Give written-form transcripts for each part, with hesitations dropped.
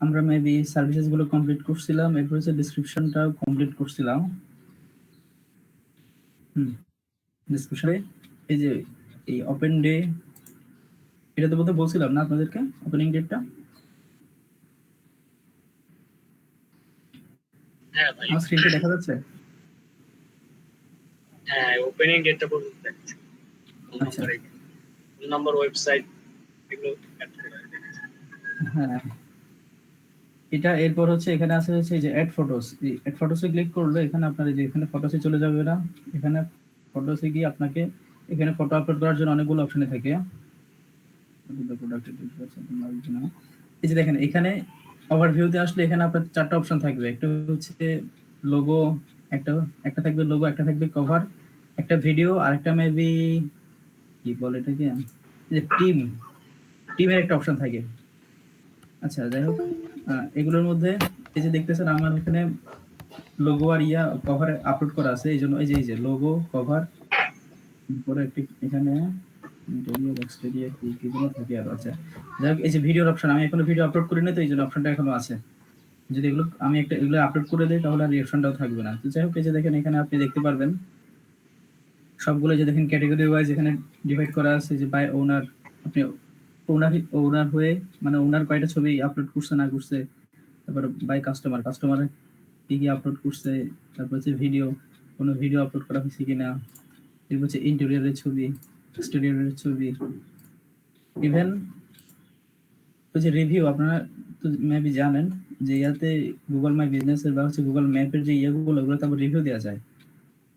আমরা maybe services গুলো complete করছিলাম, এরপর হচ্ছে ডেসক্রিপশনটাও কমপ্লিট করছিলাম। ডিসকাশনে এই যে এই ওপেন ডে, এটা তো বলতে বলছিলাম না আপনাদেরকে ওপেনিং ডেটটা? হ্যাঁ ভাই, আমার স্ক্রিনটা দেখা যাচ্ছে? হ্যাঁ ওপেনিং ডেটটা পর্যন্ত দেখাচ্ছে। আচ্ছা, নাম্বার ওয়েবসাইট এগুলো হ্যাঁ এটা। এরপর হচ্ছে এখানে আছে হচ্ছে এই যে অ্যাড ফটোস, এই অ্যাড ফটোসে ক্লিক করলে এখানে আপনার এই যে এখানে ফটোসে চলে যাবে না। এখানে ফটোসে গিয়ে আপনাকে এখানে ফটো আপলোড করার জন্য অনেকগুলো অপশন থাকে। এই যে দেখেন এখানে ওভারভিউতে আসলে এখানে আপনার চারটা অপশন থাকবে। একটা হচ্ছে লোগো, একটা একটা থাকবে লোগো, একটা থাকবে কভার, একটা ভিডিও, আর একটা মেবি কি বলে এটাকে, যে টিমের একটা অপশন থাকে। আচ্ছা যাই হোক, এগুলোর মধ্যে এই যে দেখতেছেন আমার এখানে লোগো আর ইয়া কভার আপলোড করা আছে, এই জন্য এই যে লোগো কভার পরে একটি এখানে ইন্টারভিউ এক্সটেরিয়া কি কি যেন থাকে আর। আচ্ছা যাই হোক, এই যে ভিডিওর অপশন, আমি এখনো ভিডিও আপলোড করি না, তো এই জন্য অপশনটা এখনো আছে। যদি এগুলো আমি একটা এগুলো আপলোড করে দিই তাহলে আর রিঅপশনটাও থাকবে না। তো যাই হোক, এই যে দেখেন এখানে আপনি দেখতে পারবেন সবগুলো যে দেখেন ক্যাটাগরি ওয়াইজ এখানে ডিভাইড করা আছে, যে বাই ওনার, আপনি ওনার হয়ে মানে ওনার কয়টা ছবি আপলোড করছে না করছে, তারপর বাই কাস্টমার কি কি আপলোড করছে, তারপর হচ্ছে ভিডিও, কোনো ভিডিও আপলোড করা হয়েছে কিনা, এরপর হচ্ছে ইন্টেরিয়রের ছবি, এক্সটেরিয়রের ছবি, ইভেন ওই যে রিভিউ। আপনারা তো মেবি জানেন যে ইয়াতে গুগল মাই বিজনেস এর বা হচ্ছে গুগল ম্যাপের যে ইয়েগুলো, ওগুলো তারপর রিভিউ দেওয়া যায়।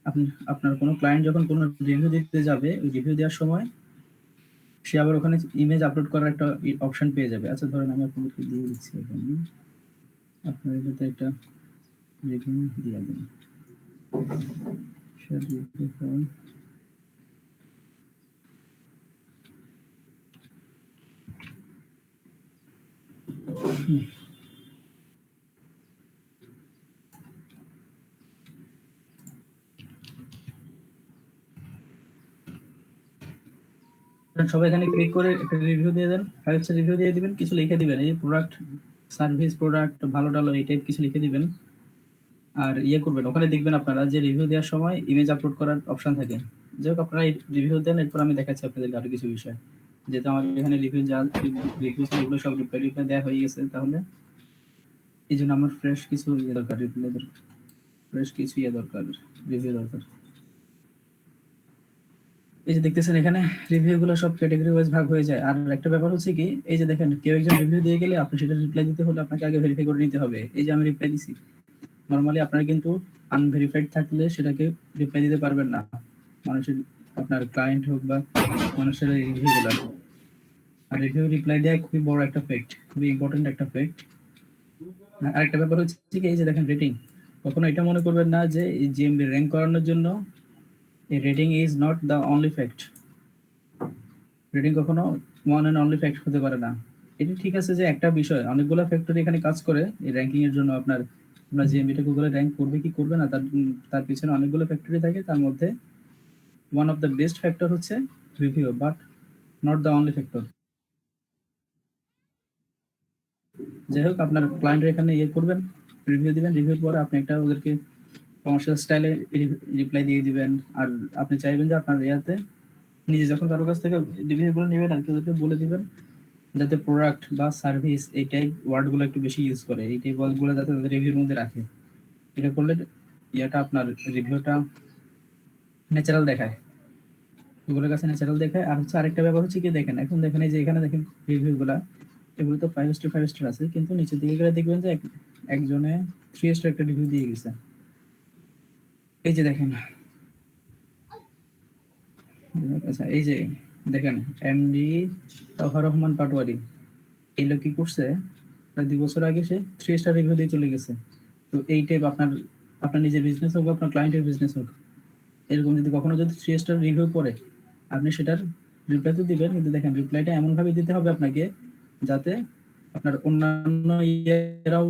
আপনি আপনার কোনো ক্লায়েন্ট যখন কোনো রিভিউ দিতে যাবে, ওই রিভিউ দেওয়ার সময় সে আবার ওখানে ইমেজ আপলোড করার একটা অপশন পেয়ে যাবে। আচ্ছা ধরেন আমি আপনাদেরকে দিয়ে দিচ্ছি এখানে, আপনার এটাতে একটা রিভিউ দিয়ে দিন। সবাই এখানে ক্লিক করে একটা রিভিউ দিয়ে দেন, আর হচ্ছে রিভিউ দিয়ে দিবেন, কিছু লিখে দিবেন, এই প্রোডাক্ট সার্ভিস, প্রোডাক্ট ভালো টালো এই টাইপ কিছু লিখে দিবেন। আর ইয়ে করবেন, ওখানে দেখবেন আপনারা যে রিভিউ দেওয়ার সময় ইমেজ আপলোড করার অপশন থাকে। যাই হোক আপনারা এই রিভিউ দেন, এরপর আমি দেখাচ্ছি আপনাদেরকে আরো কিছু বিষয়। যেহেতু আমার এখানে রিভিউ এগুলো সব রিপ্লাই দেওয়া হয়ে গেছে, তাহলে এই জন্য আমার ফ্রেশ কিছু ইয়ে দরকার, রিপ্লাই দরকার, ফ্রেশ কিছু ইয়ে দরকার, রিভিউ দরকার। এই যে দেখতেছেন এখানে রিভিউ গুলো সব ক্যাটাগরি ওয়াইজ ভাগ হয়ে যায়। আর একটা ব্যাপার হচ্ছে কি, এই যে দেখেন কেউ একজন রিভিউ দিয়ে গেলে আপনি সেটা রিপ্লাই দিতে হলে আপনাকে আগে ভেরিফাই করে নিতে হবে। এই যে আমি রিপ্লাই দিছি, নরমালি আপনারা কিন্তু আনভেরিফাইড থাকলে সেটাকে রিপ্লাই দিতে পারবেন না। মানুষের, আপনার ক্লায়েন্ট হোক বা মানুষের রিভিউ গুলো, আর রিভিউ রিপ্লাই দেওয়া খুবই বড় একটা ফ্যাক্ট, খুবই ইম্পর্টেন্ট একটা ফ্যাক্ট। আরেকটা ব্যাপার হচ্ছে কি, এই যে দেখেন রেটিং, কখনো এটা মনে করবেন না যে এই জিএমবি র্যাঙ্ক করানোর জন্য এই rating is not the only fact. Rating কখনো ওয়ান এন্ড অনলি ফ্যাক্ট হতে পারে না। এটা ঠিক আছে যে একটা বিষয়, অনেকগুলো ফ্যাক্টর এখানে কাজ করে এই র্যাঙ্কিং এর জন্য। আপনার জিএমবিটা গুগলে র্যাঙ্ক করবে কি করবে না, তার পিছনে অনেকগুলো ফ্যাক্টরি থাকে। তার মধ্যে one of the best factor হচ্ছে review, but not the only factor. যাই হোক, আপনার ক্লায়েন্টের এখানে ইয়ে করবেন, রিভিউ দিবেন, রিভিউর পরে আপনি একটা ওদেরকে কমার্শিয়াল স্টাইলে রিপ্লাই দিয়ে দিবেন। আর আপনি চাইবেন যে আপনার ইয়াতে নিজে যখন কারো কাছ থেকে রিভিউগুলো নেবেন আর কি, ওদেরকে বলে দিবেন যাতে প্রোডাক্ট বা সার্ভিস এই টাইপ ওয়ার্ডগুলো একটু বেশি ইউজ করে, এই টাইপ ওয়ার্ডগুলো যাতে তাদের রিভিউর মধ্যে রাখে। এটা করলে ইয়াটা আপনার রিভিউটা ন্যাচারাল দেখায়, গুগলের কাছে ন্যাচারাল দেখায়। আর হচ্ছে আরেকটা ব্যাপার হচ্ছে কি, দেখেন এখন দেখেন এই যে এখানে দেখেন রিভিউগুলা, এগুলো তো 5 স্টার আছে, কিন্তু নিচের দিকে গেলে দেখবেন যে একজনে 3 স্টার একটা রিভিউ দিয়ে গেছে। এই যে দেখেন, আচ্ছা এই যে দেখেন এমডি তাওহার রহমান পাটোয়ারি, এই লোক কি করছে, প্রায় 2 বছর আগে সে 3 স্টার রিভিউ দিয়ে চলে গেছে। তো এই টাইপ আপনার আপনার নিজের বিজনেস হোক, আপনার ক্লায়েন্টের বিজনেস হোক, এরকম যদি কখনো যদি 3 স্টার রিভিউ করে, আপনি সেটার রিপ্লাই তো দিবেন, কিন্তু দেখেন রিপ্লাইটা এমন ভাবে দিতে হবে আপনাকে যাতে আপনার অন্যান্য ইয়েরাও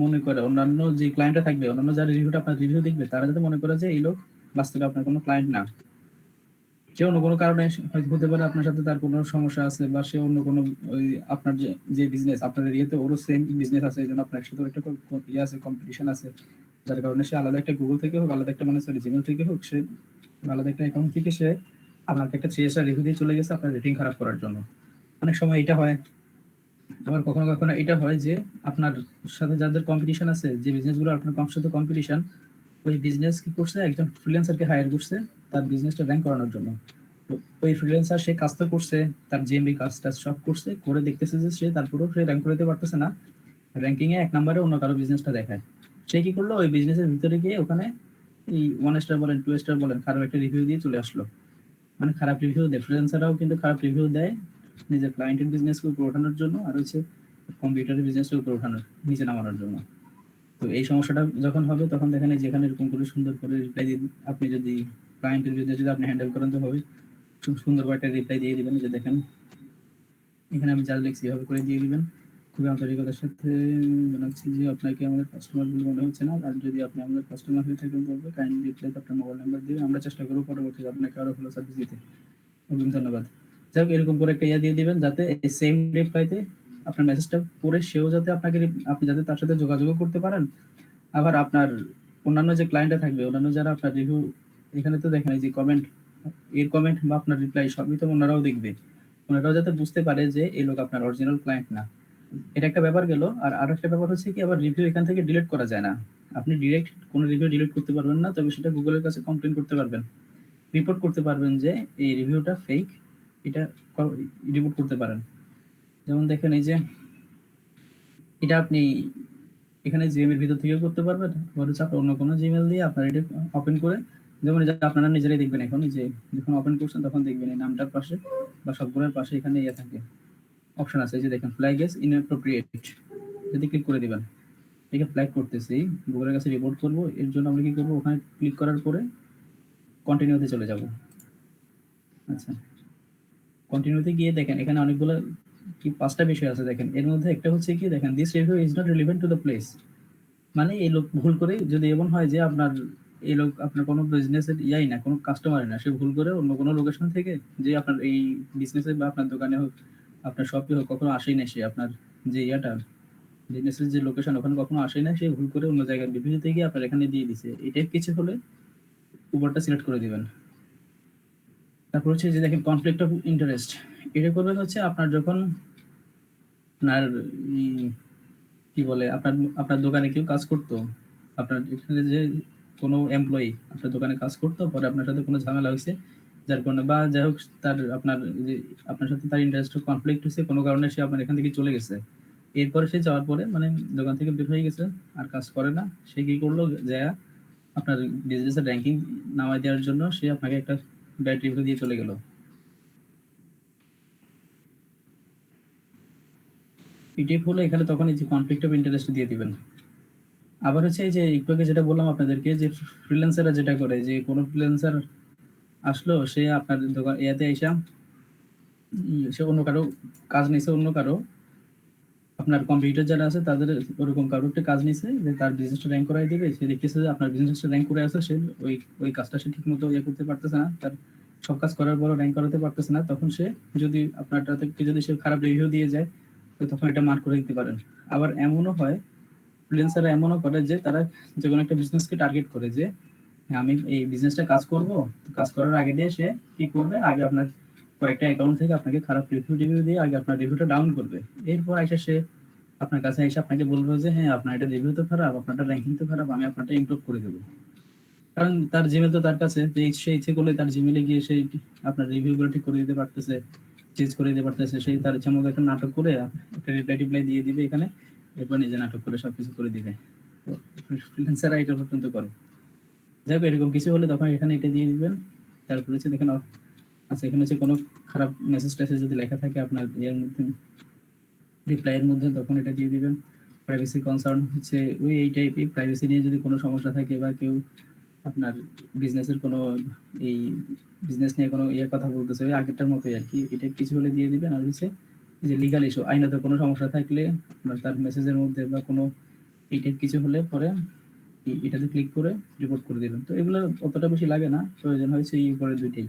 মনে করে, অন্যান্য যে ক্লায়েন্টরা থাকবে, অন্যান্য যারা রিভিউটা আপনার রিভিউ দেখবে, তারা যাতে মনে করে যে এই লোক বাস্তবে আপনার কোনো ক্লায়েন্ট না। সে অন্য কোনো কারণে হয়তো হতে পারে আপনার সাথে তার কোনো সমস্যা আছে, বা সে অন্য কোনো ওই আপনার যে বিজনেস আপনাদের ইয়েতে ওরও সেম বিজনেস আছে, এই জন্য আপনার সাথে একটা ইয়ে আছে, কম্পিটিশন আছে, যার কারণে সে আলাদা একটা গুগল থেকে হোক, আলাদা একটা মানে সরি জিমেল থেকে হোক, সে আলাদা একটা অ্যাকাউন্ট থেকে সে আপনাকে একটা 3 স্টার রিভিউ দিয়ে চলে গেছে আপনার রেটিং খারাপ করার জন্য। অনেক সময় এটা হয়। আবার কখনো কখনো এটা হয় যে আপনার সাথে যাদের কম্পিটিশন আছে, যে বিজনেসগুলো আপনার সাথে কম্পিটিশন, ওই বিজনেস কি করছে, একজন ফ্রিল্যান্সারকে হায়ার করছে তার বিজনেসটা র্যাঙ্ক করানোর জন্য। তো ওই ফ্রিল্যান্সার সে কাজটা করছে, তার জিএমবি কাজটা সব করছে, করে দেখতেছে যে সে তারপরেও সে র্যাঙ্ক করতে পারতেছে না, র্যাঙ্কিং এ 1 নম্বরে অন্য কারো বিজনেসটা দেখায়। সে কি করলো, ওই বিজনেসের ভিতরে গিয়ে ওখানে এই 1 স্টার বলেন 2 স্টার বলেন খারাপ একটা রিভিউ দিয়ে চলে আসলো। মানে খারাপ রিভিউ দেয়, ফ্রিল্যান্সাররাও কিন্তু খারাপ রিভিউ দেয় নিজের ক্লায়েন্টের বিজনেসকে উপরে ওঠানোর জন্য, আর হচ্ছে কম্পিউটারের বিজনেসকে উপরে ওঠানোর, নিচে নামানোর জন্য। তো এই সমস্যাটা যখন হবে তখন দেখেন এই যেখানে এরকম করে সুন্দর করে রিপ্লাই দিয়ে আপনি যদি ক্লায়েন্টের বিজনেস যদি আপনি হ্যান্ডেল করেন, তো হবে খুব সুন্দর করে একটা রিপ্লাই দিয়ে দিবেন যে দেখেন এখানে আমি যা লিখছি এভাবে করে দিয়ে দিবেন। খুবই আন্তরিকতার সাথে জানাচ্ছি যে আপনাকে আমাদের কাস্টমার বলে মনে হচ্ছে না, আর যদি আপনি আমাদের কাস্টমার হয়ে থাকেন তবে কাইন্ডলি রিপ্লাই আপনার মোবাইল নাম্বার দিয়ে আমরা চেষ্টা করবো পরবর্তীতে আপনাকে আরো ভালো সার্ভিস দিতে। অগ্রিম ধন্যবাদ। যাই হোক, এরকম করে একটা ইয়া দিয়ে দিবেন যাতে এই সেম রিপ্লাইতে আপনার মেসেজটা পড়ে সেও যাতে আপনাকে আপনি যাতে তার সাথে যোগাযোগ করতে পারেন। আবার আপনার অন্যান্য যে ক্লায়েন্টরা থাকবে, অন্যান্য যারা আপনার রিভিউ, এখানে তো দেখেন এই যে কমেন্ট, এর কমেন্ট বা আপনার রিপ্লাই সবই তো ওনারাও দেখবে, ওনারাও যাতে বুঝতে পারে যে এই লোক আপনার অরিজিনাল ক্লায়েন্ট না। এটা একটা ব্যাপার গেল। আর আরো একটা ব্যাপার হচ্ছে কি, আবার রিভিউ এখান থেকে ডিলিট করা যায় না। আপনি ডিরেক্ট কোনো রিভিউ ডিলিট করতে পারবেন না, তবে সেটা গুগলের কাছে কমপ্লেন করতে পারবেন, রিপোর্ট করতে পারবেন যে এই রিভিউটা ফেক, এটা রিপোর্ট করতে পারেন। যেমন দেখেন এই যে এটা আপনি এখানে জিমেল ভিতর থেকেও করতে পারবেন, আবার হচ্ছে আপনার অন্য কোনো জিমেল দিয়ে আপনার এটা ওপেন করে, যেমন এটা আপনারা নিজেরাই দেখবেন এখন যে যখন ওপেন করছেন তখন দেখবেন এই নামটার পাশে বা সবগুলোর পাশে এখানে ইয়ে থাকে, অপশন আছে, এই যে দেখেন ফ্ল্যাগ ইজ ইনঅ্যাপ্রোপ্রিয়েট, যদি ক্লিক করে দিবেন এটাকে ফ্ল্যাগ করতেছি, গুগলের কাছে রিপোর্ট করব। এর জন্য আমরা কি করবো, ওখানে ক্লিক করার পরে কন্টিনিউতে চলে যাব। আচ্ছা, কন্টিনিউতে গিয়ে দেখেন এখানে অনেকগুলো কি 5টা বিষয় আছে দেখেন, এর মধ্যে একটা হচ্ছে কি দেখেন this review is not relevant to the place. মানে এই লোক ভুল করে, যদি এমন হয় যে আপনার এই লোক আপনার কোনো বিজনেসের ইয়াই না, কোনো কাস্টমারই না, সে ভুল করে অন্য কোনো লোকেশন থেকে যে আপনার এই বিজনেসে বা আপনার দোকানে হোক, আপনার শপে হোক, কখনো আসেই না সে আপনার যে ইয়াটা বিজনেসের যে লোকেশন ওখানে কখনো আসেই না, সে ভুল করে অন্য জায়গায় বিভিন্নতে গিয়ে আপনার এখানে দিয়ে দিছে, এটাই কিছু হলে উপরটা সিলেক্ট করে দিবেন। তারপর হচ্ছে যে দেখেন কনফ্লিক্ট অফ ইন্টারেস্ট, এটা করবেন হচ্ছে আপনার যখন আপনার কি বলে আপনার আপনার দোকানে কেউ কাজ করতো, আপনার এখানে যে কোনো এমপ্লয়ি আপনার দোকানে কাজ করতো, পরে আপনার সাথে কোনো ঝামেলা হয়েছে যার কারণে, বা যাই হোক তার আপনার যে আপনার সাথে তার ইন্টারেস্ট কনফ্লিক্ট হয়েছে কোনো কারণে, সে আপনার এখান থেকে চলে গেছে। এরপরে সে যাওয়ার পরে মানে দোকান থেকে বের হয়ে গেছে, আর কাজ করে না, সে কি করলো, যা আপনার বিজনেসের র্যাঙ্কিং নামায় দেওয়ার জন্য সে আপনাকে একটা ব্যাড রিভিউ দিয়ে চলে গেল। পিটিএফ হলো এখানে তখন এই যে কনফ্লিক্ট অফ ইন্টারেস্ট দিয়ে দিবেন। আবার হচ্ছে এই যে একটু আগে যেটা বললাম আপনাদেরকে, যে ফ্রিল্যান্সাররা যেটা করে, যে কোনো ফ্রিল্যান্সার আসলো, সে আপনার দোকান ইয়াতে এসে সে অন্য কারো কাজ নিছে, অন্য কারো আপনার কম্পিউটার যারা আছে তাদের ওরকম কারো একটা কাজ নিছে যে তার বিজনেসটা র্যাঙ্ক করাই দিবে, সে দেখতেছে যে আপনার বিজনেসটা র্যাঙ্ক করে আছে, সে ওই ওই কাজটা সে ঠিক মতো ইয়ে করতে পারতেছে না, তার সব কাজ করার পরও র্যাঙ্ক করাতে পারতেছে না, তখন সে যদি আপনারটা থেকে যদি সে খারাপ রিভিউ দিয়ে যায়, তো তখন এটা মার্ক করে দিতে পারেন। আবার এমনও হয়, ফ্রিল্যান্সাররা এমনও করে যে তারা যে কোনো একটা বিজনেসকে টার্গেট করে যে হ্যাঁ, আমি এই বিজনেসটা কাজ করব, কাজ করার আগে দিয়ে সে কি করবে, আগে আপনার কয়েকটা অ্যাকাউন্ট থেকে আপনাকে খারাপ রিভিউ দিয়ে আগে আপনার রিভিউটা ডাউন করবে। এরপর এসে সে আপনার কাছে এসে আপনাকে বলবে যে হ্যাঁ আপনার এটা রিভিউ তো খারাপ, আপনারটা র্যাঙ্কিং তো খারাপ, আমি আপনারটা ইমপ্রুভ করে দেবো। কারণ তার জিমেল তো তার কাছে, যে সে ইচ্ছে করলে তার জিমেলে গিয়ে সেই আপনার রিভিউগুলো ঠিক করে দিতে পারতেছে, চেঞ্জ করে দিতে পারতেছে, সেই তার ইচ্ছা মতো একটা নাটক করে একটা রিপ্লাই দিয়ে দিবে এখানে, এরপর নিজে নাটক করে সবকিছু করে দিবে। তো ফ্রিল্যান্সাররা এটা পর্যন্ত করে। যাই হোক, এরকম কিছু হলে তখন এখানে এটা দিয়ে দিবেন। তারপর হচ্ছে দেখেন আচ্ছা, এখানে হচ্ছে কোনো খারাপ মেসেজ টেসেজ যদি লেখা থাকে আপনার ইয়ের মধ্যে, রিপ্লাইয়ের মধ্যে, তখন এটা দিয়ে দিবেন। প্রাইভেসি কনসার্ন হচ্ছে ওই এই টাইপের, প্রাইভেসি নিয়ে যদি কোনো সমস্যা থাকে বা কেউ আপনার বিজনেসের কোনো এই বিজনেস নিয়ে কোনো ইয়ে কথা বলতেছে ওই আগেরটার মতোই আর কি, এটা কিছু হলে দিয়ে দিবেন। আর হচ্ছে যে লিগাল ইস্যু, আইনত কোনো সমস্যা থাকলে আপনার তার মেসেজের মধ্যে বা কোনো এই টাইপ কিছু হলে পরে এটাতে ক্লিক করে রিপোর্ট করে দিবেন। তো এগুলো অতটা বেশি লাগে না, প্রয়োজন হয়েছে এই উপরে দুইটাই।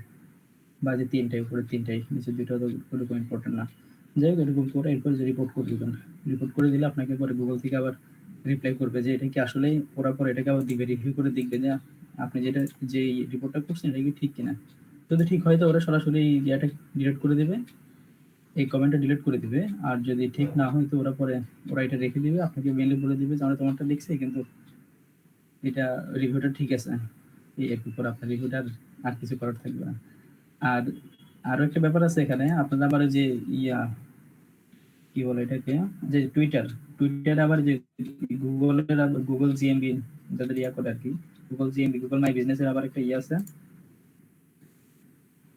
বাজে 3টায়, উপরে 3টায়, নিচে 2টা তো ওরকম ইম্পর্টেন্ট না। যাই হোক, এরকম করে এরপর যে রিপোর্ট করে দিবেন। রিপোর্ট করে দিলে আপনাকে পরে গুগল থেকে আবার রিপ্লাই করবে যে এটা কি আসলেই, ওরা পরে এটাকে আবার দিবে, রিভিউ করে দেখবে যে আপনি যেটা যে রিপোর্টটা করছেন এটা কি ঠিক কিনা। যদি ঠিক হয় তো ওরা সরাসরি ইয়াটা ডিলিট করে দিবে, এই কমেন্টটা ডিলিট করে দিবে। আর যদি ঠিক না হয় তো ওরা পরে ওরা এটা রেখে দিবে, আপনাকে মেইলে বলে দিবে যে আমরা তোমারটা দেখছি কিন্তু এটা রিভিউটা ঠিক আছে। এই একটু পর আপনার রিভিউটা আর কিছু করার থাকবে না। আর আরো একটা ব্যাপার আছে এখানে, আপনার আবার যে ইয়া কি বলে এটাকে, যে টুইটার আবার যে গুগলের আবার গুগল জিএমবি যাদের ইয়া করে আর কি, Google GMB, Google my business এর আবার একটা ইয়ে আছে,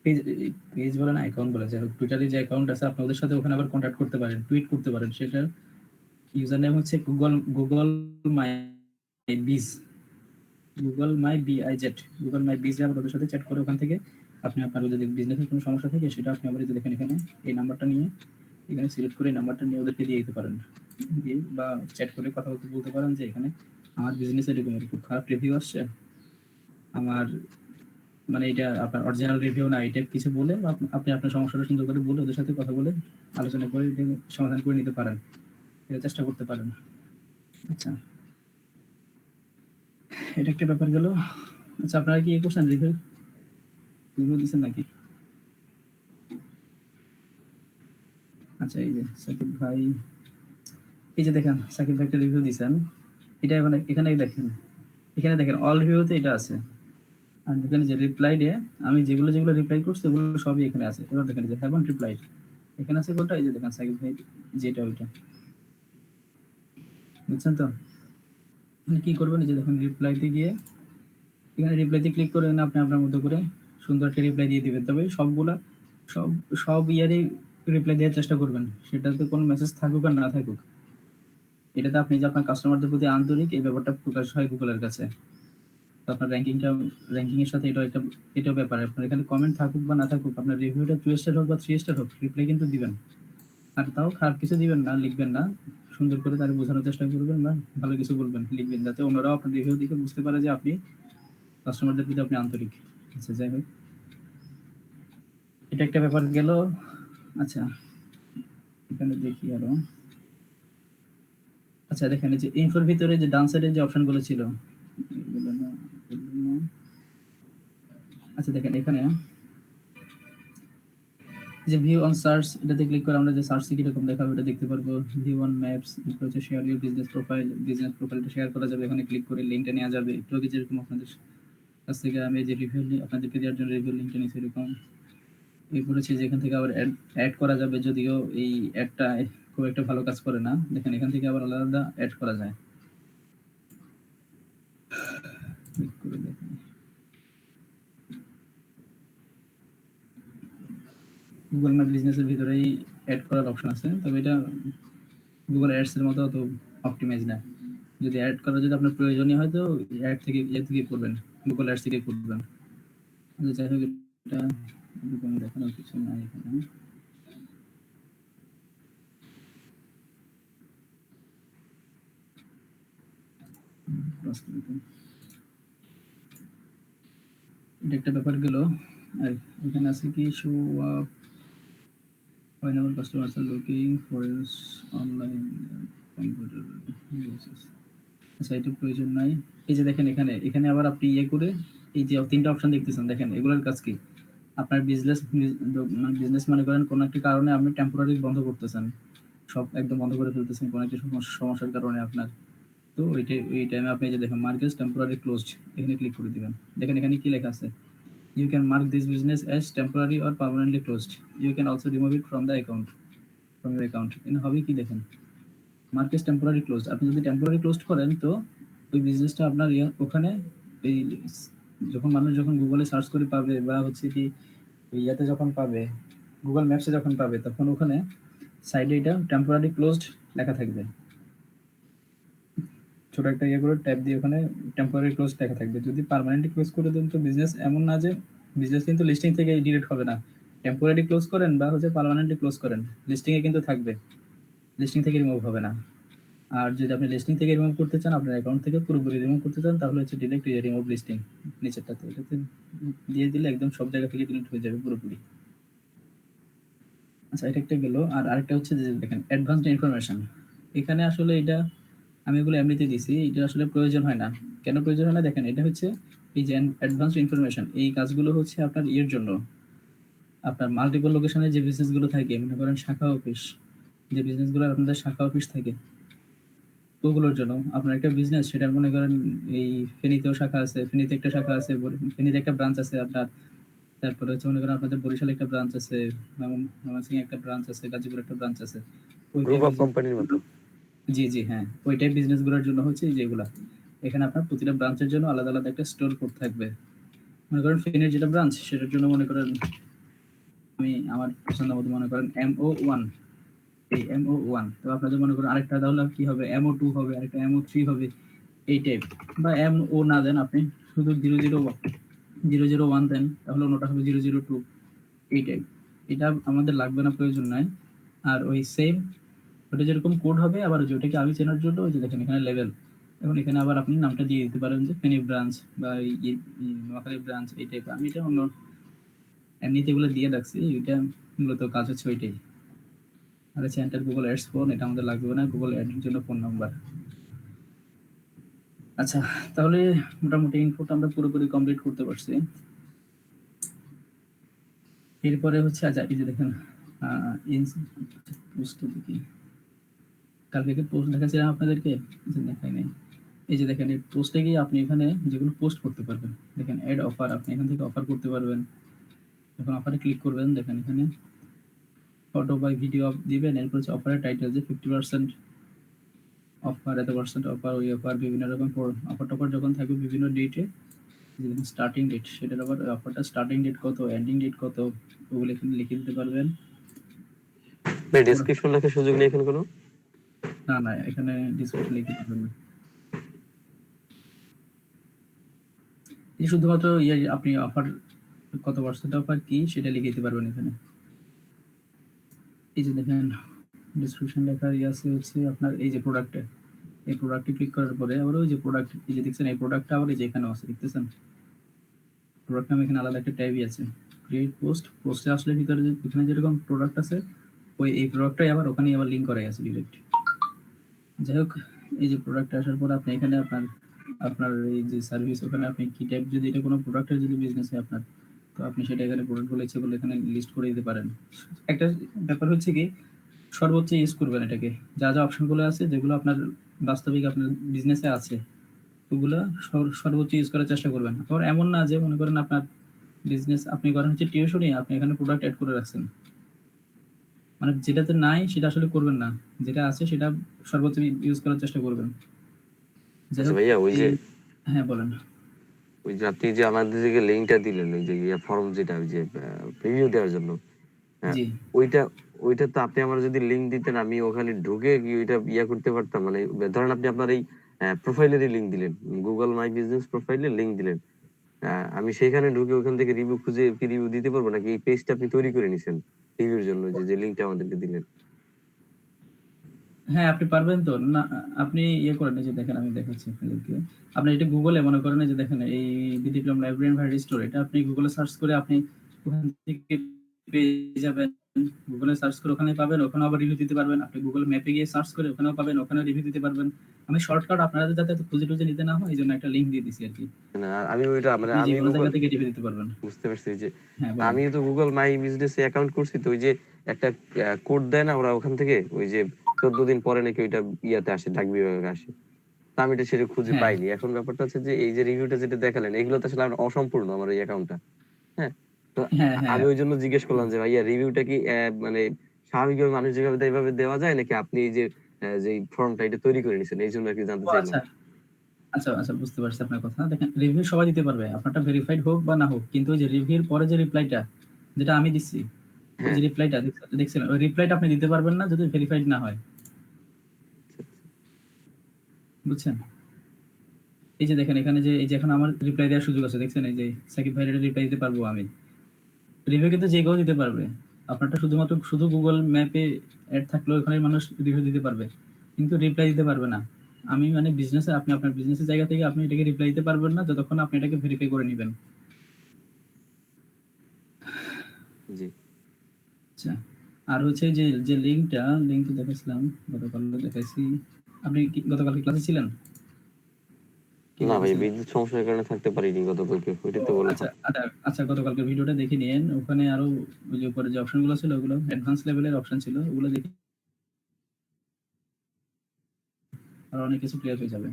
পেজ, পেজ বলে না অ্যাকাউন্ট বলে, যে টুইটারে যে অ্যাকাউন্ট আছে আপনি ওদের সাথে ওখানে আবার কন্ট্যাক্ট করতে পারেন, টুইট করতে পারেন। সেটার ইউজার নেম হচ্ছে গুগল মাই বিজ, গুগল মাই বিআইজেড, গুগল মাই বিজ। আবার ওদের সাথে চ্যাট করে ওখান থেকে আপনি আপনার যদি বিজনেসের কোনো সমস্যা থাকে সেটা আপনি আবার দেখেন এখানে এই নাম্বারটা নিয়ে, এখানে সিলেক্ট করে নাম্বারটা নিয়ে ওদেরকে দিয়ে দিতে পারেন, দিয়ে বা চ্যাট করে কথা বলতে পারেন যে এখানে আমার বিজনেসের এরকম খুব খারাপ রিভিউ আসছে, আমার মানে এটা আপনার অরিজিনাল রিভিউ না, এটা কিছু বলে আপনি আপনার সমস্যাটা সুন্দর করে বলে ওদের সাথে কথা বলে আলোচনা করে সমাধান করে নিতে পারেন, এটা চেষ্টা করতে পারেন। আচ্ছা, এটা একটা ব্যাপার গেল। আচ্ছা, আপনারা কি কোশ্চেন রিভিউ রিভিউ দিচ্ছেন নাকি? আচ্ছা, এই যে সাকিব ভাই, এই যে দেখেন সাকিব ভাই একটা রিভিউ দিচ্ছেন, এটা এখানে দেখেন, এখানে দেখেন অল রিভিউতে এটা আছে। আর এখানে যে রিপ্লাইডে আমি যেগুলো যেগুলো রিপ্লাই করছি ওগুলো সবই এখানে আছে। এবার দেখেন যে হ্যাভন রিপ্লাইড এখানে আছে কোনটা, এই যে দেখেন সাকিব ভাই যেটা ওইটা, বুঝছেন তো? কি করবেন, এই যে দেখেন রিপ্লাইতে গিয়ে এখানে রিপ্লাইতে ক্লিক করে আপনি আপনার মতো করে সুন্দর একটা রিপ্লাই দিয়ে দিবেন। তবে সবগুলা সব সব ইয়ারই রিপ্লাই দেওয়ার চেষ্টা করবেন, সেটাতে কোনো মেসেজ থাকুক আর না থাকুক। এটাতে আপনি যে আপনার কাস্টমারদের প্রতি আন্তরিক, এই ব্যাপারটা প্রকাশ হয় গুগলের কাছে। তো আপনার র্যাঙ্কিং এর সাথে এটাও ব্যাপার। আপনার এখানে কমেন্ট থাকুক বা না থাকুক, আপনার রিভিউটা 2 স্টার হোক বা 3 স্টার হোক, রিপ্লাই কিন্তু দিবেন। আর তাও খারাপ কিছু দিবেন না, লিখবেন না, সুন্দর করে তার বোঝানোর চেষ্টা করবেন বা ভালো কিছু বলবেন, লিখবেন, যাতে অন্যরাও আপনার রিভিউ দেখে বুঝতে পারে যে আপনি কাস্টমারদের প্রতি আপনি আন্তরিক। আচ্ছা, যাই হোক, এটা একটা ব্যাপার গেল। আচ্ছা, এখানে দেখি আরো। আচ্ছা, দেখেন এই যে ইনফোর ভিতরে যে ডান সাইডে যে অপশনগুলো ছিল, আচ্ছা দেখেন এখানে যে ভিউ অন সার্চ, এটাতে ক্লিক করে আমরা যে সার্চে কিরকম দেখাবো এটা দেখতে পারবো। ভিউ অন ম্যাপস, এরপর হচ্ছে শেয়ার ইউর বিজনেস প্রোফাইলটা শেয়ার করা যাবে, এখানে ক্লিক করে লিঙ্কটা নেওয়া যাবে। একটু আগে যেরকম আপনাদের কাছ থেকে আমি যে রিভিউ আপনাদেরকে দেওয়ার জন্য রিভিউ লিঙ্কটা নিয়েছি এরকম। এরপর হচ্ছে যে এখান থেকে আবার অ্যাড করা যাবে, যদিও এই অ্যাডটা খুব একটা ভালো কাজ করে না। দেখেন এখান থেকে আবার আলাদা অ্যাড করা যায়। গুগল ম্যাপ বিজনেসের ভিতরেই অ্যাড করার অপশন আছে, তবে এটা গুগল অ্যাডস এর মতো অত অপটিমাইজ না। যদি অ্যাড করা যদি আপনার প্রয়োজনীয় হয় তো অ্যাড থেকে থেকে করবেন, গুগল অ্যাডস থেকে করবেন। যাই হোক, এটা এরকম দেখানোর কিছু নাই এখানে। এটা একটা ব্যাপার গেল। আর এখানে আছে কি show up whenever customers are looking for us online computer uses। আচ্ছা, এটা প্রয়োজন নাই। এই যে দেখেন এখানে এখানে আবার আপনি ইয়ে করে এই যে 3টা অপশন দেখতেছেন, দেখেন এগুলোর কাজ কি। আপনার বিজনেস মনে করেন কোন একটা কারণে আপনি টেম্পোরারি বন্ধ করতেছেন, সব একদম বন্ধ করে ফেলতেছেন কোনো একটা সমস্যার কারণে আপনার। তো ওই টাইমে আপনি যে দেখেন মার্কেট টেম্পোরারি ক্লোজড, এখানে ক্লিক করে দিবেন। দেখেন এখানে কি লেখা আছে, you can mark this business as temporary or permanently closed, you can also remove it from your account. এখানে হবে কি দেখেন, মার্কেট টেম্পোরারি ক্লোজড। আপনি যদি টেম্পোরারি ক্লোজড করেন তো ওই বিজনেসটা আপনার ওখানে এই যখন গুগলে সার্চ করে পাবে বা হচ্ছে কি ইয়াতে যখন পাবে, গুগল ম্যাপসে যখন পাবে, তখন ওখানে সাইডে এটা টেম্পোরারি ক্লোজড লেখা থাকবে। ছোট একটা ইয়ে করে ট্যাব দিয়ে ওখানে টেম্পোরারি ক্লোজ লেখা থাকবে। যদি পার্মানেন্টলি ক্লোজ করে দেন তো বিজনেস এমন না যে বিজনেস কিন্তু লিস্টিং থেকে ডিলিট হবে না। টেম্পোরারি ক্লোজ করেন বা হচ্ছে পার্মানেন্টলি ক্লোজ করেন, লিস্টিং এ কিন্তু থাকবে, লিস্টিং থেকে রিমুভ হবে না। আর যদি আপনি লিস্টিং থেকে রিমুভ করতে চান, আপনার অ্যাকাউন্ট থেকে পুরোপুরি রিমুভ করতে চান, তাহলে হচ্ছে ডিরেক্ট রিমুভ লিস্টিং নিচেরটাতে, এটাতে দিয়ে দিলে একদম সব জায়গা থেকে ডিলিট হয়ে যাবে পুরোপুরি। আচ্ছা, এটা একটা গেল। আর আরেকটা হচ্ছে যে দেখেন অ্যাডভান্সড ইনফরমেশন। এখানে আসলে এটা আমি এগুলো এমনিতে দিছি, এটা আসলে প্রয়োজন হয় না। কেন প্রয়োজন হয় না দেখেন, এটা হচ্ছে এই যে অ্যাডভান্সড ইনফরমেশন, এই কাজগুলো হচ্ছে আপনার ইয়ের জন্য, আপনার মাল্টিপল লোকেশনে যে বিজনেস গুলো থাকে, মনে করেন শাখা অফিস, যে বিজনেস গুলো আপনাদের শাখা অফিস থাকে, ওগুলোর জন্য। আপনার একটা বিজনেস, সেটা মনে করেন এই ফেনীতেও শাখা আছে, ফেনীতে একটা শাখা আছে, ফেনীতে একটা ব্রাঞ্চ আছে আপনার, তারপরে হচ্ছে মনে করেন আপনাদের বরিশালে একটা ব্রাঞ্চ আছে, ময়মনসিংহে একটা ব্রাঞ্চ আছে, গাজীপুর একটা ব্রাঞ্চ আছে, ওই গ্রুপ টাইপ অফ কোম্পানির মতো। জি জি হ্যাঁ, ওই টাইপ বিজনেস গুলোর জন্য হচ্ছে যেগুলা, এখানে আপনার প্রতিটা ব্রাঞ্চের জন্য আলাদা আলাদা একটা স্টোর কোড থাকবে। মনে করেন ফেনীর যেটা ব্রাঞ্চ, সেটার জন্য মনে করেন আমি আমার পছন্দ মতো মনে করেন MO1, এই MO1, তো আপনাদের মনে করেন আরেকটা তাহলে কি হবে, MO2 হবে, আরেকটা MO3 হবে, এই টাইপ। বা MO না দেন আপনি, শুধু 001 দেন, তাহলে অন্যটা হবে 002, এই টাইপ। এটা আমাদের লাগবে না, প্রয়োজন নাই। আর ওই সেম ওটা যেরকম কোড হবে, আবার যেটাকে আমি চেনার জন্য ওই যে দেখেন এখানে লেভেল, এখন এখানে আবার আপনি নামটা দিয়ে দিতে পারেন যে ফেনী ব্রাঞ্চ বা নোয়াখালী ব্রাঞ্চ, এই টাইপ। আমি এটা অন্য এমনিতে এগুলো দিয়ে রাখছি, এটা মূলত কাজ হচ্ছে ওইটাই। আর হচ্ছে এন্টার গুগল অ্যাডস ফোন, এটা আমাদের লাগবে না, গুগল অ্যাডের জন্য ফোন নাম্বার। আচ্ছা, তাহলে মোটামুটি ইনপুট আমরা পুরোপুরি কমপ্লিট করতে পারছি। এরপরে হচ্ছে আচ্ছা, এই যে দেখেন পোস্ট দেখি, কালকে কি পোস্ট দেখাচ্ছিলাম আপনাদেরকে, দেখাই নাই। এই যে দেখেন এই পোস্টে গিয়ে আপনি এখানে যেগুলো পোস্ট করতে পারবেন, দেখেন অ্যাড অফার, আপনি এখান থেকে অফার করতে পারবেন। এখন অফারে ক্লিক করবেন, দেখেন এখানে ফটো বা ভিডিও দিবেন, এরপর হচ্ছে অফারের টাইটেল যে 50% অফার, এত পার্সেন্ট অফার, ওই অফার, বিভিন্ন রকম অফার টফার যখন থাকবে বিভিন্ন ডেটে, যেমন স্টার্টিং ডেট, সেটার আবার অফারটা স্টার্টিং ডেট কত, এন্ডিং ডেট কত, ওগুলো এখানে লিখে দিতে পারবেন। ভাই ডেসক্রিপশন লেখার সুযোগ নেই এখানে কোনো? না না, এখানে ডিসক্রিপশন লিখতে পারবেন না। এই শুধুমাত্র ইয়ে আপনি অফার কত পার্সেন্ট অফার কি সেটা লিখে দিতে পারবেন এখানে। এই যে দেখেন ডিসক্রিপশন লেখা আছে হচ্ছে আপনার এই যে প্রোডাক্টে, এই প্রোডাক্টে ক্লিক করার পরে আবার ওই যে প্রোডাক্ট, এই যে দেখছেন এই প্রোডাক্টটা আবার এই যে এখানে আছে, দেখতেছেন প্রোডাক্ট নামে এখানে আলাদা একটা ট্যাবই আছে, ক্রিয়েট পোস্ট। পোস্টে আসলে ভিতরে এখানে যেরকম প্রোডাক্ট আছে, ওই এই প্রোডাক্টটাই আবার ওখানে আবার লিঙ্ক করা আছে ডিরেক্ট। যাই হোক, এই যে প্রোডাক্ট আসার পর আপনি এখানে আপনার আপনার এই যে সার্ভিস, ওখানে আপনি কি টাইপ, যদি এটা কোনো প্রোডাক্টের যদি বিজনেস হয় আপনার, তো আপনি সেটা এখানে প্রোডাক্টগুলো ইচ্ছে করলে এখানে লিস্ট করে দিতে পারেন। একটা ব্যাপার হচ্ছে কি, সর্বোচ্চ ইউজ করবেন এটাকে, যা যা অপশনগুলো আছে যেগুলো আপনার বাস্তবিক আপনার বিজনেসে আছে, ওগুলো সর্বোচ্চ ইউজ করার চেষ্টা করবেন। আবার এমন না যে মনে করেন আপনার বিজনেস আপনি করেন হচ্ছে টিউশনই, আপনি এখানে প্রোডাক্ট অ্যাড করে রাখছেন, মানে যেটাতে নাই সেটা আসলে করবেন না, যেটা আছে সেটা সর্বোচ্চ ইউজ করার চেষ্টা করবেন। যাই আচ্ছা হোক ভাইয়া, ওই যে হ্যাঁ বলেন। আপনি যে আমাদের যে লিঙ্কটা দিলেন, ওই যে ফর্ম যেটা, ওই যে প্রিভিউ দেওয়ার জন্য, হ্যাঁ, জি ওইটা ওইটা তো আপনি আমার যদি লিঙ্ক দিতেন, আমি ওখানে ঢুকে কি ওইটা করতে পারতাম? মানে ধরেন আপনি আপনার এই প্রোফাইলেরই লিঙ্ক দিলেন, গুগল মাই বিজনেস প্রোফাইলের লিঙ্ক দিলেন, আমি সেখানে ঢুকে ওখান থেকে রিভিউ খুঁজে কি রিভিউ দিতে পারবো, নাকি এই পেজটা আপনি তৈরি করে নিছেন রিভিউর জন্য, যে যে লিঙ্কটা আমাদেরকে দিলেন? হ্যাঁ, আপনি পারবেন তো না, আপনি ইয়ে করেন, এই যে দেখেন আমি দেখাচ্ছি আপনাদেরকে। আপনি এটা গুগলে মনে করেন, এই যে দেখেন এই বিডিপ্লম লাইব্রেরি এন্ড ভ্যারাইটি স্টোর, এটা আপনি গুগলে সার্চ করে আপনি ওখান থেকে পেয়ে যাবেন। গুগলে সার্চ করে ওখানে পাবেন, ওখানে আবার রিভিউ দিতে পারবেন। আপনি গুগল ম্যাপে গিয়ে সার্চ করে ওখানেও পাবেন, ওখানে রিভিউ দিতে পারবেন। আমি শর্টকাট আপনারা যাতে এত খুঁজে টুজে নিতে না হয়, এই জন্য একটা লিঙ্ক দিয়ে দিছি আর কি, না, আমি ওইটা মানে আপনি যে আমি কোনো গুগল, জায়গা থেকে রিভিউ দিতে পারবেন। বুঝতে পারছি যে হ্যাঁ বলেন। আমি তো গুগল মাই বিজনেস অ্যাকাউন্ট করছি, তো ওই যে একটা কোড দেয় না ওরা ওখান থেকে, ওই যে 14 দিন পরে নাকি ওইটা ইয়াতে আসে, ডাক বিভাগে আসে। তা আমি এটা সেটা খুঁজে হ্যাঁ পাইনি। এখন ব্যাপারটা হচ্ছে যে এই যে রিভিউটা যেটা দেখালেন, এগুলো তো আসলে আমার অসম্পূর্ণ, আমার এই অ্যাকাউন্টটা। হ্যাঁ, তো হ্যাঁ হ্যাঁ আমি ওই জন্য জিজ্ঞেস করলাম যে ভাইয়া, রিভিউটা কি মানে স্বাভাবিকভাবে মানুষ যেভাবে দেয় এইভাবে দেওয়া যায়, নাকি আপনি এই যে যে ফর্মটা এটা তৈরি করে নিছেন, এই জন্য আর কি জানতে ও চাইলাম। আচ্ছা আচ্ছা আচ্ছা, বুঝতে পারছি আপনার কথা। দেখেন রিভিউ সবাই দিতে পারবে, আপনারটা ভেরিফাইড হোক বা না হোক, কিন্তু ওই যে রিভিউর পরে যে রিপ্লাইটা যেটা আমি দিচ্ছি, ওই হ্যাঁ, যে রিপ্লাইটা দেখছিলেন, ওই রিপ্লাইটা আপনি দিতে পারবেন না যদি ভেরিফাইড না হয়, বুঝছেন? এই যে দেখেন এখানে যে এই যে এখন আমার রিপ্লাই দেওয়ার সুযোগ আছে, দেখছেন এই যে সাকিব ভাইয়ের রিপ্লাই দিতে পারবো আমি। রিভিউ কিন্তু যে কেউ দিতে পারবে, আপনারটা শুধুমাত্র শুধু গুগল ম্যাপে অ্যাড থাকলেও ওখানে মানুষ রিভিউ দিতে পারবে। কিন্তু রিপ্লাই দিতে পারবে না। আমি মানে বিজনেসে, আপনি আপনার বিজনেসের জায়গা থেকে আপনি এটাকে রিপ্লাই দিতে পারবেন না যতক্ষণ আপনি এটাকে ভেরিফাই করে নেবেন। জি। আচ্ছা, আর হচ্ছে যে যে লিঙ্কটা দেখাইছিলাম গতকাল, দেখাইছি। আপনি কি গতকালকে ক্লাসে ছিলেন? কি না ভাই, করতেছিলেন? বিদ্যুৎ সমস্যার কারণে থাকতে পারিনি গতকালকে, ওইটা ও তো বলা আচ্ছা হয়। আচ্ছা আচ্ছা, গতকালকে ভিডিওটা দেখে নিন। ওখানে আরো ওই যে উপরে যে অপশনগুলো ছিল ওগুলো অ্যাডভান্স লেভেলের অপশন ছিল, ওগুলো দেখে আর অনেক কিছু ক্লিয়ার হয়ে যাবে।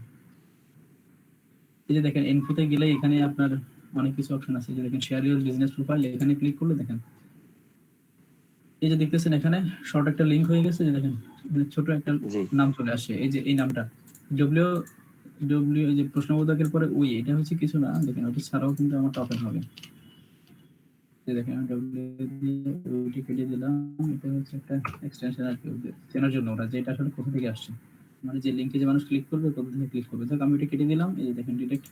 এই যে দেখেন ইনফোতে গেলে এখানে আপনার অনেক কিছু অপশন আছে। এই যে দেখেন শেয়ার ইউর বিজনেস প্রোফাইল, এখানে ক্লিক করলে দেখেন এই যে দেখতেছেন এখানে শর্ট একটা লিংক হয়ে গেছে। যে দেখেন এখানে ছোট একটা জি। নাম চলে আসে, এই যে এই নামটা ডব্লিউ ডব্লিউ, এই যে প্রশ্নবোধকের পরে ওই, এটা হচ্ছে কিছু না। দেখেন ওটা ছাড়াও কিন্তু আমার ওপেন হবে। এই দেখেন আমি ডব্লিউ দিয়ে ওইটি কেটে দিলাম। এটা হচ্ছে একটা এক্সটেনশন আর কি, ওদের চেনার জন্য ওরা যে এটা আসলে কোথা থেকে আসছে, মানে যে লিংকে যে মানুষ ক্লিক করবে কোথা থেকে ক্লিক করবে। যাক আমি এটা কেটে দিলাম। এই যে দেখেন ডিরেক্ট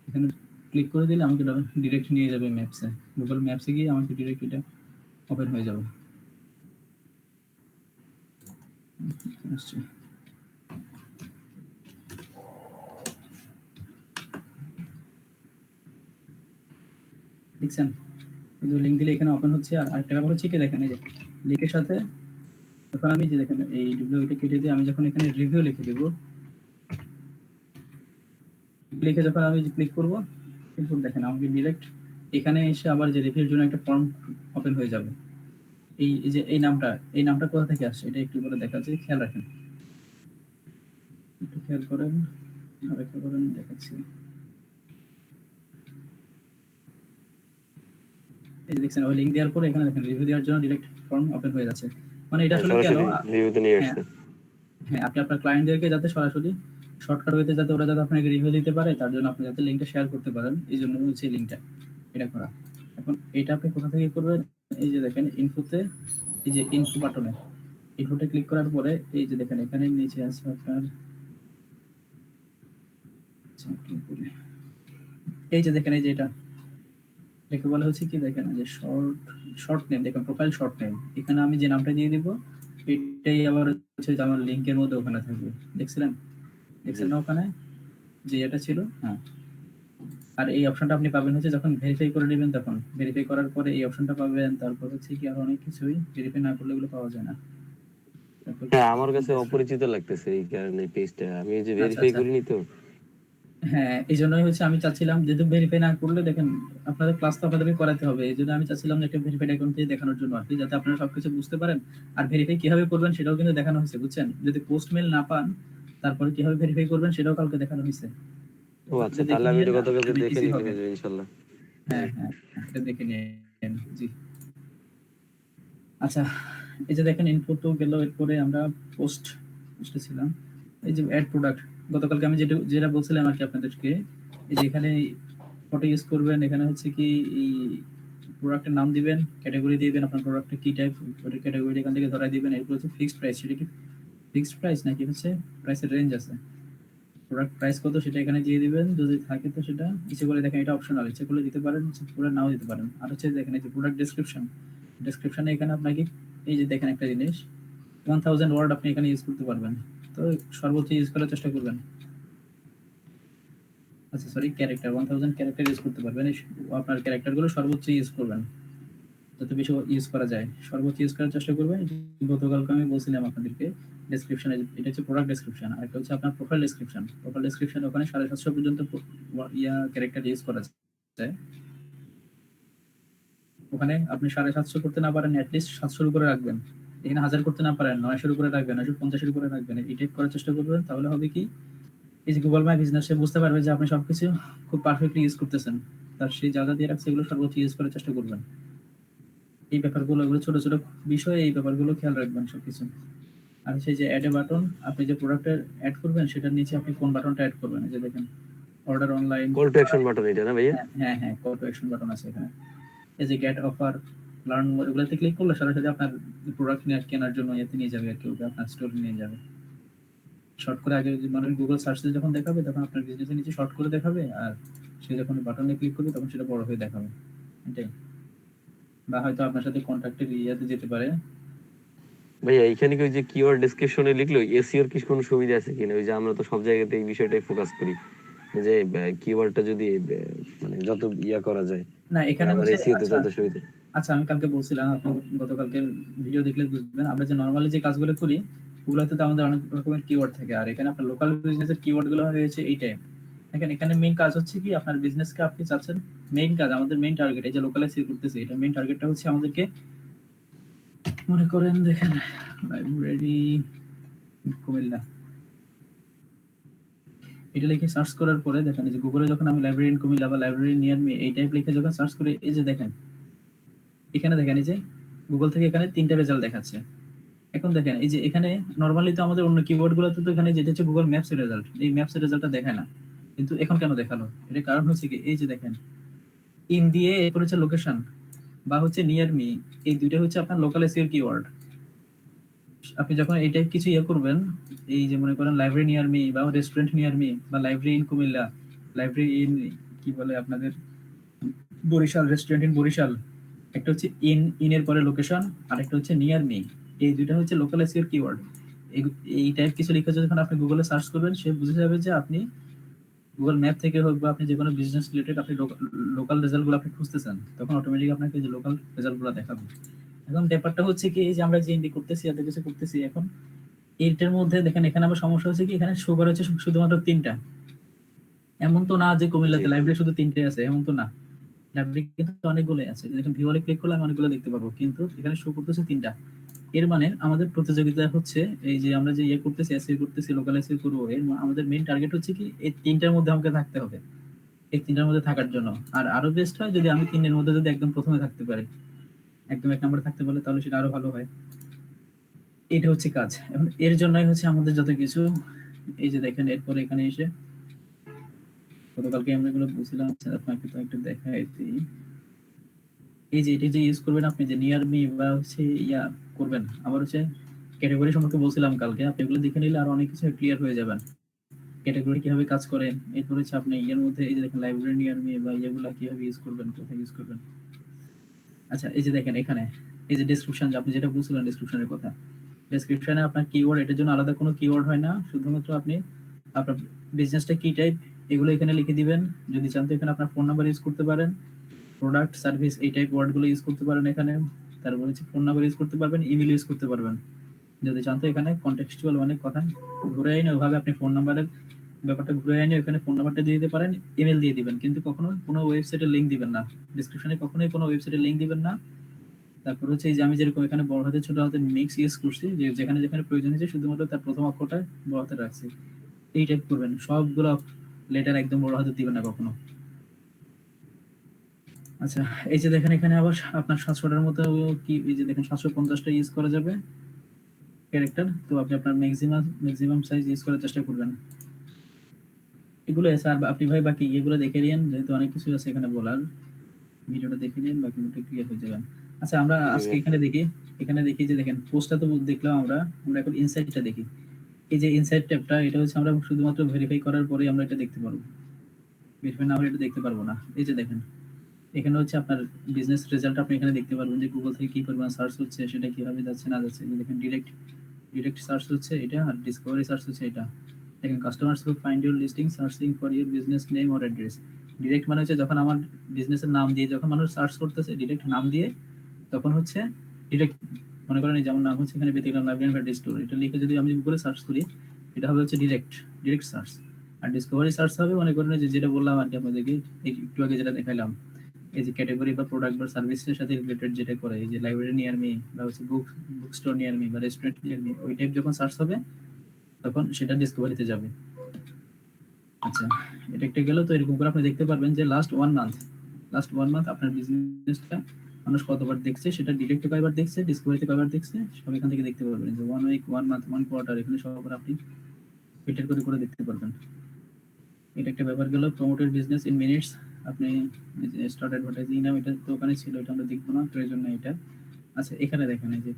এখানে ক্লিক করে দিলে আমাকে ডিরেক্ট নিয়ে যাবে ম্যাপসে, গুগল ম্যাপসে গিয়ে আমাকে ডিরেক্ট এটা ওপেন হয়ে যাবে। আসছে, দেখছেন এই যে লিঙ্ক দিলে এখানে ওপেন হচ্ছে। আর আরেকটা ব্যাপার হচ্ছে কি দেখেন এই যে লিঙ্কের সাথে যখন আমি যে দেখেন এই ডব্লিউটা কেটে দিয়ে আমি যখন এখানে রিভিউ লিখে দেবো, লিখে যখন আমি ক্লিক করব, কিন্তু দেখেন আমাকে ডিরেক্ট এখানে এসে আবার যে রিভিউর জন্য একটা ফর্ম ওপেন হয়ে যাবে। এই যে এই নামটা কোথা থেকে আসছে এটা একটু করে দেখা যায়, খেয়াল রাখেন, একটু খেয়াল করেন, অপেক্ষা করেন, দেখাচ্ছি। এই যে দেখছেন ওই লিঙ্ক দেওয়ার পরে এখানে দেখেন রিভিউ দেওয়ার জন্য ডিরেক্ট ফর্ম ওপেন হয়ে যাচ্ছে। মানে এটা হ্যাঁ, আসলে কেন, সরাসরি রিভিউতে নিয়ে হ্যাঁ আসছে। হ্যাঁ, আপনি আপনার ক্লায়েন্টদেরকে যাতে সরাসরি শর্টকাট ওয়েতে যাতে ওরা যাতে আপনাকে রিভিউ দিতে পারে, তার জন্য আপনি যাতে লিঙ্কটা শেয়ার করতে পারেন, এই জন্য হচ্ছে লিঙ্কটা এটা করা। এখন এটা আপনি কোথা থেকে করবেন? এই যে দেখেন ইনফোতে, এই যে ইনফো বাটনে ইনফোতে ক্লিক করার পরে এই যে দেখেন এখানে নিচে আছে আপনার, আচ্ছা, click করি। এই যে দেখেন এই যে এটাকে বলা হচ্ছে কি দেখেন যে শর্ট নেম, দেখেন প্রোফাইল শর্ট নেম। এখানে আমি যে নামটা দিয়ে দিব এটাই আবার হচ্ছে যে আমার লিঙ্কের মধ্যে ওখানে থাকবে। দেখছিলেন জি। দেখছেন না ওখানে যে এটা ছিল, হ্যাঁ। আর এই অপশনটা আপনি পাবেন হচ্ছে যখন ভেরিফাই করে নেবেন, তখন ভেরিফাই করার পরে এই অপশনটা পাবেন। তারপর হচ্ছে কি আরো অনেক কিছুই ভেরিফাই না করলে এগুলো পাওয়া যায় না। তারপর হ্যাঁ, আমার কাছে অপরিচিত লাগতেছে এই কারণে পেজটা, আমি এই যে আচ্ছা ভেরিফাই আচ্ছা, করিনি তো। হ্যাঁ এই জন্যই হচ্ছে আমি চাচ্ছিলাম, যেহেতু ভেরিফাই না করলে দেখেন আপনাদের ক্লাস তো আপনাদেরকে করাতে হবে, এই জন্য আমি চাচ্ছিলাম যে একটা ভেরিফাইড অ্যাকাউন্ট দিয়ে দেখানোর জন্য আর কি, যাতে আপনারা সবকিছু বুঝতে পারেন। আর ভেরিফাই কিভাবে করবেন সেটাও কিন্তু দেখানো হয়েছে, বুঝছেন? যদি পোস্ট মেল না পান তারপরে কিভাবে ভেরিফাই করবেন সেটাও কালকে দেখানো হয়েছে। ও এটা আচ্ছা, দেখে তাহলে আমি নিয়ে এটা না, গতকালকে অনেক দেখে ইজি নিতে হবে। হবে ইনশাল্লাহ। হ্যাঁ হ্যাঁ হ্যাঁ, এটা দেখে নিন। জি, আচ্ছা। এই যে দেখেন ইনপু তো গেল, এরপরে আমরা পোস্টে ছিলাম। এই যে অ্যাড প্রোডাক্ট, গতকালকে আমি যেটা বলছিলাম আর কি আপনাদেরকে, এই যে এখানে ফটো ইউজ করবেন। এখানে হচ্ছে কি এই প্রোডাক্টের নাম দিবেন, ক্যাটাগরি দিবেন, আপনার প্রোডাক্টটা কি টাইপ ওটা ক্যাটাগরি এখান থেকে ধরাই দিবেন। এরপর হচ্ছে ফিক্সড প্রাইস, সেটা কি ফিক্সড প্রাইস নাকি হচ্ছে প্রাইসের রেঞ্জ আছে, প্রোডাক্ট প্রাইস কত সেটা এখানে দিয়ে দিবেন। যদি থাকে তো সেটা ইচ্ছে করে দেখেন, এটা অপশনাল, ইচ্ছে করলে দিতে পারেন, ইচ্ছে করে নাও দিতে পারেন। আর হচ্ছে দেখেন এই যে প্রোডাক্ট ডেসক্রিপশনে এখানে আপনাকে এই যে দেখেন একটা জিনিস 1000 ওয়ার্ড আপনি এখানে ইউজ করতে পারবেন। তো সর্বোচ্চ ইউজ করার চেষ্টা করবেন। আচ্ছা সরি, ক্যারেক্টার 1000 ক্যারেক্টার ইউজ করতে পারবেন। আপনার ক্যারেক্টারগুলো সর্বোচ্চ ইউজ করবেন, যত বেশি ইউজ করা যায় সর্বোচ্চ ইউজ করার চেষ্টা করবেন। গতকালকে আমি বলছিলাম আপনাদেরকে ডেসক্রিপশনে, এটা হচ্ছে প্রোডাক্ট ডেসক্রিপশন, আর একটা হচ্ছে আপনার প্রোফাইল ডেসক্রিপশন। ওখানে 750 পর্যন্ত ক্যারেক্টার ইউজ করা যায়। ওখানে আপনি 750 করতে না পারেন, অ্যাটলিস্ট 700 উপরে রাখবেন। এখানে 1000 করতে না পারেন 900 উপরে রাখবেন, 950 উপরে রাখবেন। এই টাইপ করার চেষ্টা করবেন। তাহলে হবে কি, এই যে গুগল মাই বিজনেস বুঝতে পারবে যে আপনি সবকিছু খুব পারফেক্টলি ইউজ করতেছেন। তার সেই জায়গা দিয়ে রাখছে, এগুলো সর্বোচ্চ ইউজ করার চেষ্টা করবেন। এই ব্যাপারগুলো, এগুলো ছোট ছোট বিষয়, এই ব্যাপারগুলো খেয়াল রাখবেন সবকিছু। আর সেই যে অ্যাড এ বাটন, আপনি যে প্রোডাক্টের অ্যাড করবেন সেটার নিচে আপনি কোন বাটনটা অ্যাড করবেন, এই যে দেখেন order online. Call to action button এটা না ভাইয়া? হ্যাঁ হ্যাঁ হ্যাঁ, কল টু অ্যাকশন বাটন আছে এখানে। এই যে গেট অফার, লার্ন মোর, এগুলোতে ক্লিক করলে সরাসরি আপনার প্রোডাক্ট কেনার জন্য এতে নিয়ে যাবে আর কি, ওটা আপনার স্টোরে নিয়ে যাবে। শর্ট করে আগে যদি মানে গুগল সার্চে যখন দেখাবে তখন আপনার বিজনেসের নিচে শর্ট করে দেখাবে, আর সে যখন বাটনে ক্লিক করবে তখন সেটা বড় হয়ে দেখাবে। এটাই। বা হয়তো আপনার সাথে কন্ট্যাক্টের ইয়াতে যেতে পারে, ভাইয়া এইখানে কি ওই যে কিওয়ার্ড ডেসক্রিপশনে লিখলো এসইওর কি কোনো সুবিধা আছে কিনা? ওই যে আমরা তো সব জায়গাতে এই বিষয়টাই ফোকাস করি যে কিওয়ার্ডটা যদি মানে যত করা যায়, না এখানে আমার হচ্ছে, এসইও তে আচ্ছা তত সুবিধা। আচ্ছা আমি কালকে বলছিলাম, আপনি গতকালকে ভিডিও দেখলে বুঝবেন, আমরা যে নর্মালি যে কাজগুলো করি ওগুলোতে তো আমাদের অনেক রকমের কিওয়ার্ড থাকে, আর এখানে আপনার লোকাল বিজনেসের কিওয়ার্ড গুলো হয়েছে এই টাইপ। দেখেন এখানে মেইন কাজ হচ্ছে কি, আপনার বিজনেসকে আপনি চাচ্ছেন, মেইন কাজ আমাদের মেইন টার্গেট, এই যে লোকাল এসিও করতেছি, এটা মেইন টার্গেটটা হচ্ছে আমাদেরকে, মনে করেন দেখেন লাইব্রেরি কুমিল্লা, এটা লিখে সার্চ করার পরে দেখেন এই যে গুগলে যখন আমি লাইব্রেরি ইন কুমিল্লা বা লাইব্রেরি নিয়ার মি এই টাইপ লিখে যখন সার্চ করে, এই যে দেখেন এখানে দেখেন এই যে গুগল থেকে এখানে 3টা রেজাল্ট দেখাচ্ছে। এখন দেখেন এই যে এখানে নরমালি তো আমাদের অন্য কিবোর্ড গুলোতে তো এখানে যেটা হচ্ছে গুগল ম্যাপস এর রেজাল্ট, এই ম্যাপস এর রেজাল্টটা দেখায় না, কিন্তু এখন কেন দেখালো? এর কারণ হচ্ছে কি, এই যে দেখেন ইন দিয়ে এরপর হচ্ছে লোকেশন বা হচ্ছে নিয়ার মি, এই দুইটা হচ্ছে আপনার লোকাল এসইও কিওয়ার্ড। আপনি যখন এই টাইপ কিছু করবেন, এই যে মনে করেন লাইব্রেরি নিয়ার মি বা রেস্টুরেন্ট নিয়ার মি বা library in Comilla, library in কি বলে আপনাদের বরিশাল, রেস্টুরেন্ট ইন বরিশাল, একটা হচ্ছে ইনের পরে লোকেশন আর একটা হচ্ছে নিয়ার মি, এই দুইটা হচ্ছে লোকাল এসইও কিওয়ার্ড। এই টাইপ কিছু লিখে যখন আপনি গুগলে সার্চ করবেন, সে বুঝে যাবে যে আপনি গুগল ম্যাপ থেকে হোক বা আপনি যে কোনো বিজনেস রিলেটেড আপনি লোকাল রেজাল্ট গুলো আপনি খুঁজতেছেন, তখন অটোমেটিক আপনাকে যে লোকাল রেজাল্ট গুলো দেখাবে। এখন ব্যাপারটা হচ্ছে কি, এই যে আমরা যে ইন্ডি করতেছি এত কিছু করতেছি, এখন এইটার মধ্যে দেখেন এখানে আমার সমস্যা হচ্ছে কি, এখানে সুগার হচ্ছে শুধুমাত্র 3টা। এমন তো না যে জি কুমিল্লাতে লাইব্রেরি শুধু 3টে আছে, এমন তো না, লাইব্রেরি কিন্তু অনেকগুলোই আছে। দেখেন ভিওলে ক্লিক করলে আমি অনেকগুলো দেখতে পারবো, কিন্তু এখানে শো করতেছে 3টা। এর মানে আমাদের প্রতিযোগিতা হচ্ছে, এই যে আমরা যে করতেছি এসইও করতেছি, লোকাল এসইও করবো, আমাদের মেইন টার্গেট হচ্ছে কি এই 3টার মধ্যে আমাকে থাকতে হবে, এই 3টার মধ্যে থাকার জন্য। আর আরো বেস্ট হয় যদি আমি 3এর মধ্যে যদি একদম প্রথমে থাকতে পারি, একদম 1 নম্বরে থাকতে পারলে, তাহলে সেটা আরো ভালো হয়। এটা হচ্ছে কাজ। এখন এর জন্যই হচ্ছে আমাদের যত কিছু, এই যে দেখেন এরপরে এখানে এসে গতকালকে আমরা এগুলো বলছিলাম, আচ্ছা, আপনাকে তো একটু দেখাই দিই। এই যে এটা যে ইউজ করবেন আপনি, যে নিয়ার মি বা হচ্ছে করবেন, আবার হচ্ছে ক্যাটাগরি সম্পর্কে বলছিলাম কালকে, আপনি এগুলো দেখে নিলে আর অনেক কিছু ক্লিয়ার হয়ে যাবেন, ক্যাটাগরি কিভাবে কাজ করেন। এরপর হচ্ছে আপনি মধ্যে এই যে দেখেন লাইব্রেরি নিয়ার মি বা ইয়েগুলা কিভাবে ইউজ করবেন, কোথায় ইউজ করবেন। আচ্ছা এই যে দেখেন এখানে এই যে ডেসক্রিপশন, আপনি যেটা বলছিলেন ডেসক্রিপশনের কথা, ডেসক্রিপশনে আপনার কিওয়ার্ড, এটার জন্য আলাদা কোনো কিওয়ার্ড হয় না, শুধুমাত্র আপনি আপনার বিজনেসটা কি টাইপ এগুলো এখানে লিখে দিবেন। যদি চান তো এখানে আপনার ফোন নাম্বার ইউজ করতে পারেন, প্রোডাক্ট সার্ভিস এই টাইপ ওয়ার্ড গুলো ইউজ করতে পারেন এখানে। তারপর হচ্ছে ফোন নাম্বার ইউজ করতে পারবেন, ইমেল ইউজ করতে পারবেন। যদি চান তো এখানে কন্টেক্সচুয়াল অনেক কথা ঘুরে আইনে ওইভাবে আপনি ফোন নাম্বারের ব্যাপারটা ঘুরে আইনে ওখানে ফোন নাম্বারটা দিয়ে দিতে পারেন, ইমেল দিয়ে দিবেন, কিন্তু কখনো কোনো ওয়েবসাইটের লিঙ্ক দিবেন না, ডিসক্রিপশনে কখনোই কোনো ওয়েবসাইটের লিঙ্ক দিবেন না। তারপর হচ্ছে এই যে আমি যেরকম এখানে বড় হাতে ছোট হাতে মিক্স ইউজ করছি, যে যেখানে যেখানে প্রয়োজন হয়েছে শুধুমাত্র তার প্রথম অক্ষরটা বড় হাতে রাখছি, এই টাইপ করবেন। সবগুলো লেটার একদম বড় হাতে দিবেন না কখনো। আচ্ছা এই যে দেখেন এখানে আবার আপনার 700টার মতো কি, এই যে দেখেন 750টা ইউজ করা যাবে ক্যারেক্টার, তো আপনি আপনার ম্যাক্সিমাম সাইজ ইউজ করার চেষ্টা করবেন। এগুলো আছে, আর আপনি ভাই বাকি এগুলো দেখে নিন, যেহেতু অনেক কিছু আছে এখানে বলার, ভিডিওটা দেখে নিন, বাকি ভিডিও ক্লিয়ার হয়ে যাবেন। আচ্ছা আমরা জি আজকে ভাই। এখানে দেখি যে দেখেন পোস্টটা তো দেখলাম আমরা, আমরা এখন ইনসাইটটা দেখি। এই যে ইনসাইট ট্যাবটা, এটা হচ্ছে আমরা শুধুমাত্র ভেরিফাই করার পরেই আমরা এটা দেখতে পারবো, ভেরিফাই না হলে এটা দেখতে পারবো না। এই যে দেখেন এখানে হচ্ছে আপনার বিজনেস রেজাল্ট, আপনি এখানে দেখতে পারবেন যে গুগল থেকে কি পরিমাণ সার্চ হচ্ছে, সেটা কিভাবে যাচ্ছে না যাচ্ছে। দেখেন ডিরেক্ট ডিরেক্ট সার্চ হচ্ছে এটা, আর ডিসকভারি সার্চ হচ্ছে এটা। দেখেন customers will find your listing searching for your business name or address. Direct মানে হচ্ছে যখন আমার বিজনেসের নাম দিয়ে যখন মানুষ সার্চ করতেছে, ডিরেক্ট নাম দিয়ে, তখন হচ্ছে ডিরেক্ট, মনে করেন যেমন নাম হচ্ছে এখানে ব্যতিক্রম লাইব্রেরি ফ্যাট স্টোর, এটা লিখে যদি আমি গুগলে সার্চ করি, এটা হবে হচ্ছে ডিরেক্ট ডিরেক্ট সার্চ। আর ডিসকভারি সার্চ হবে মনে করেন যে যেটা বললাম আর কি আপনাদেরকে একটু আগে যেটা দেখাইলাম, এই যে ক্যাটাগরি বা প্রোডাক্ট বা সার্ভিসের সাথে রিলেটেড যেটা করে, এই যে লাইব্রেরি নিয়ার মি বা হচ্ছে বুক স্টোর নিয়ার মি বা রেস্টুরেন্ট নিয়ার মি, ওই টাইপ যখন সার্চ হবে তখন সেটা ডিসকভারিতে যাবে। আচ্ছা এটা একটা গেল। তো এরকম করে আপনি দেখতে পারবেন যে লাস্ট ওয়ান মান্থ আপনার বিজনেসটা মানুষ কতবার দেখছে, সেটা ডিরেক্টে কয়বার দেখছে, ডিসকভারিতে কয়বার দেখছে, সব এখান থেকে দেখতে পারবেন। যে 1 উইক, 1 মান্থ, 1 কোয়ার্টার, এখানে সব আপনি ফিল্টার করে করে দেখতে পারবেন। এটা একটা ব্যাপার গেল। প্রমোটেড বিজনেস ইন মিনিটস, আপনি স্টার্ট অ্যাডভার্টাইজিং নাম, এটা তো ওখানে ছিল, এটা আমরা দেখবো না প্রয়োজন নেই এটা। আচ্ছা এখানে দেখেন এই যে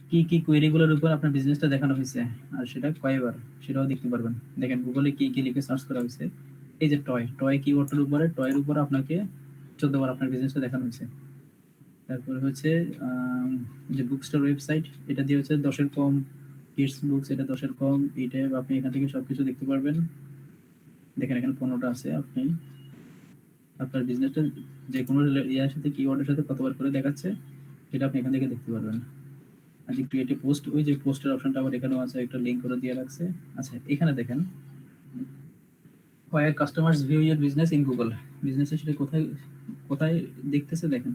কি কি কোয়েরি গুলোর উপর আপনার বিজনেসটা দেখানো হয়েছে আর সেটা কয়বার, সেটাও দেখতে পারবেন। দেখেন গুগলে কি কি লিখে সার্চ করা হয়েছে, এই যে টয় কিওয়ার্ডের উপরে, টয়ের উপরে আপনাকে 14বার আপনার বিজনেসটা দেখানো হয়েছে। তারপরে হচ্ছে যে বুক স্টোর ওয়েবসাইট, এটা দিয়ে হচ্ছে 10 এর কম, কিডস বুকস এটা 10 এর কম, এটা আপনি এখান থেকে সবকিছু দেখতে পারবেন। দেখেন এখানে 15টা আছে, আপনি আপনার বিজনেসটা যে কোনো ইয়ার সাথে কিওয়ার্ডের সাথে কতবার করে দেখাচ্ছে সেটা আপনি এখান থেকে দেখতে পারবেন। আর যে ক্রিয়েটিভ পোস্ট, ওই যে পোস্টের অপশনটা আবার এখানেও আছে, একটা লিংক করে দিয়ে রাখছে। আচ্ছা এখানে দেখেন why customers view your business in Google, বিজনেসের সেটা কোথায় কোথায় দেখতেছে দেখেন।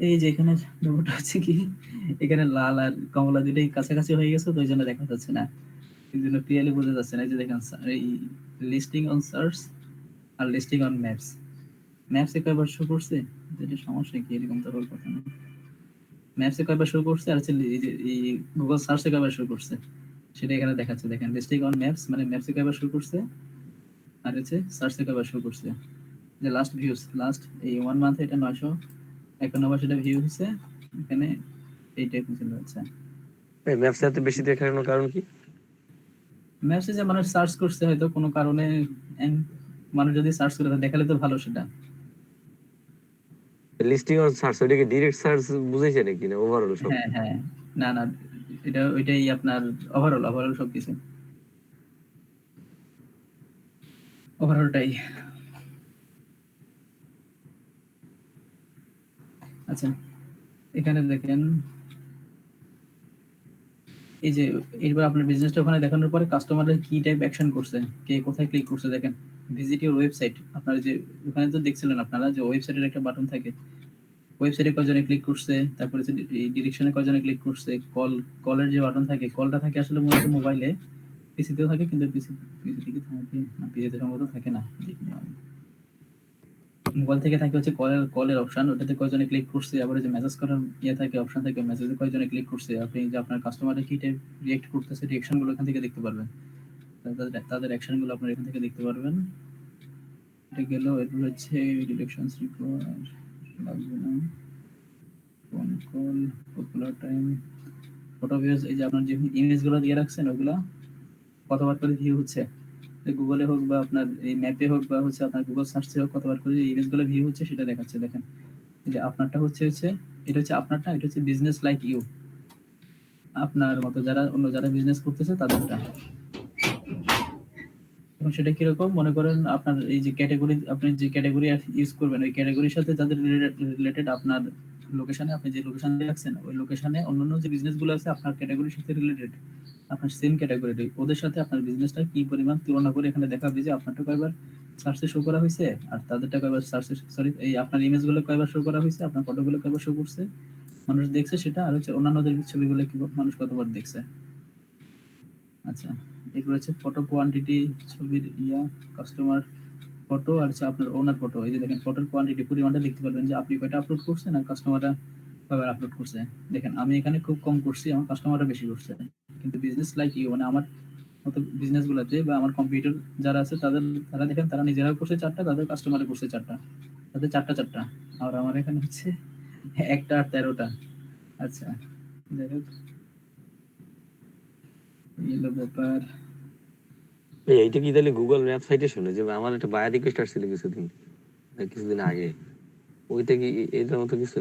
এই যে এখানে ব্যাপারটা হচ্ছে কি, এখানে লাল আর কমলা দুটাই কাছাকাছি হয়ে গেছে, তো ওই জন্য দেখা যাচ্ছে না, এই জন্য ক্লিয়ারলি বোঝা যাচ্ছে না। এই যে দেখেন এই লিস্টিং অন সার্চ আর লিস্টিং অন ম্যাপস, ম্যাপসে কয়বার শো করছে, যেটা সমস্যা কি, এরকম তো হওয়ার কথা না। ম্যাপসে কয়বার শো করছে আর হচ্ছে এই যে এই গুগল সার্চে কয়বার শো করছে সেটা এখানে দেখাচ্ছে। দেখেন লিস্টিং অন ম্যাপস মানে ম্যাপসে কয়বার শো করছে আর হচ্ছে সার্চে কয়বার শো করছে। যে লাস্ট ভিউজ, লাস্ট এই 1 মান্থে এটা 991 সেটা ভিউ হচ্ছে, এখানে এইটাই ছিল। আচ্ছা ম্যাপসে এত বেশি দেখানোর কারণ কি? ম্যাপসে যে মানুষ সার্চ করছে হয়তো কোনো কারণে, মানুষ যদি সার্চ করে দেখালে তো ভালো সেটা। লিস্টিং অন সার্চ ওইটাকে ডিরেক্ট সার্চ বুঝাইছে নাকি, না ওভারঅল সব? হ্যাঁ হ্যাঁ, না না, এটা ওইটাই আপনার ওভারঅল, ওভারঅল সবকিছু ওভারঅলটাই। আচ্ছা এখানে দেখেন এই যে এবার আপনার বিজনেসটা ওখানে দেখানোর পরে কাস্টমাররা কি টাইপ অ্যাকশন করছে, কে কোথায় ক্লিক করছে, দেখেন ভিজিট ইউর ওয়েবসাইট, আপনারা যে ওখানে তো দেখছিলেন আপনারা যে ওয়েবসাইটের একটা বাটন থাকে, ওয়েবসাইটে কয়জনে ক্লিক করছে, তারপরে হচ্ছে এই ডিরেকশনে কয়জনে ক্লিক করছে, কলের যে বাটন থাকে, কলটা থাকে আসলে মূলত মোবাইলে, পিসিতেও থাকে, কিন্তু পিসি থেকে থাকে না, পিসিতে সম্ভবত থাকে না, মোবাইল থেকে থাকে হচ্ছে কলের অপশন, ওটাতে কয়জনে ক্লিক করছে, আবার যে মেসেজ করার ইয়ে থাকে অপশন থাকে, মেসেজে কয়জনে ক্লিক করছে, আপনি যে আপনার কাস্টমাররা কি টাইপ রিয়েক্ট করতেছে, রিয়েকশন গুলো এখান থেকে দেখতে পারবেন, তাদের অ্যাকশন গুলো আপনারা এখান থেকে দেখতে পারবেন। এটা গেল, এরপর হচ্ছে ডিরেকশনস রিকোয়ার লাগবে না, phone call, popular time, photo views, এই যে আপনার যে ইমেজ গুলো দিয়ে রাখছেন ওগুলা কতবার করে ভিউ হচ্ছে, গুগলে হোক বা আপনার এই ম্যাপে হোক বা হচ্ছে আপনার গুগল সার্চে হোক, কতবার করে ইমেজ গুলো ভিউ হচ্ছে সেটা দেখাচ্ছে। দেখেন এই যে আপনারটা হচ্ছে এটা হচ্ছে আপনারটা, এটা হচ্ছে বিজনেস লাইক ইউ, আপনার মতো যারা অন্য যারা বিজনেস করতেছে তাদেরটা। এবং সেটা কিরকম, মনে করেন আপনার এই যে ক্যাটাগরি, আপনি যে ক্যাটাগরি ইউজ করবেন ওই ক্যাটাগরির সাথে যাদের রিলেটেড আপনার লোকেশনে, আপনি যে লোকেশন রাখছেন ওই লোকেশনে অন্যান্য যে বিজনেস গুলো আছে আপনার ক্যাটাগরির সাথে রিলেটেড, আপনার সেম ক্যাটাগরি, ওদের সাথে আপনার বিজনেসটা কি পরিমাণ তুলনা করে এখানে দেখাবে যে আপনারটা কয়বার সার্চে শো করা হয়েছে আর তাদেরটা কয়বার সার্চে, সরি এই আপনার ইমেজ গুলো কয়বার শো করা হয়েছে, আপনার ফটোগুলো কয়বার শো করছে, মানুষ দেখছে সেটা, আর হচ্ছে অন্যান্যদের ছবিগুলো কি মানুষ কতবার দেখছে। আচ্ছা এগুলো হচ্ছে ফটো কোয়ান্টিটি, ছবির কাস্টমার ফটো আর হচ্ছে আপনার ওনার ফটো। এই যে দেখেন ফটোর কোয়ান্টিটি পরিমাণটা দেখতে পারবেন যে আপনি কয়টা আপলোড করছেন আর কাস্টমাররা কয়বার আপলোড করছে। দেখেন আমি এখানে খুব কম করছি, আমার কাস্টমাররা বেশি করছে, কিন্তু বিজনেস লাইক ইউ মানে আমার মতো বিজনেস গুলাতে বা আমার কম্পিউটার যারা আছে তারা দেখেন তারা নিজেরাও করছে 4টা, তাদের কাস্টমারে করছে 4টা, তাদের 4টা, আর আমার এখানে হচ্ছে 1টা আর 13টা। আচ্ছা যাই হোক এই হলো ব্যাপার। এইটা কি তাহলে গুগল ম্যাপ সাইটে শুনে যে আমার একটা বায়ার রিকোয়েস্ট আসছিল কিছুদিন আগে, ওইটা কি এটার মতো কিছু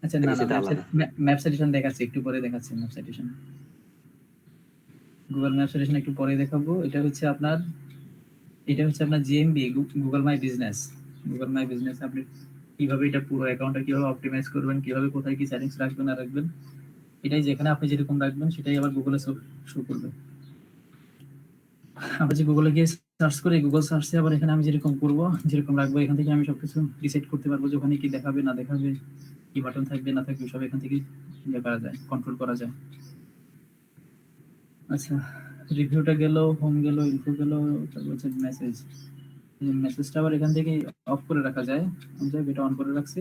আচ্ছা না নাকি না, সেটা আলাদা? ম্যাপ সাজেশন দেখাচ্ছি, একটু পরে দেখাচ্ছি map suggestion, Google map suggestion একটু পরে দেখাবো। এটা হচ্ছে আপনার GMB, Google my business, Google my business আপনি কিভাবে এটা পুরো অ্যাকাউন্টটা কিভাবে অপটিমাইজ করবেন, কিভাবে কোথায় কি সেটিংস রাখবেন না রাখবেন, এটাই যেখানে আপনি যেরকম রাখবেন সেটাই আবার গুগলে শো করবে। আমরা যে গুগলে গিয়ে সার্চ করি, গুগল সার্চে আবার এখানে আমি যেরকম করবো, যেরকম রাখবো, এখান থেকে আমি সবকিছু ডিসাইড করতে পারবো যে ওখানে কি দেখাবে না দেখাবে, কি বাটন থাকবে না থাকবে, সব এখান থেকে ইয়ে করা যায়, কন্ট্রোল করা যায়। আচ্ছা রিভিউটা গেল, হোম গেল, ইনফো গেল, তারপর হচ্ছে মেসেজ, মেসেজটা আবার এখান থেকে অফ করে রাখা যায়, আমি এটা অন করে রাখছি।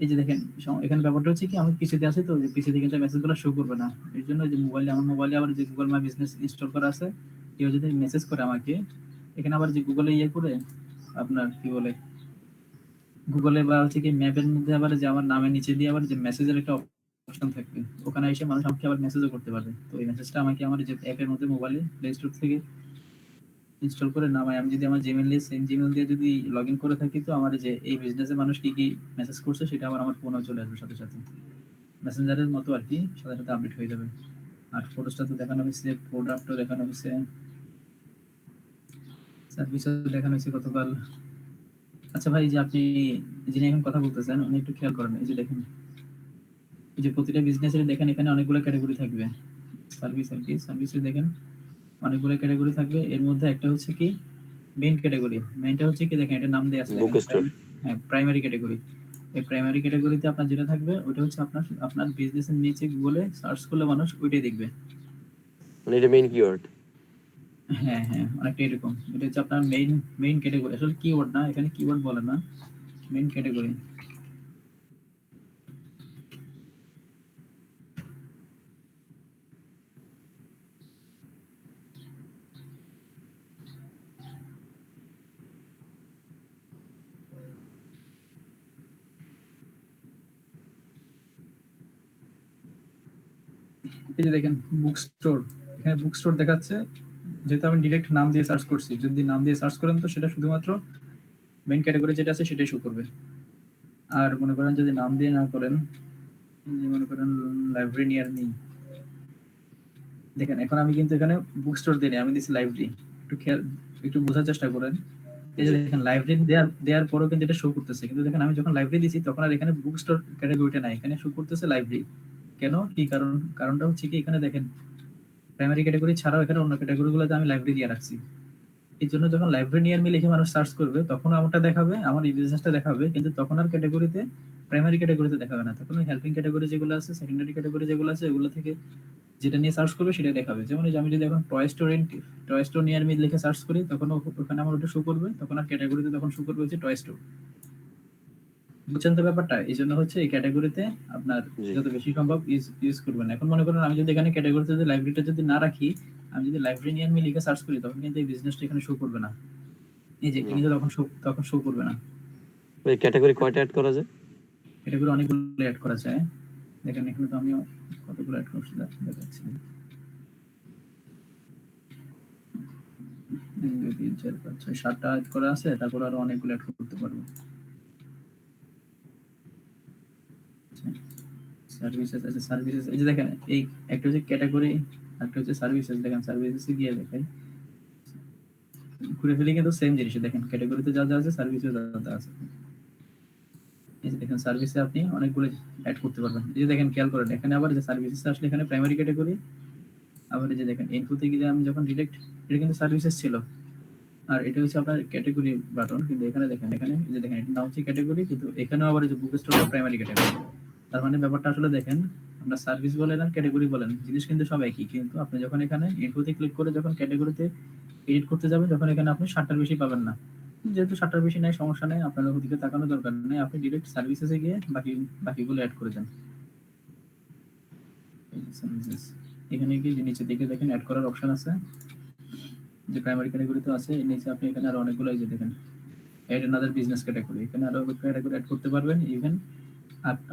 এই যে দেখেন এখানে ব্যাপারটা হচ্ছে কি, আমি পিসিতে আছে তো পিসি থেকে মেসেজগুলো শো করবে না, এর জন্য যে মোবাইলে, আমার মোবাইলে আবার যে গুগল মাই বিজনেস ইনস্টল করা আছে, কেউ যদি মেসেজ করে আমাকে এখানে আবার যে গুগলে ইয়ে করে আপনার কি বলে গুগলে বা হচ্ছে কি ম্যাপের মধ্যে আবার যে আমার নামের নিচে দিয়ে আবার যে মেসেজের একটা অপশন থাকবে, ওখানে এসে মানুষ আমাকে আবার মেসেজও করতে পারবে। তো এই মেসেজটা আমাকে আমার যে অ্যাপের মধ্যে মোবাইলে প্লে স্টোর থেকে ইনস্টল করে নামাই, আমি যদি আমার জিমেল দিয়ে সেম জিমেল দিয়ে যদি লগ ইন করে থাকি, তো আমার যে এই বিজনেসের মানুষ কি কি মেসেজ করছে সেটা আবার আমার ফোনেও চলে আসবে সাথে সাথে, মেসেঞ্জারের মতো আর কি, সাথে সাথে আপডেট হয়ে যাবে। আর ফটোসটা তো দেখানো হয়েছে, প্রোডাক্টও দেখানো হয়েছে, সার্ভিসও দেখানো হয়েছে গতকাল। আচ্ছা ভাই, যে আপনি যিনি এখন কথা বলতেছেন উনি একটু খেয়াল করেন, এই যে দেখেন, এই যে প্রতিটা বিজনেসের দেখেন এখানে অনেকগুলো ক্যাটাগরি থাকবে, সার্ভিস আর কি, সার্ভিসে দেখেন অনেকগুলো ক্যাটাগরি থাকবে। এর মধ্যে একটা হচ্ছে কি মেইন ক্যাটাগরি, মেইনটা হচ্ছে কি দেখেন এটা নাম দেয়া আছে বুক স্টোর। হ্যাঁ, প্রাইমারি ক্যাটাগরি। এই প্রাইমারি ক্যাটাগরিতে আপনার যেটা থাকবে ওটা হচ্ছে আপনার আপনার বিজনেসের নিচে গুগলে সার্চ করলে মানুষ ওইটাই দেখবে। মানে এটা মেইন কিওয়ার্ড। হ্যাঁ হ্যাঁ, অনেকটা এরকম। এটা হচ্ছে আপনার মেইন ক্যাটাগরি, আসলে কিওয়ার্ড না, এখানে কিওয়ার্ড বলে না, মেইন ক্যাটাগরি। এই যে দেখেন বুক স্টোর, এখানে বুক স্টোর দেখাচ্ছে, যেহেতু আমি ডিরেক্ট নাম দিয়ে সার্চ করছি, যদি নাম দিয়ে সার্চ করেন তো সেটা শুধুমাত্র মেইন ক্যাটাগরি যেটা আছে সেটাই শো করবে। আর মনে করেন যদি নাম দিয়ে না করেন, মনে করেন লাইব্রেরি নিয়ার নেই, দেখেন এখন আমি কিন্তু এখানে বুক স্টোর দিই, আমি দিচ্ছি লাইব্রেরি। একটু খেয়াল, একটু বোঝার চেষ্টা করেন। এই যে দেখেন লাইব্রেরি দেওয়ার পরেও কিন্তু এটা শো করতেছে, কিন্তু দেখেন আমি যখন লাইব্রেরি দিছি তখন আর এখানে বুক স্টোর ক্যাটাগরিটা নাই, এখানে শো করতেছে লাইব্রেরি। কেন, কি কারণ? কারণটা হচ্ছে কি এখানে দেখেন প্রাইমারি ক্যাটাগরি ছাড়াও এখানে অন্য ক্যাটাগরিগুলোতে আমি লাইব্রেরি দিয়ে রাখছি। এই জন্য যখন লাইব্রেরি নিয়ার মি লিখে মানুষ সার্চ করবে তখন আমারটা দেখাবে, আমার এই বিজনেসটা দেখাবে, কিন্তু তখন আর ক্যাটাগরিতে প্রাইমারি ক্যাটাগরিতে দেখাবে না, তখন ওই হেল্পিং ক্যাটাগরি যেগুলো আছে, সেকেন্ডারি ক্যাটাগরি যেগুলো আছে ওগুলো থেকে যেটা নিয়ে সার্চ করবে সেটা দেখাবে। যেমন এই যে আমি যদি এখন টয় স্টোর নিয়ার মি লিখে সার্চ করি তখন ওখানে আমার ওটা শো করবে, তখন আর ক্যাটাগরিতে তখন শো করবে হচ্ছে টয় স্টোর। বুঝছেন তো ব্যাপারটা? এই জন্য হচ্ছে এই ক্যাটাগরিতে আপনার জি। যত বেশি সম্ভব ইউজ করবেন। এখন মনে করেন আমি যদি এখানে ক্যাটাগরিতে যদি লাইব্রেরিটা যদি না রাখি, আমি যদি লাইব্রেরি নিয়ার মি লিখে সার্চ করি তখন কিন্তু এই বিজনেসটা এখানে শো করবে না, এই যে কিন্তু তখন শো করবে না। এই ক্যাটাগরি কয়টা এড করা যায়? ক্যাটাগরি অনেকগুলো অ্যাড করা যায়, দেখেন এখানে তো আমিও কতগুলো অ্যাড করছি দেখাচ্ছি। 1 2 3 4 5 6 7টা অ্যাড করা আছে, তারপর আরো অনেকগুলো অ্যাড করতে পারবো। সার্ভিসেস আছে, সার্ভিসেস এই যে দেখেন এই একটা হচ্ছে ক্যাটাগরি, একটা হচ্ছে সার্ভিসেস। দেখেন সার্ভিসেসে গিয়ে দেখেন ঘুরে ফিরে কিন্তু সেম জিনিস, দেখেন ক্যাটাগরিতে যা যা আছে সার্ভিসে যা যা আছে। এই যে দেখেন সার্ভিসে আপনি অনেকগুলো অ্যাড করতে পারবেন। এই যে দেখেন খেয়াল করেন এখানে আবার যে সার্ভিসেস আসলে এখানে প্রাইমারি ক্যাটাগরি, আবার এই যে দেখেন ইনফোতে গিয়ে আমি যখন ডিরেক্ট, এটা কিন্তু সার্ভিসেস ছিল আর এটা হচ্ছে আপনার ক্যাটাগরি বাটন, কিন্তু এখানে দেখেন এখানে এই যে দেখেন এটা নাম হচ্ছে ক্যাটাগরি, কিন্তু এখানেও আবার এই যে বুক স্টোর প্রাইমারি ক্যাটাগরি। তার মানে ব্যাপারটা আসলে দেখেন আপনার সার্ভিস বলেন আর ক্যাটাগরি বলেন জিনিস কিন্তু সব একই, কিন্তু আপনি যখন এখানে ইনফোতে ক্লিক করে যখন ক্যাটাগরিতে এডিট করতে যাবেন তখন এখানে আপনি 7টার বেশি পাবেন না। যেহেতু 7টার বেশি নাই সমস্যা নেই, আপনার ওদিকে তাকানোর দরকার নেই, আপনি ডিরেক্ট সার্ভিসেসে গিয়ে বাকিগুলো অ্যাড করে দেন। সার্ভিসেস এখানে গিয়ে যে নিচে দিকে দেখেন অ্যাড করার অপশন আছে, যে প্রাইমারি ক্যাটাগরি তো আছে, এর নিচে আপনি এখানে আরো অনেকগুলো এই যে দেখেন অ্যাড অ্যানাদার বিজনেস ক্যাটাগরি, এখানে আরো ক্যাটাগরি অ্যাড করতে পারবেন। ইভেন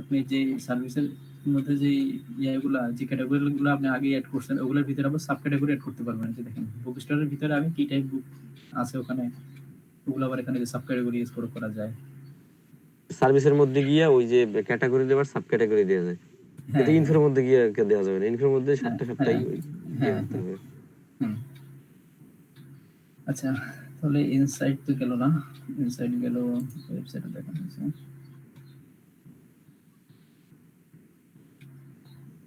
আপনি যে সার্ভিসের মধ্যে যে ইয়েগুলো যে ক্যাটাগরিগুলো আপনি আগে অ্যাড করছেন ওগুলোর ভিতরে আবার সাব ক্যাটাগরি অ্যাড করতে পারবেন। যে দেখেন বুক স্টোরের ভিতরে আমি কি টাইপ বুক আছে ওখানে, ওগুলো আবার এখানে যে সাব ক্যাটাগরি ইউজ করা যায়। সার্ভিসের মধ্যে গিয়া ওই যে ক্যাটাগরি দেওয়ার সাব ক্যাটাগরি দেওয়া যায়, হ্যাঁ কিন্তু হ্যাঁ ইনফোর মধ্যে গিয়ে দেওয়া যাবে না। ইনফোর মধ্যে হ্যাঁ সাতটাই ইয়ে হ্যাঁ করতে হ্যাঁ হবে। হুম। আচ্ছা, তাহলে ইনসাইট তো গেল না, ইনসাইট গেল, ওয়েবসাইটে দেখানো হয়েছে।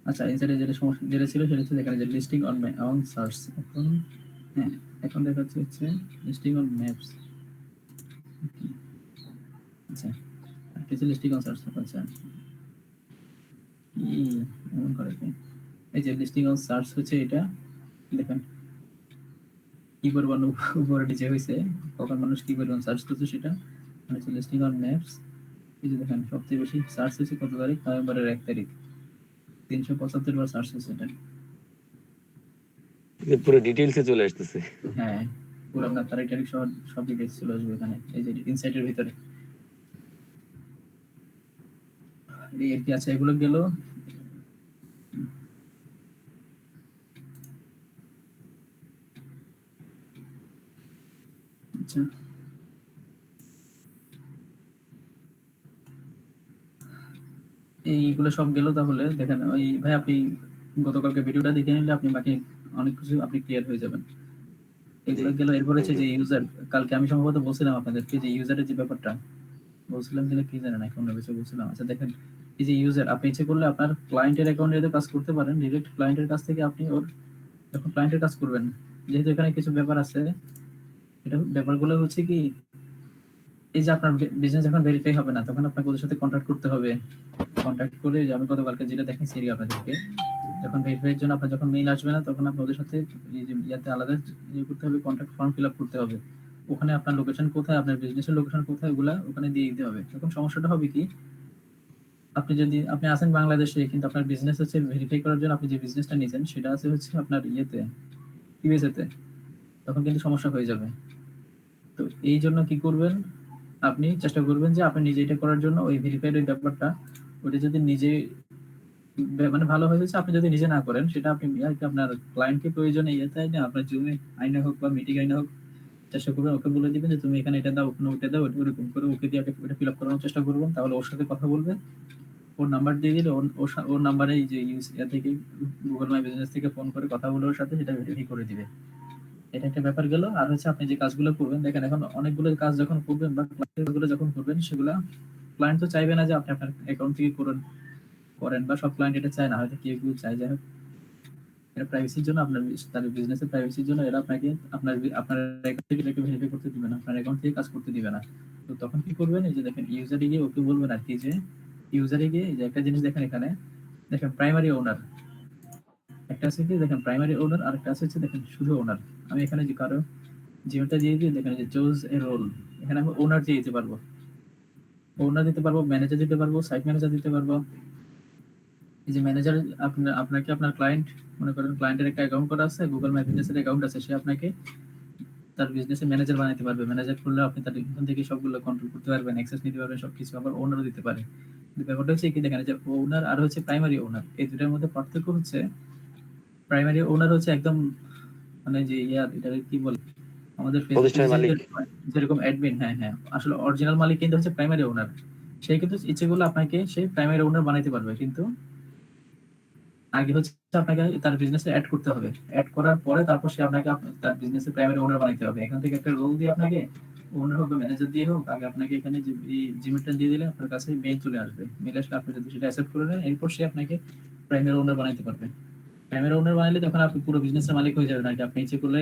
আচ্ছা, ইনসাইটে যেটা সমস্যা যেটা ছিল সেটা হচ্ছে এখানে যে লিস্টিং অন অন সার্চ, এখন হ্যাঁ এখন দেখাচ্ছে হচ্ছে লিস্টিং অন ম্যাপস। আচ্ছা, কিছু লিস্টিং অন সার্চ। আচ্ছা এমন করে কি, এই যে লিস্টিং অন সার্চ হচ্ছে এটা, দেখেন কি পরিমাণ উপরে নিচে হয়েছে, কখন মানুষ কি পরিমাণ সার্চ করছে সেটা। মানে হচ্ছে লিস্টিং অন ম্যাপস, এই যে দেখেন সবচেয়ে বেশি সার্চ হয়েছে কত তারিখ, নভেম্বরের 1 তারিখ, 375 বার সার্চ হয়েছে এটা। পুরো ডিটেইলসে চলে আসতেছে। হ্যাঁ, পুরো আপনার তারিখ টারিখ সব ডিটেলস চলে আসবে এখানে, এই যে ইনসাইটের ভিতরে। এই আর কি আছে, এগুলো গেল। আচ্ছা, এইগুলো সব গেল। তাহলে দেখেন ওই ভাই, আপনি গতকালকে ভিডিওটা দেখে নিলে আপনি বাকি অনেক কিছু আপনি ক্লিয়ার হয়ে যাবেন। জি, এগুলো গেল। এরপর থ্যাংক হচ্ছে ইউ। যে ইউজার, কালকে আমি সম্ভবত বলছিলাম আপনাদেরকে যে ইউজারের যে ব্যাপারটা বলছিলাম, যেটা কি জানেন এখন কিছু বলছিলাম। আচ্ছা দেখেন, এই যে ইউজার, আপনি ইচ্ছে করলে আপনার ক্লায়েন্টের অ্যাকাউন্টে কাজ করতে পারেন, ডিরেক্ট ক্লায়েন্টের কাছ থেকে আপনি ওর যখন ক্লায়েন্টের কাজ করবেন, যেহেতু এখানে কিছু ব্যাপার আছে, এটা ব্যাপারগুলো হচ্ছে কি, এই যে আপনার বিজনেস যখন ভেরিফাই হবে না, তখন আপনাকে ওদের সাথে কন্ট্যাক্ট করতে হবে। কন্ট্যাক্ট করে, যে আমি গতকালকে যেটা দেখাইছি আপনাদেরকে, যখন ভেরিফাইয়ের জন্য আপনার যখন মেইল আসবে না, তখন আপনি ওদের সাথে এই যে ইয়াতে আলাদা ইয়ে করতে হবে, কন্ট্যাক্ট ফর্ম ফিল আপ করতে হবে। ওখানে আপনার লোকেশন কোথায়, আপনার বিজনেসের লোকেশন কোথায়, ওগুলা ওখানে দিয়ে দিতে হবে। তখন সমস্যাটা হবে কি, আপনি আছেন বাংলাদেশে, কিন্তু আপনার বিজনেস হচ্ছে ভেরিফাই করার জন্য আপনি যে বিজনেসটা নিয়েছেন সেটা আছে হচ্ছে আপনার ইয়েতে, ইউএসএ তে, তখন কিন্তু সমস্যা হয়ে যাবে। তো এই জন্য কি করবেন, আপনি চেষ্টা করবেন যে আপনি নিজে এটা করার জন্য ওই ভেরিফাইড ওই ব্যাপারটা, ওটা যদি নিজে মানে ভালো হয়ে যাচ্ছে, আপনি যদি নিজে না করেন, সেটা আপনি আর কি আপনার ক্লায়েন্টকে প্রয়োজনে ইয়েতে আইনে, আপনার জুমে আইনে হোক বা মিটিং আইনে হোক, চেষ্টা করবেন ওকে বলে দিবেন যে তুমি এখানে এটা দাও, ওখানে ওটা দাও, ওরকম করে ওকে দিয়ে ওটা ফিল আপ করানোর চেষ্টা করবেন। তাহলে ওর সাথে কথা বলবে, ওর নাম্বার দিয়ে দিলে ওর নাম্বারে এই যে ইয়া থেকে গুগল মাই বিজনেস থেকে ফোন করে কথা বলে ওর সাথে সেটা ভেরিফাই করে দিবে। এটা একটা ব্যাপার গেল। আর হচ্ছে আপনি যে কাজগুলো করবেন, দেখেন এখন অনেকগুলো কাজ যখন করবেন বা ক্লায়েন্টগুলো যখন করবেন, সেগুলা ক্লায়েন্ট তো চাইবে না যে আপনি আপনার অ্যাকাউন্ট থেকে করেন, বা সব ক্লায়েন্ট এটা চায় না, হয়তো কেউ কেউ চায়। যাই হোক, এটা প্রাইভেসির জন্য, আপনার তার বিজনেসের প্রাইভেসির জন্য এরা আপনাকে আপনার অ্যাকাউন্ট থেকে এটাকে ভেরিফাই করতে দিবে না, আপনার অ্যাকাউন্ট থেকে কাজ করতে দিবে না। তো তখন কি করবেন, এই যে দেখেন ইউজারে গিয়ে ওকে বলবেন আর কি, যে ইউজারে গিয়ে এই যে একটা জিনিস দেখেন এখানে, দেখেন প্রাইমারি ওনার একটা আছে, কি দেখেন প্রাইমারি ওনার, আর একটা আছে হচ্ছে দেখেন শুধু ওনার। আমি এখানে যে কারো জিমেলটা দিয়ে দিয়ে দেখেন যে চুজ এ রোল, এখানে আমি ওনার দিয়ে দিতে পারবো, ওনার দিতে পারবো, ম্যানেজার দিতে পারবো, সাইট ম্যানেজার দিতে পারবো। এই যে ম্যানেজার, আপনাকে আপনার ক্লায়েন্ট, মনে করেন ক্লায়েন্টের একটা অ্যাকাউন্ট করা আছে, গুগল মাই বিজনেসের অ্যাকাউন্ট আছে, সে আপনাকে তার বিজনেসের ম্যানেজার বানাতে পারবে। ম্যানেজার করলে আপনি তার এখান থেকে সবগুলো কন্ট্রোল করতে পারবেন, অ্যাক্সেস নিতে পারবেন সবকিছু, আবার ওনারও দিতে পারে। কিন্তু ব্যাপারটা হচ্ছে কি, দেখেন যে ওনার আর হচ্ছে প্রাইমারি ওনার, এই দুটার মধ্যে পার্থক্য হচ্ছে, প্রাইমারি ওনার হচ্ছে একদম মানে যে এটা কি বলে, আমাদের ফেসবুক প্রতিষ্ঠানের মালিক। যেরকম অ্যাডমিন, হ্যাঁ হ্যাঁ, আসলে অরিজিনাল মালিক কিন্তু হচ্ছে প্রাইমারি ওনার। সে কিন্তু ইচ্ছে করলে আপনাকে সেই প্রাইমারি ওনার বানাইতে পারবে, কিন্তু আগে হচ্ছে আপনাকে তার বিজনেসে অ্যাড করতে হবে। অ্যাড করার পরে তারপর সে আপনাকে তার বিজনেসে প্রাইমারি ওনার বানাইতে হবে। এখান থেকে একটা রোল দিয়ে আপনাকে, ওনার হোক বা ম্যানেজার দিয়ে হোক, আগে আপনাকে এখানে যে জিমেলটা দিয়ে দিলে আপনার কাছে মেইল চলে আসবে। মেইল আসলে আপনি যদি সেটা অ্যাকসেপ্ট করে নেন, এরপর সে আপনাকে প্রাইমারি ওনার বানাইতে পারবে। প্রাইমারি ওনার বানাইলে তখন আপনি পুরো বিজনেসের মালিক হয়ে যাবেন আর কি। আপনি ইচ্ছে করলে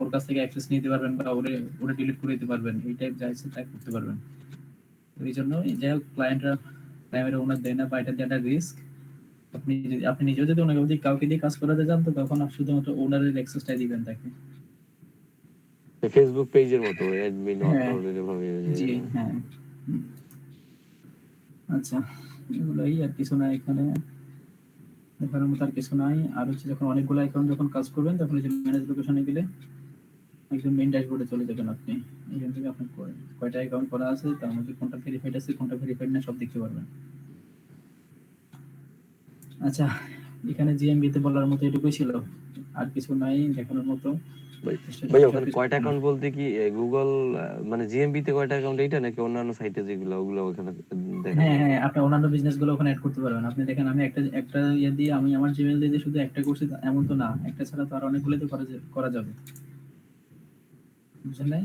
ওর কাছ থেকে অ্যাক্সেস নিতে পারবেন, বা ওরে ডিলিট করে দিতে পারবেন, এই টাইপ যা ইচ্ছে তাই করতে পারবেন। এই জন্য যাই হোক, ক্লায়েন্টরা প্রাইমারি ওনার দেয় না, বা এটা দেওয়াটা রিস্ক। আপনি নিজেও যদি অনেক কাউকে দিয়ে কাজ করাতে যান, তো তখন আপনি শুধুমাত্র ওনারের অ্যাক্সেসটাই দিবেন তাকে। ফেসবুক পেজের মতো অ্যাডমিন হ্যাঁ, অথর ভাবে জি, হ্যাঁ। হুম, আচ্ছা, এগুলোই আর কিছু না এখানে দেখার মতো, আর কিছু নাই। আর হচ্ছে যখন অনেকগুলো অ্যাকাউন্ট যখন কাজ করবেন, তখন এই যে ম্যানেজ লোকেশনে গেলে একদম মেইন ড্যাশবোর্ডে চলে যাবেন আপনি। এখান থেকে আপনার কয়টা অ্যাকাউন্ট করা আছে, তার মধ্যে কোনটা ভেরিফাইড আছে, কোনটা ভেরিফাইড না, সব দেখতে পারবেন। আচ্ছা, এখানে জিএমবি তে বলার মতো এটুকুই ছিল, আর কিছু নাই দেখানোর মতো। ভাই চেষ্টা ভাই করছি ওখানে সবকিছু কয়টা দেখানোর। অ্যাকাউন্ট বলতে কি গুগল মানে জিএমবি তে কয়টা অ্যাকাউন্ট এইটা, নাকি অন্যান্য সাইটে যেগুলো ওগুলো ওখানে দেখানো হ্যাঁ যাবে? হ্যাঁ, আপনি অন্যান্য বিজনেস গুলো ওখানে অ্যাড করতে পারবেন। আপনি দেখেন, আমি একটা একটা ইয়ে দিয়ে, আমি আমার জিমেল দিয়ে যে শুধু একটা করছি এমন তো না, একটা ছাড়া তো আর অনেকগুলো তো করা যাবে, বুঝলেন নাই?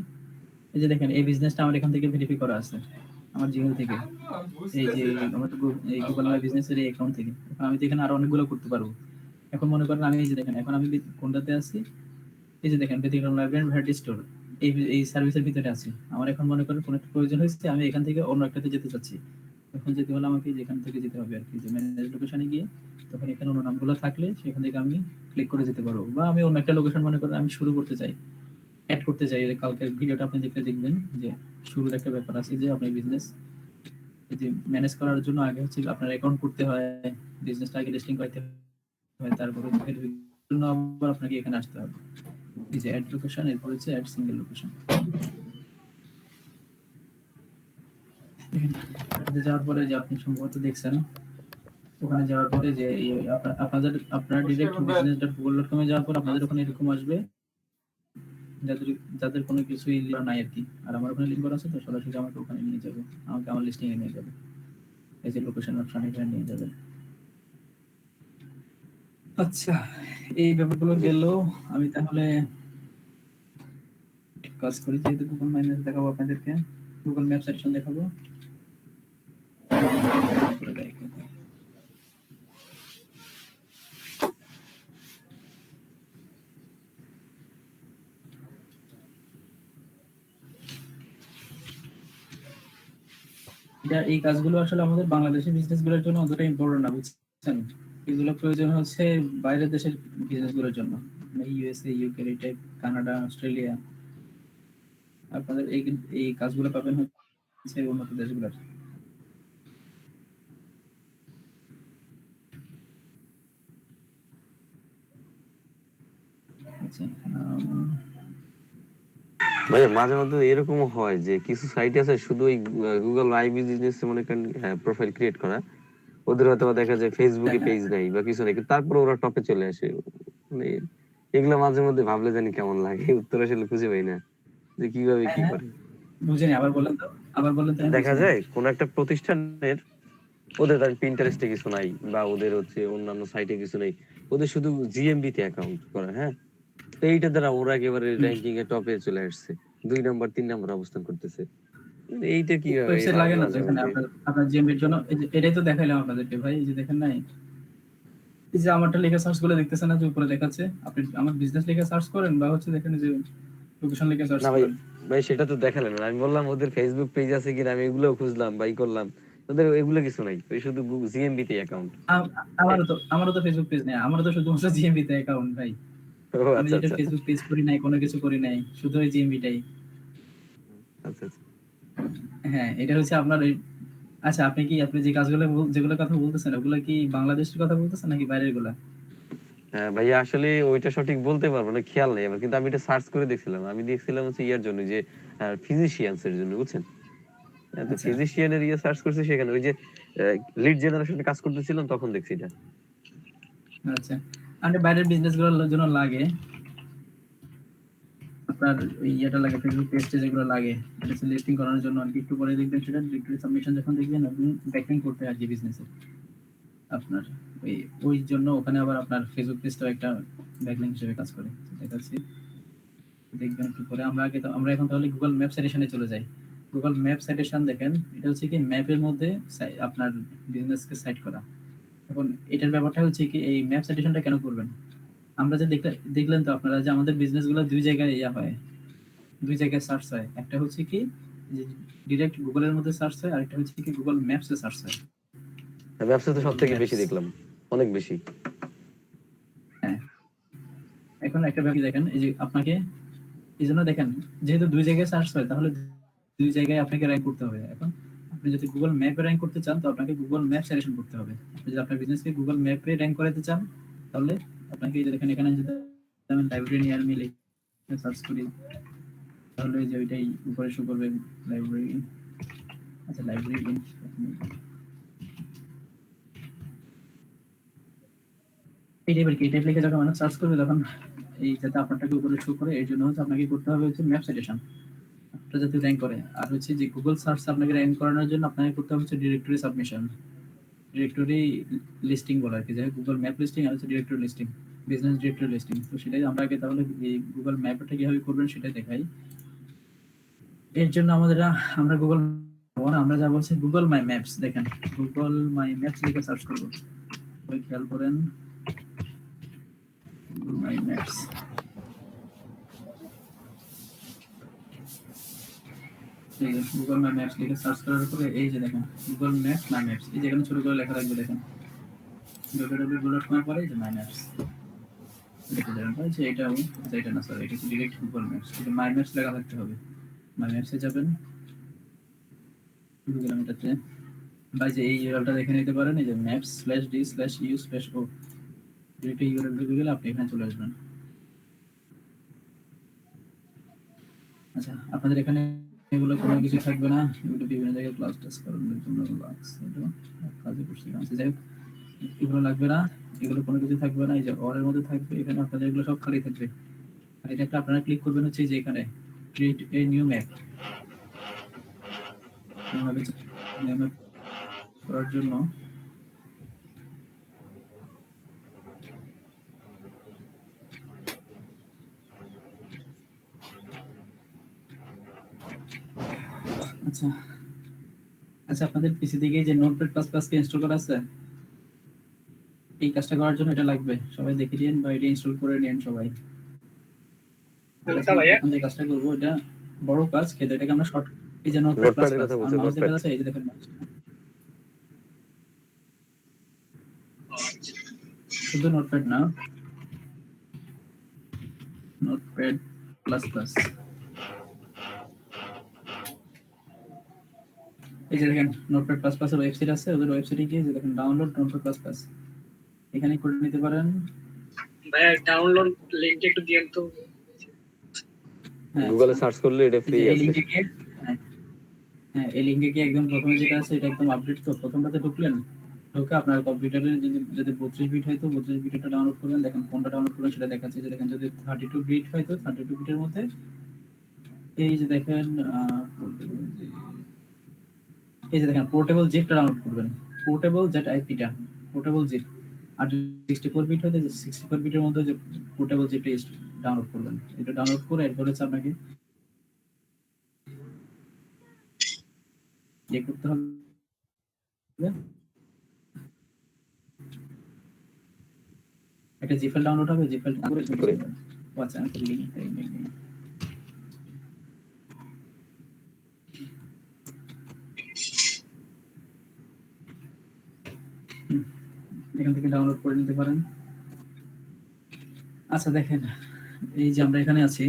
এই যে দেখেন, এই বিজনেসটা আমার এখান থেকে ভেরিফাই করা আছে আমার জিমেল থেকে, এই যে আমার এই গুগল মাই বিজনেসের এই অ্যাকাউন্ট থেকে। এখন আমি তো এখানে আরো অনেকগুলো করতে পারবো। এখন মনে করেন আমি, এই যে দেখেন, এখন আমি কোনটাতে আছি, এই যে দেখেন ব্যতিক্রম লাইব্রেরি ভ্যারাইটি স্টোর, এই সার্ভিসের ভিতরে আছি। আমার এখন মনে করেন কোনো একটা প্রয়োজন হয়েছে, আমি এখান থেকে অন্য একটাতে যেতে চাচ্ছি, তখন যেতে হলে আমাকে যেখান থেকে যেতে হবে আর কি, যে ম্যানেজ লোকেশনে গিয়ে, তখন এখানে অন্য নামগুলো থাকলে সেখান থেকে আমি ক্লিক করে যেতে পারবো। বা আমি অন্য একটা লোকেশন মনে করেন আমি শুরু করতে চাই, অ্যাড করতে চাই। কালকের ভিডিওটা আপনি দেখবেন যে শুরুর একটা ব্যাপার আছে, যে আপনার বিজনেস যে ম্যানেজ করার জন্য আগে হচ্ছে আপনার অ্যাকাউন্ট করতে হয়, বিজনেসটা আগে লিস্টিং করতে হয়, তারপরে জন্য আবার আপনাকে এখানে আসতে হবে। এই যে অ্যাড লোকেশন, এরপর হচ্ছে অ্যাড সিঙ্গেল লোকেশন। এখানে যাওয়ার পরে যে আপনি সম্ভবত দেখছেন, ওখানে যাওয়ার পরে যে আপনার direct business dot Google dot কমে যাওয়ার পর আপনাদের ওখানে এরকম আসবে যাদের যাদের কোনো কিছুই নাই আর কি, আর আমার ওখানে লিঙ্ক করা আছে তো সরাসরি আমাকে ওখানে নিয়ে যাবে, আমাকে আমার লিস্টিং এ নিয়ে যাবে, এই যে লোকেশন অপশন এখানে নিয়ে যাবে। আচ্ছা, এই ব্যাপারগুলো গেল। আমি তাহলে কাজ করি, যেহেতু গুগল মাইনাস দেখাবো আপনাদেরকে, গুগল ম্যাপ সেকশন দেখাবো। এই কাজগুলো আসলে আমাদের বাংলাদেশের বিজনেস গুলোর জন্য অতটা ইম্পর্টেন্ট না, বুঝছেন? এগুলো প্রয়োজন হচ্ছে বাইরের দেশের বিজনেস গুলোর জন্য, USA, UK, type, Canada, Australia. আপনাদের এই এই কাজগুলো পাবেন হচ্ছে উন্নত দেশগুলোর। আচ্ছা, ভাইয়া মাঝে মধ্যে এরকম হয় যে কিছু সাইট আছে শুধু ওই গুগল মাই বিজনেস মনে করেন প্রোফাইল ক্রিয়েট করা, ওদের হয়তো বা দেখা যায় ফেসবুকে দেখা পেজ নাই বা কিছু নাই, কিন্তু তারপরে ওরা টপে চলে আসে। মানে এগুলো মাঝে মধ্যে ভাবলে জানি কেমন লাগে, উত্তর আসলে খুঁজে পাই না যে কিভাবে কি হ্যাঁ, করে। বুঝিনি, আবার বলেন তো, আবার বলেন তো, আমি দেখা বুঝিনি। যায় কোন একটা প্রতিষ্ঠানের ওদের তার পিন্টারেস্টে কিছু নাই বা ওদের হচ্ছে অন্যান্য সাইটে কিছু নাই, ওদের শুধু জিএমবি তে অ্যাকাউন্ট করা, হ্যাঁ, তো এইটা দ্বারা ওরা একেবারে র্যাঙ্কিং এ টপে চলে আসছে, 2 নম্বর 3 নম্বর অবস্থান করতেছে। এইটা কিভাবে ওয়েবসাইট এটা লাগে আমি না তো মাঝে এখানে মধ্যে আপনার আপনার জিএমবির জন্য? এটাই তো দেখাইলাম আপনাদেরকে ভাই, এই যে দেখেন নাই, এই যে আমারটা লিখে সার্চ করে দেখতেছেন না যে উপরে দেখাচ্ছে, আপনি আমার বিজনেস লিখে সার্চ করেন বা হচ্ছে দেখেন যে লোকেশন লিখে সার্চ না ভাই, করেন। ভাই সেটা তো দেখালেন না। আমি বললাম ওদের ফেসবুক পেজ আছে কিনা, আমি এগুলোও খুঁজলাম বাই করলাম, ওদের এগুলো কিছু নাই, ওই শুধু জিএমবি তে অ্যাকাউন্ট। আমারও তো ফেসবুক পেজ নেই, আমারও তো শুধুমাত্র জিএমবি তে অ্যাকাউন্ট ভাই। ও আমি আচ্ছা যেটা আচ্ছা ফেসবুক পেজ করি নাই, কোনো কিছু করি নাই, শুধু ওই জিএমবি টাই। আচ্ছা আচ্ছা। হ্যাঁ, এটা হচ্ছে আপনার আচ্ছা, আপনি যে কাজগুলো যেগুলো কথা বলতেছেন ওগুলো কি বাংলাদেশের কথা বলতেছেন নাকি বাইরের গুলা? হ্যাঁ ভাইয়া আসলে ওইটা সঠিক বলতে পারবো না, খেয়াল নেই আমার, কিন্তু আমি এটা সার্চ করে দেখছিলাম, আমি দেখছিলাম হচ্ছে ইয়ার জন্য যে ফিজিশিয়ানস এর জন্য, বুঝছেন? তো আচ্ছা ফিজিশিয়ানের ইয়ে সার্চ করছি, সেখানে ওই যে লিড জেনারেশনে কাজ করতেছিলাম তখন দেখছি এটা। আচ্ছা, আমাদের বাইরের বিজনেস গুলোর জন্য লাগে আপনার ওই ইয়েটা লাগে, ফেসবুক পেজে যেগুলো লাগে, এটা হচ্ছে লিস্টিং করার জন্য আর কি। একটু পরে দেখবেন সেটা ডিরেক্টরি সাবমিশন যখন দেখবেন আপনি ব্যাকলিং করতে হয় আর কি বিজনেসে আপনার, ওই ওই জন্য ওখানে আবার আপনার ফেসবুক পেজটাও একটা ব্যাকলিং হিসেবে কাজ করে। দেখাচ্ছি, দেখবেন একটু পরে। আমরা এখন তাহলে গুগল ম্যাপ সাজেশনে চলে যাই। গুগল ম্যাপ সাজেশন দেখেন, এটা হচ্ছে কি ম্যাপের মধ্যে আপনার বিজনেসকে সাইট করা। এখন এটার ব্যাপারটা হচ্ছে কি, এই ম্যাপ সাজেশনটা কেন করবেন? আমরা যে দেখলেন তো আপনারা যে আমাদের বিজনেস গুলো দুই জায়গায় ইয়া হয়, দুই জায়গায় সার্চ হয়। একটা হচ্ছে কি যে ডিরেক্ট গুগলের মধ্যে সার্চ হয়, আরেকটা হচ্ছে কি গুগল ম্যাপসে সার্চ হয়। ব্যবসা তো সব গুগল থেকে বেশি ম্যাপস, দেখলাম, অনেক বেশি। হ্যাঁ। এখন একটা ব্যাপার দেখেন, এই যে আপনাকে এই জন্য দেখেন, যেহেতু দুই জায়গায় সার্চ হয় তাহলে দুই জায়গায় আপনাকে র্যাঙ্ক করতে হবে। এখন আপনি যদি গুগল ম্যাপে র্যাঙ্ক করতে চান তো আপনাকে গুগল ম্যাপ সাজেশন করতে হবে। আপনি যদি আপনার বিজনেসকে গুগল ম্যাপে র্যাঙ্ক করাতে চান তাহলে আপনাকে এই যে দেখেন, এখানে যদি আমি লাইব্রেরি নিয়ার মি লিখে সার্চ করি তাহলে এই যে ওইটাই উপরে শো করবে, লাইব্রেরি। আচ্ছা, লাইব্রেরি এই টাইপের কি, এই টাইপ লিখে যখন মানুষ সার্চ করবে তখন এই যাতে আপনারটাকে উপরে শো করে, এর জন্য হচ্ছে আপনাকে করতে হবে হচ্ছে ম্যাপ সাজেশন, আপনার যাতে র্যাঙ্ক করে। আর হচ্ছে যে গুগল সার্চ আপনাকে র্যাঙ্ক করানোর জন্য আপনাকে করতে হবে হচ্ছে ডিরেক্টরি সাবমিশন, ডিরেক্টরি লিস্টিং বলা আর কি, যাই গুগল ম্যাপ লিস্টিং আর হচ্ছে directory listing, business directory listing. তো সেটাই আমরা আগে তাহলে এই গুগল ম্যাপটা কিভাবে করবেন সেটাই দেখাই। এর জন্য আমরা গুগল, আমরা যা বলছি গুগল মাই ম্যাপস, দেখেন গুগল মাই ম্যাপস লিখে সার্চ করবো, ওই খেয়াল করেন গুগল মাই ম্যাপস। গুগল মাই ম্যাপস লিখে সার্চ করার পরে এই যে দেখেন গুগল ম্যাপস মাই ম্যাপস, এই যেখানে ছোট করে লেখা থাকবে দেখেন www.com পরে এই যে মাই ম্যাপস লিখে দেবেন ভাই, যে এটাও এটা না স্যার, এটা ডিরেক্ট গুগল ম্যাপস, এটা মাই ম্যাপস লেখা থাকতে হবে। মাই ম্যাপসে যাবেন, গুগল ম্যাপটাতে ভাই যে এই ইউআরএলটা দেখে নিতে পারেন, এই যে maps/d/u/o, ডিরেক্ট ইউআরএল ঢুকে গেলে আপনি এখানে চলে আসবেন। আচ্ছা, আপনাদের এখানে এগুলো কোনো কিছু থাকবে না, এগুলো বিভিন্ন জায়গায় ক্লাস টেস্ট করানোর জন্য লাগছে, এটা কাজে করছিলাম। যাই হোক, এগুলো লাগবে না, এগুলো কোনো কিছু থাকবে না, এই যে অরের মধ্যে থাকবে, এখানে আপনাদের এগুলো সব খালি থাকবে। আর এটাতে আপনারা ক্লিক করবেন হচ্ছে যে এখানে create a new map. New map করার জন্য আচ্ছা আচ্ছা আপনাদের পিসি থেকে যে নোটপ্যাড প্লাস প্লাস কে ইনস্টল করা আছে, এই কাজটা করার জন্য এটা লাগবে। সবাই দেখে দিন বা এটা ইনস্টল করে নিন সবাই। কোনটা ভাইয়া? এখন যে কাজটা করবো এটা বড় কাজ, কিন্তু এটাকে আমরা শর্ট, এই যে নোটপ্যাড প্লাস নোটপ্যাডের প্লাস কথা আর বলছে, মাউস দেখা নোটপ্যাড। যাচ্ছে, এই যে দেখেন আচ্ছা। শুধু নোটপ্যাড না, নোটপ্যাড প্লাস প্লাস। এই যে দেখেন নোটপ্যাড প্লাস প্লাস এর ওয়েবসাইট আছে, ওদের ওয়েবসাইটে গিয়ে যে দেখেন ডাউনলোড নোটপ্যাড প্লাস প্লাস, এখানে করে নিতে পারেন। ভাইয়া ডাউনলোড লিংকটা একটু দিয়েন তো। হ্যাঁ গুগলে সার্চ করলে এটা এই ফ্রি যে এই আছে। লিংকে গিয়ে, হ্যাঁ হ্যাঁ এই লিংকে গিয়ে একদম প্রথমে যেটা আছে এটা একদম আপডেট। তো প্রথমটাতে ঢুকলেন, ঢুকে আপনার কম্পিউটারে যদি যদি 32 বিট হয় তো 32 বিটটা ডাউনলোড করবেন। দেখেন কোনটা ডাউনলোড করবেন সেটা দেখাচ্ছে। যে দেখেন যদি 32 বিট হয় তো 32 বিটের মধ্যে এই যে দেখেন এই যে দেখেন পোর্টেবল জিপটা ডাউনলোড করবেন। পোর্টেবল যেটা আইপিটা পোর্টেবল জিপ। আর 64 বিট হয় তো 64 বিটের মধ্যে যে পোর্টেবল জিপটা ডাউনলোড করবেন। এটা ডাউনলোড করে এরপর হচ্ছে আপনাকে ইয়ে করতে হবে, একটা জিফাইল ডাউনলোড হবে। জিফাইল করে করে। আচ্ছা আমি লিংক এখান থেকে ডাউনলোড করে নিতে পারেন। আচ্ছা দেখেন এই যে আমরা এখানে আছি,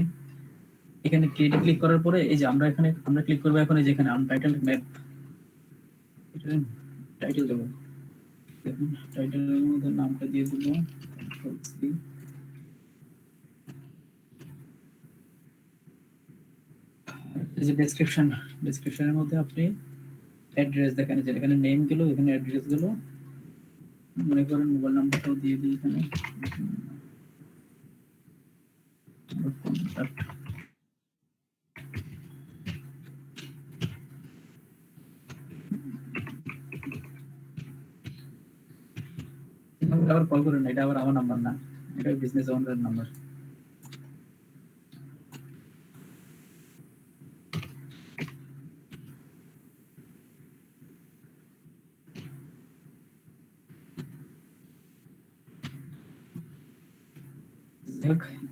এখানে ক্রিয়েটে ক্লিক করার পরে এই যে আমরা এখানে আমরা ক্লিক করবো এখন এই যে এখানে আনটাইটেলড ম্যাপ, এটা টাইটেল দেবো। দেখুন টাইটেলের মধ্যে নামটা দিয়ে দেবো এই যে ডেসক্রিপশন। ডেসক্রিপশনের মধ্যে আপনি অ্যাড্রেস দেখেন, যে এখানে নেম গেল, এখানে অ্যাড্রেস গেল, মনে করেন মোবাইল নাম্বারটাও দিয়ে দিই এখানে। কন্টাক্ট আবার কল করেন না, এটা আবার আমার নাম্বার না, এটা বিজনেস ওনারের নাম্বার।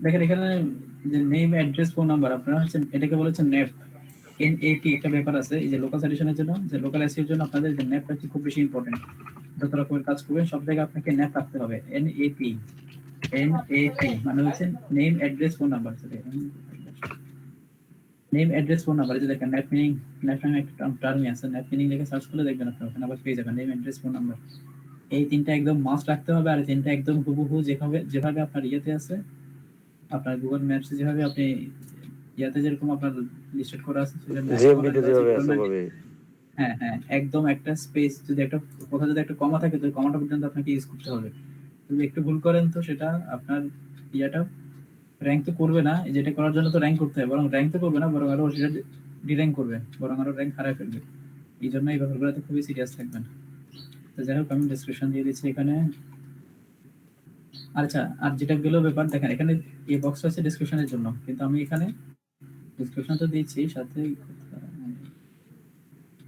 দেখেন এখানে যে নেম অ্যাড্রেস ফোন নাম্বার, আপনারা হচ্ছে এটাকে বলেছেন নেপ, এনএপি একটা ব্যাপার আছে। এই যে লোকাল সাজেশনের জন্য, যে লোকাল এসইর জন্য আপনাদের যে নেপটা খুব বেশি ইম্পর্টেন্ট। যত রকমের কাজ করবেন সব জায়গায় আপনাকে নেপ রাখতে হবে। এনএপি, এনএপি মানে হচ্ছে name address phone number. Name address phone number, যে দেখেন নেট মিনিং, নেট নামে একটা টার্মই আছে, নেট মিনিং লিখে সার্চ করলে দেখবেন আপনি ওখানে আবার পেয়ে যাবেন নেম অ্যাড্রেস ফোন নাম্বার। এই তিনটা একদম মাস্ট রাখতে হবে। আর তিনটা একদম হুবহু যেভাবে যেভাবে আপনার ইয়েতে আছে, আপনার গুগল ম্যাপসে যেভাবে আপনি ইয়াতে যেরকম আপনার লিস্টেড করা আছে সেটা জিএমবি তে যেভাবে আছে ওভাবে। হ্যাঁ হ্যাঁ একদম একটা স্পেস যদি একটা কোথাও যদি একটা কমা থাকে তো কমাটা পর্যন্ত আপনাকে ইউজ করতে হবে। যদি একটু ভুল করেন তো সেটা আপনার ইয়াটা র্যাঙ্ক তো করবে না। যেটা করার জন্য তো র্যাঙ্ক করতে হবে, বরং র্যাঙ্ক তো করবে না, বরং আরো সেটা ডির্যাঙ্ক করবে, বরং আরো র্যাঙ্ক হারায় ফেলবে। এই জন্য এই ব্যাপারগুলোতে খুবই সিরিয়াস থাকবেন। তো যাই হোক আমি ডেসক্রিপশন দিয়ে দিচ্ছি এখানে। আচ্ছা আর যেটা গেল ব্যাপার, দেখেন এখানে এই বক্স আছে ডেসক্রিপশনের জন্য, কিন্তু আমি এখানে ডেসক্রিপশন তো দিচ্ছি সাথে,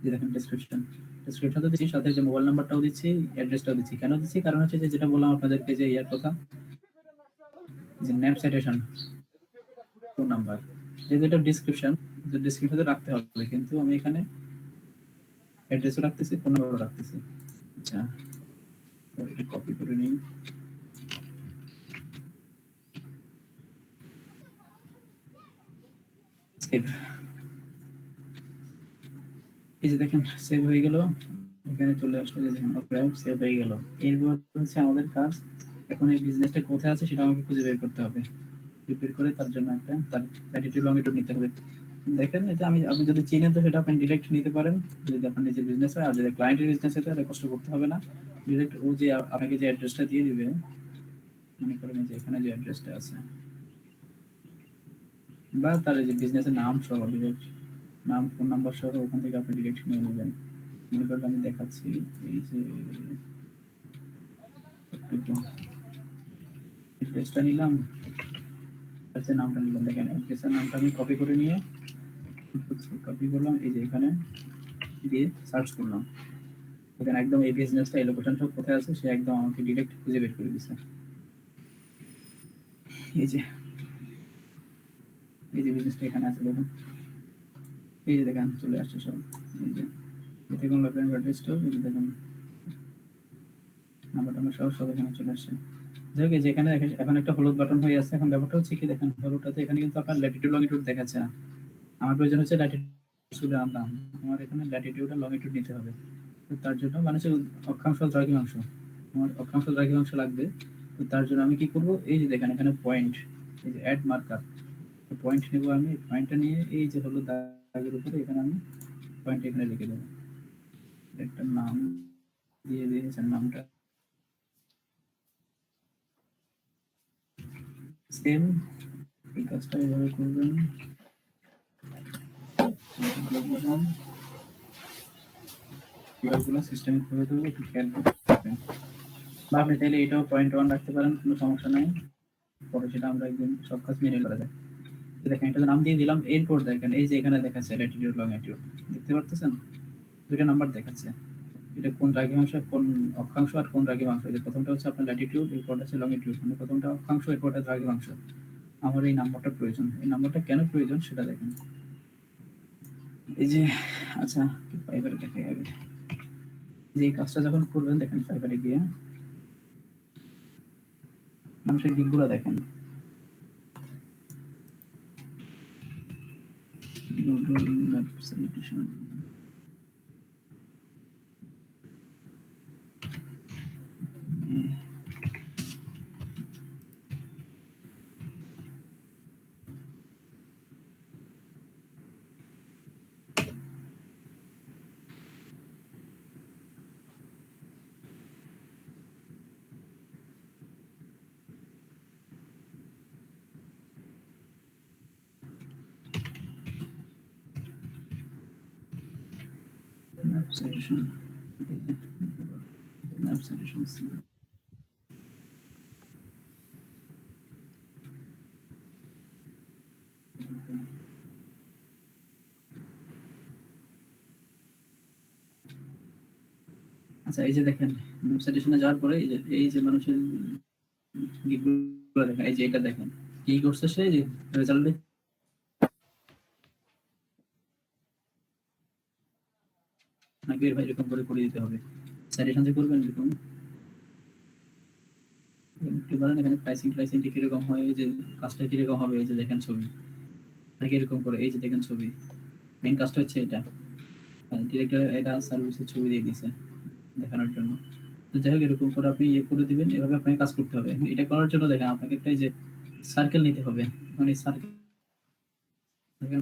যে দেখেন ডেসক্রিপশন, ডেসক্রিপশন তো দিচ্ছি সাথে যে মোবাইল নাম্বারটাও দিচ্ছি, অ্যাড্রেসটাও দিচ্ছি। কেন দিচ্ছি? কারণ হচ্ছে যে যেটা বললাম আপনাদেরকে যে ইয়ার কথা, যে নেম সাইটেশন ফোন নাম্বার, যেহেতু এটা ডিসক্রিপশন, যে ডিসক্রিপশনে রাখতে হবে, কিন্তু আমি এখানে অ্যাড্রেসও রাখতেছি, ফোন নাম্বারও রাখতেছি। আচ্ছা কপি করে নিই। সেভ, এই যে দেখেন সেভ হয়ে গেল, এখানে চলে আসলো, যে দেখেন সেভ হয়ে গেল। এরপর হচ্ছে আমাদের কাজ, এখন এই বিজনেসটা কোথায় আছে সেটা আমাকে খুঁজে বের করতে হবে। বের করে তার জন্য একটা তার ল্যাটিটিউড লংটিটিউড নিতে হবে। দেখেন এটা আমি, আপনি যদি চিনেন তো সেটা আপনি ডিরেক্ট নিতে পারেন যদি আপনার নিজের বিজনেস হয়। আর যদি ক্লায়েন্টের বিজনেস হয় তাহলে কষ্ট করতে হবে না, ডিরেক্ট ও যে আপনাকে যে অ্যাড্রেসটা দিয়ে দিবে, মনে করেন যে এখানে যে অ্যাড্রেসটা আছে, বা তার যে বিজনেসের নাম সহ ডিরেক্ট নাম ফোন নাম্বার সহ ওখান থেকে আপনি ডিরেক্ট নিয়ে নেবেন। মনে করেন আমি দেখাচ্ছি এই যে অ্যাড্রেসটা নিলাম, অ্যাড্রেসের নামটা নিলাম, দেখেন অ্যাড্রেসের নামটা আমি কপি করে নিয়ে কপি করলাম, এই যে এখানে দিয়ে সার্চ করলাম, এখানে একদম এই বিজনেসটা এই লোকেশনটা কোথায় আছে সে একদম আমাকে ডিরেক্ট খুঁজে বের করে দিচ্ছে। এই যে বিজনেসটা এখানে আছে দেখুন, এই যে দেখেন চলে আসছে সব, এই যে এতে কোন লোকের অ্যাড্রেসটা, এই যে দেখুন নাম্বারটা আমার সব এখানে চলে আসছে। যাই হোক, এই যে এখানে এখন একটা হলুদ বাটন হয়ে আছে। এখন ব্যাপারটা হচ্ছে কি দেখেন, হলুদটাতে এখানে কিন্তু আপনার ল্যাটিটিউড লংটিটিউড দেখাচ্ছে না। আমার প্রয়োজন হচ্ছে ল্যাটিটিউড আনলাম, আমার এখানে ল্যাটিটিউড আর লংটিটিউড নিতে হবে। তো তার জন্য মানে হচ্ছে অক্ষাংশ দ্রাঘিমাংশ, আমার অক্ষাংশ দ্রাঘিমাংশ লাগবে। তো তার জন্য আমি কি করব, এই যে দেখেন এখানে পয়েন্ট, এই যে অ্যাড মার্কার, পয়েন্ট নেব আমি, পয়েন্টটা নিয়ে এই যে হলুদ দাগের উপরে এখানে আমি পয়েন্ট এখানে লিখে দেবো, একটা নাম দিয়ে দিয়েছেন, নামটা সেম, এই কাজটা এভাবে করবেন। কিভাবে সিস্টেমিক ভাবে দেবো একটু খেয়াল করবেন। বা আপনি চাইলে এটাও পয়েন্ট ওয়ান রাখতে পারেন, কোনো সমস্যা নাই, পরে সেটা আমরা একদম সব কাজ মেনে করা যায়। দেখেন এটা নাম দিয়ে দিলাম, এরপর দেখেন এই যে এখানে দেখাচ্ছে ল্যাটিটিউড লংটিটিউড, দেখতে পারতেছেন দুইটা নাম্বার দেখাচ্ছে, এটা কোন দ্রাঘিমাংশ কোন অক্ষাংশ আর কোন দ্রাঘিমাংশ। এই যে প্রথমটা হচ্ছে আপনার ল্যাটিটিউড, এরপরটা হচ্ছে লংটিটিউড, মানে প্রথমটা অক্ষাংশ এরপরটা দ্রাঘিমাংশ। আমার এই নাম্বারটা প্রয়োজন, এই নাম্বারটা কেন প্রয়োজন সেটা দেখেন। এই যে আচ্ছা ফাইবারে দেখে যাবে, যে এই কাজটা যখন করবেন দেখেন ফাইবারে গিয়ে মানুষের দিকগুলো দেখেন, Google map citation, map citation, map citation. আচ্ছা এই যে দেখেন ম্যাপ সাইটেশনে যাওয়ার পরে এই যে মানুষের দিকগুলো দেখেন, এই যে এটা দেখেন কি করছে সে, যে রেজাল্টে নাকি এর ভাই এরকম করে দিতে হবে, সাইটেশন যে করবেন এরকম একটু বলেন এখানে প্রাইসিং কিরকম হয়, এই যে কাজটা কিরকম হবে, এই যে দেখেন ছবি নাকি এরকম করে, এই যে দেখেন ছবি, মেইন কাজটা হচ্ছে এটা, ডিরেক্টর এটা সার্ভিসের ছবি দিয়ে দিয়েছে দেখানোর জন্য। তো যাই হোক এরকম করে আপনি ইয়ে করে দিবেন, এভাবে আপনাকে কাজ করতে হবে। এটা করার জন্য দেখেন আপনাকে একটা এই যে সার্কেল নিতে হবে, মানে সার্কেল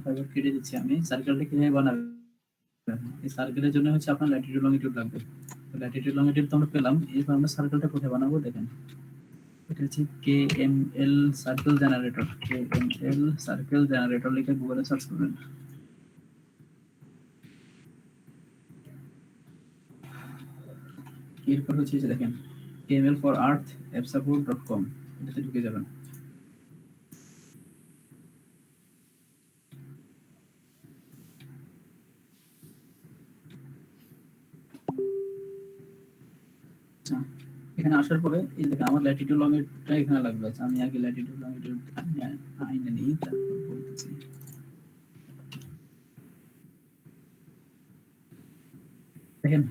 ফাইবার কেটে দিচ্ছি আমি, সার্কেলটা কিভাবে বানাবেন, এই সার্কেলের জন্য হচ্ছে আপনার ল্যাটিটিউড লংটিটিউড লাগবে। তো ল্যাটিটিউড লংটিটিউড তো আমরা পেলাম, এরপর আমরা সার্কেলটা কোথায় বানাবো দেখেন, এটা হচ্ছে KML circle generator, KML circle generator লিখে গুগলে সার্চ করবেন। এরপর হচ্ছে যে দেখেন KML for earth appsupport.com, এটাতে ঢুকে যাবেন। আচ্ছা এখানে আসার পরে এই দেখেন আমার ল্যাটিটিউড লংটিটিউডটা এখানে লাগবে। আচ্ছা আমি আগে ল্যাটিটিউড লংটিটিউড আইনে নিই, তারপর বলতেছি। দেখেন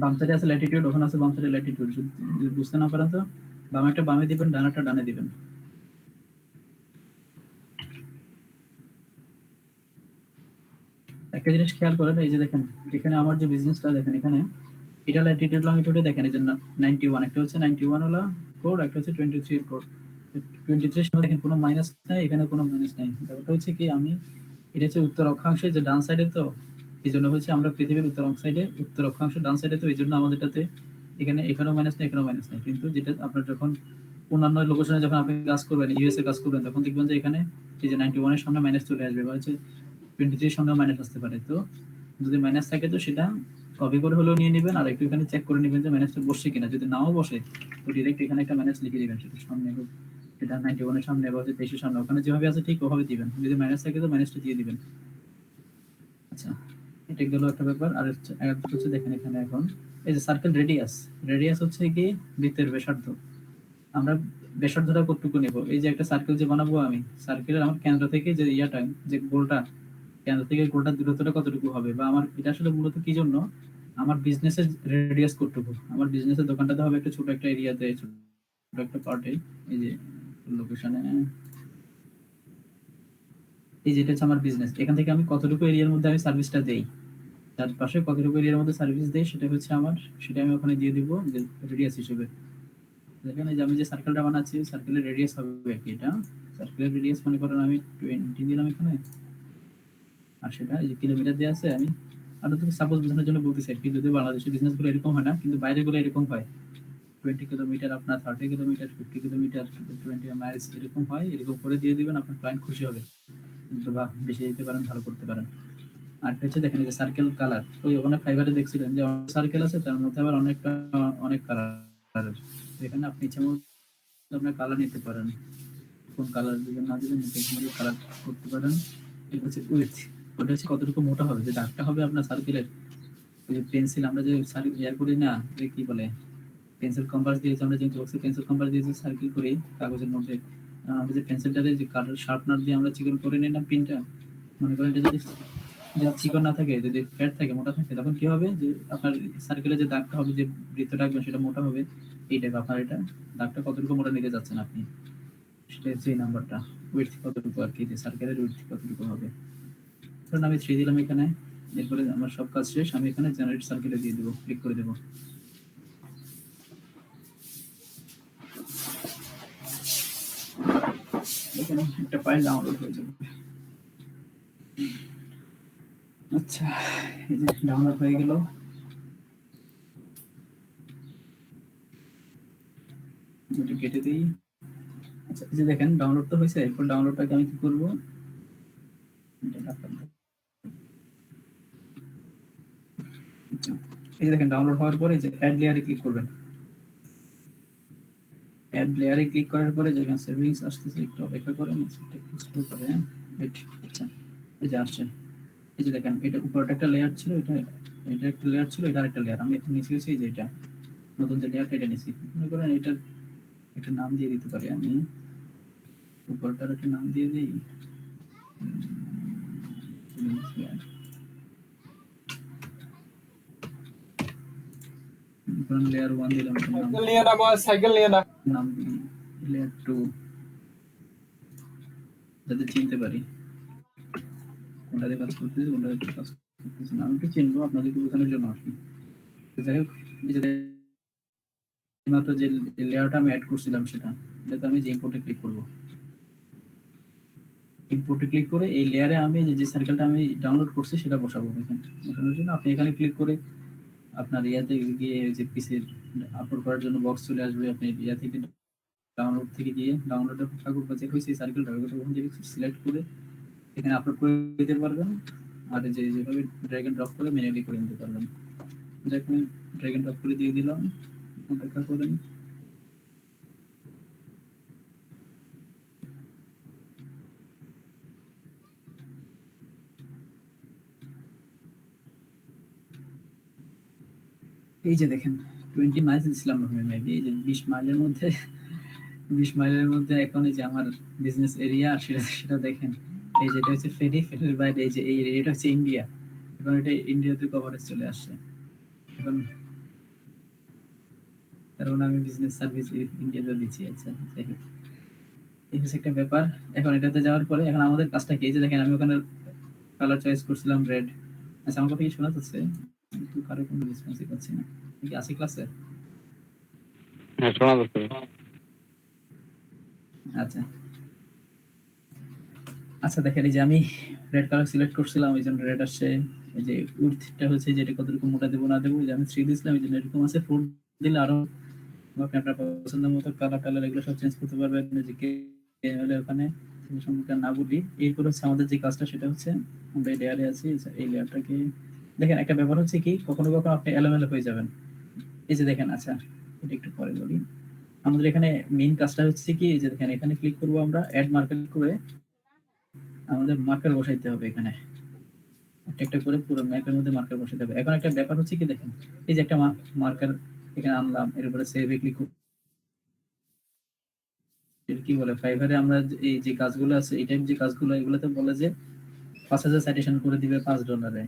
বাম সাইডে আছে ল্যাটিটিউড, ওখানে আছে বাম সাইডে ল্যাটিটিউড, যদি বুঝতে না পারেন তো বাম একটা বামে দিবেন, ডান একটা ডানে দিবেন। একটা জিনিস খেয়াল করেন, এই যে দেখেন এখানে আমার যে বিজনেসটা দেখেন এখানে এটা ল্যাটিটিউড লংটিটিউডে দেখেন এই যে 91, একটা হচ্ছে 91 হলো কোড, একটা হচ্ছে 23 কোড। 23 সময় দেখেন কোনো মাইনাস নাই, এখানে কোনো মাইনাস নাই। ব্যাপারটা হচ্ছে কি আমি এটা হচ্ছে উত্তর অক্ষাংশে যে ডান সাইডে, তো এই জন্য হচ্ছে আমরা পৃথিবীর উত্তর অক্ষাংশ ডান সাইডে, তো এই জন্য আমাদেরটাতে এখানেও মাইনাস নেই এখানেও মাইনাস নেই। কিন্তু যেটা আপনার যখন অন্যান্য লোকেশনে যখন আপনি কাজ করবেন, ইউএস এ কাজ করবেন, তখন দেখবেন যে এখানে এই যে 91 এর সামনে মাইনাস চলে আসবে, বা হচ্ছে 23 এর সামনে মাইনাস আসতে পারে। তো যদি মাইনাস থাকে তো সেটা কপি করে হলেও নিয়ে নেবেন, আর একটু এখানে চেক করে নেবেন যে মাইনাসটা বসছে কিনা। যদি নাও বসে তো ডিরেক্ট এখানে একটা মাইনাস লিখে দিবেন, সেটা সামনে হোক, সেটা 91 এর সামনে বা হচ্ছে 23 এর সামনে, ওখানে যেভাবে আছে ঠিক ওভাবে দিবেন। যদি মাইনাস থাকে তো মাইনাসটা দিয়ে দিবেন। আচ্ছা, এটা গেল একটা ব্যাপার। আর হচ্ছে দেখেন এখানে এখন এই যে সার্কেল রেডিয়াস, রেডিয়াস হচ্ছে কি বৃত্তের ব্যাসার্ধ। আমরা ব্যাসার্ধটা কতটুকু নেব? এই যে একটা সার্কেল যে বানাবো আমি, সার্কেলের আমার কেন্দ্র থেকে যে ইয়াটা, যে গোলটা, কেন্দ্র থেকে গোলটার দূরত্বটা কতটুকু হবে, বা আমার এটা আসলে মূলত কি জন্য, আমার বিজনেসের রেডিয়াস কতটুকু, আমার বিজনেসের দোকানটাতে হবে একটা ছোট একটা এরিয়াতে, ছোট একটা পার্টে, এই যে লোকেশনে, এই যেটা হচ্ছে আমার বিজনেস, এখান থেকে আমি কতটুকু এরিয়ার মধ্যে আমি সার্ভিসটা দেই, তার পাশে কতটুকু এরিয়ার মধ্যে সার্ভিস দেই, সেটা হচ্ছে আমার, সেটা আমি ওখানে দিয়ে দিব যে রেডিয়াস হিসেবে। দেখেন এই যে আমি যে সার্কেলটা বানাচ্ছি, সার্কেলের রেডিয়াস হবে কি, এটা সার্কেলের রেডিয়াস মনে করেন আমি 20 দিলাম এখানে, আর সেটা এই যে কিলোমিটার দিয়ে আছে। আমি আরো থেকে সাপোজ বোঝানোর জন্য বলতেছি আর কি, যদি বাংলাদেশের বিজনেস গুলো এরকম হয় না, কিন্তু বাইরে গুলো এরকম হয়, 20 কিলোমিটার, আপনার 30 কিলোমিটার, 50 কিলোমিটার, 20 মাইলস এরকম হয়। এরকম করে দিয়ে দিবেন, আপনার ক্লায়েন্ট খুশি হবে, কিন্তু বা বেশি দিতে পারেন, ভালো করতে পারেন। আর হচ্ছে দেখেন এই যে সার্কেল কালার, ওই ওখানে ফাইবারে দেখছিলেন যে সার্কেল আছে, তার মধ্যে আবার অনেক কালার, এখানে আপনি ইচ্ছা মতো আপনার কালার নিতে পারেন, কোন কালার দিবেন না দিবেন কালার করতে পারেন। এটা হচ্ছে উইথ, ওটা হচ্ছে কতটুকু মোটা হবে, যে দাগটা হবে আপনার সার্কেলের, ওই যে পেন্সিল আমরা যে ইয়ার করি না, যে কি বলে, পেন্সিল কম্পাস দিয়েছি আমরা, যে বক্সে পেন্সিল কম্পাস দিয়েছি সার্কেল করি কাগজের মধ্যে, আমরা যে পেন্সিলটাতে যে কালার শার্পনার দিয়ে আমরা চিকন করে নিলাম পিনটা, মনে করেন এটা যদি চিকন না থাকে, যদি ফ্যাট থাকে, মোটা থাকে, তখন কি হবে যে আপনার সার্কেলে যে দাগটা হবে, যে বৃত্তটা রাখবেন সেটা মোটা হবে। এই টাইপ আপনার এটা দাগটা কতটুকু মোটা নিতে যাচ্ছেন আপনি, সেটা হচ্ছে এই নাম্বারটা, উইডথ কতটুকু আর কি, যে সার্কেলের উইডথ কতটুকু হবে। ধরুন আমি 3 দিলাম এখানে, এরপরে আমার সব কাজ শেষ, আমি এখানে জেনারেট সার্কেলে দিয়ে দেবো, ক্লিক করে দেবো। এখানে একটা ফাইল ডাউনলোড হয়ে যাবে। আচ্ছা, এই যে ডাউনলোড হয়ে গেল। এটা কেটে দিই। আচ্ছা, এই যে দেখেন ডাউনলোড তো হয়েছে, এরপর ডাউনলোডটাকে আমি কি করবো, এই যে দেখেন ডাউনলোড হওয়ার পরে যে অ্যাড লেয়ারে ক্লিক করবেন। অ্যাড লেয়ারে ক্লিক করার পরে যেখানে সেভিংস আসতেছে, একটু অপেক্ষা করেন, সেটা একটু স্লো করেন। আচ্ছা, এই যে আসছে, এই যে দেখেন এটা উপরটা একটা লেয়ার ছিল, এটা একটা লেয়ার ছিল, এটা আরেকটা লেয়ার, আমি এখন নিচে গেছি, এই যে এটা নতুন যে লেয়ারটা এটা নিচ্ছি, মনে করেন এটার একটা নাম দিয়ে দিতে পারি আমি, উপরটার একটা নাম দিয়ে দিই, লেয়ার 1 দিলাম, সাইকেল নিয়ে না নাম দিই লেয়ার 2, যাতে চিনতে পারি কোনটাতে কাজ করতেছি, কোনটাতে কাজ করতেছি না। আমি একটু চিনবো আপনাদেরকে বোঝানোর জন্য আসি। যাই হোক, এই যে মাত্র যে লেয়ারটা আমি অ্যাড করছিলাম, সেটাতে আমি যে ইম্পোর্টে ক্লিক করবো, ইম্পোর্টে ক্লিক করে এই লেয়ারে আমি যে সার্কেলটা আমি ডাউনলোড করছি সেটা বসাবো। দেখেন বসানোর জন্য আপনি এখানে ক্লিক করে আপনার ইয়াতে গিয়ে যে পিসির আপলোড করার জন্য বক্স চলে আসবে, আপনি ইয়া থেকে ডাউনলোড থেকে গিয়ে ডাউনলোডের ঠাকুর বা যে হয়েছে সার্কেলটা, ওখান থেকে সিলেক্ট করে এখানে আপলোড করে দিতে পারবেন। আর যে যেভাবে ড্র্যাগ এন্ড ড্রপ করে ম্যানুয়ালি করে নিতে পারবেন। দেখুন ড্র্যাগ এন্ড ড্রপ করে দিয়ে দিলাম, অপেক্ষা করেন। এই যে দেখেন 20 মাইলস দিছিলাম মেবি, এই যে 20 মাইলের মধ্যে 20 মাইলের মধ্যে এখন এই যে আমার বিজনেস এরিয়া, সেটা দেখেন, এই যেটা হচ্ছে ফেরির বাইরে, এই যে এই এরিয়াটা হচ্ছে ইন্ডিয়া, এখন এটা ইন্ডিয়াতে কভারেজ চলে আসছে। এখন কারণ আমি বিজনেস সার্ভিস ইন্ডিয়াতে দিচ্ছি। আচ্ছা, যাই হোক, এই হচ্ছে একটা ব্যাপার। এখন এটাতে যাওয়ার পরে এখন আমাদের কাজটা কি, এই যে দেখেন আমি ওখানে কালার চয়েস করছিলাম রেড। আচ্ছা, আমার কথা কি শোনা যাচ্ছে? কিন্তু কারো কোনো রেসপন্সই পাচ্ছি না, কি আছে ক্লাসে? হ্যাঁ শোনা যাচ্ছে আচ্ছা আচ্ছা, দেখেন এই যে আমি রেড কালার সিলেক্ট করছিলাম, এই জন্য রেড আসছে। এই যে উইডথটা হচ্ছে যেটা কতটুকু মোটা দেবো না দেবো, এই যে আমি 3 দিয়েছিলাম, এই জন্য এরকম আছে। 4 দিলে আরো আপনি আপনার পছন্দের মতো কালার এগুলো সব চেঞ্জ করতে পারবেন। যে হলে ওখানে সম্পর্কে না বলি, এরপর হচ্ছে আমাদের যে কাজটা সেটা হচ্ছে আমরা এই লেয়ারে আছি, এই লেয়ারটাকে দেখেন। একটা ব্যাপার হচ্ছে কি, কখনো কখনো আপনি এলোমেলো হয়ে যাবেন। এই যে দেখেন, আচ্ছা এটা একটু পরে বলি। আমাদের এখানে মেইন কাজটা হচ্ছে কি, এই যে দেখেন এখানে ক্লিক করবো আমরা, অ্যাড মার্কার করে আমাদের মার্কার বসাইতে হবে। এখানে একটা একটা করে পুরো ম্যাপের মধ্যে মার্কার বসাতে হবে। এখন একটা ব্যাপার হচ্ছে কি, দেখেন এই যে একটা মার্কার এখানে আনলাম, এর উপরে সেভে ক্লিক, কি বলে ফাইবারে আমরা এই যে কাজগুলো আছে, এই টাইপ যে কাজগুলো, এগুলোতে বলে যে 5,000 সাইটেশন করে দিবে $5।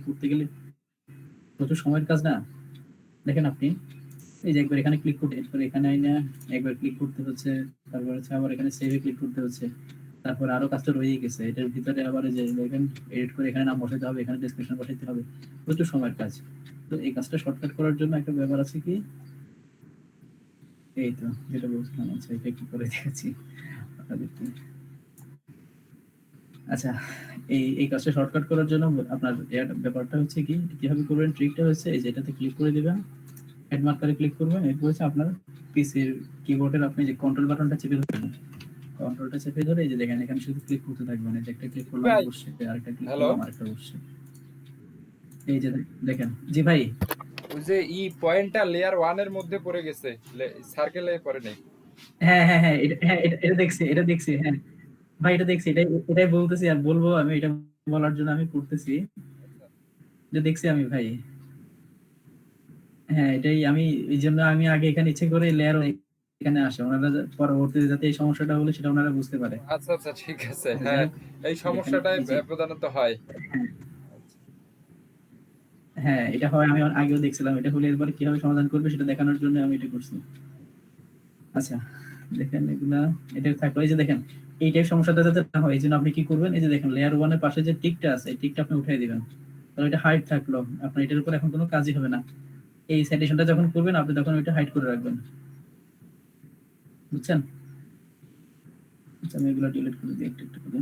করতে গেলে প্রচুর সময়ের কাজ না। দেখেন আপনি এই যে একবার এখানে ক্লিক করতে, এরপর এখানে আইনা একবার ক্লিক করতে হচ্ছে, তারপর হচ্ছে আবার এখানে সেভে ক্লিক করতে হচ্ছে, তারপর আরো কাজটা রয়েই গেছে। এটার ভিতরে আবার এই যে দেখেন এডিট করে এখানে নাম বসাতে হবে, এখানে ডেসক্রিপশন বসাতে হবে, প্রচুর সময়ের কাজ। তো এই কাজটা শর্টকাট করার জন্য একটা ব্যাপার আছে কি, এই তো যেটা বলছিলাম, আচ্ছা এটা কি করে দেখাচ্ছি আপনাদেরকে। আচ্ছা, এই কাজটা শর্টকাট করার জন্য আপনার ব্যাপারটা হচ্ছে কি, কিভাবে করবেন, ট্রিকটা হচ্ছে এই যে এটাতে ক্লিক করে দিবেন, অ্যাড মার্কারে ক্লিক করবেন, এরপর হচ্ছে আপনার পিসির কিবোর্ডের আপনি যে কন্ট্রোল বাটনটা চেপে ধরবেন, কন্ট্রোলটা চেপে ধরে এই যে দেখেন এখানে শুধু ক্লিক করতে থাকবেন। এই যে একটা ক্লিক করলাম ভাই বসছে, আরেকটা ক্লিক হ্যালো, করলাম আরেকটা বসছে। এই যে দেখেন, জি ভাই। ওই যে ই পয়েন্টটা লেয়ার 1 এর মধ্যে পড়ে গেছে, সার্কেলে পড়ে নাই। হ্যাঁ হ্যাঁ হ্যাঁ, এটা দেখছি, এটা দেখছি, হ্যাঁ ভাই এটা দেখছি, এটাই বলতেছি আর বলবো আমি, এটা বলার জন্য আমি করতেছি, যে দেখছি আমি ভাই। হ্যাঁ এটাই আমি, এই জন্য আমি আগে এখানে ইচ্ছে করে লেয়ার এখানে আসে, ওনারা পরবর্তীতে যাতে এই সমস্যাটা হলে সেটা ওনারা বুঝতে পারে। আচ্ছা আচ্ছা, ঠিক আছে। আচ্ছা, যাই হ্যাঁ, হোক, এই এখানে সমস্যাটাই এই যে প্রধানত হয়। হ্যাঁ হ্যাঁ, এটা হয়, আমি আগেও দেখছিলাম। এটা হলে এরপরে কিভাবে সমাধান করবে সেটা দেখানোর জন্য আমি এটা করছি। আচ্ছা দেখেন এগুলা, এটা থাকলো। এই যে দেখেন এই টাইপ সমস্যাটা যাতে না হয়, এই জন্য আপনি কি করবেন, এই যে দেখেন লেয়ার 1 এর পাশে যে টিকটা আছে, এই টিকটা আপনি উঠিয়ে দিবেন, তাহলে এটা হাইড থাকলো। আপনার এটার উপর এখন কোনো কাজই হবে না। এই সাইটেশনটা যখন করবেন আপনি তখন ওইটা হাইড করে রাখবেন, বুঝছেন? আচ্ছা আমি এগুলো ডিলিট করে দিই একটু একটু করে।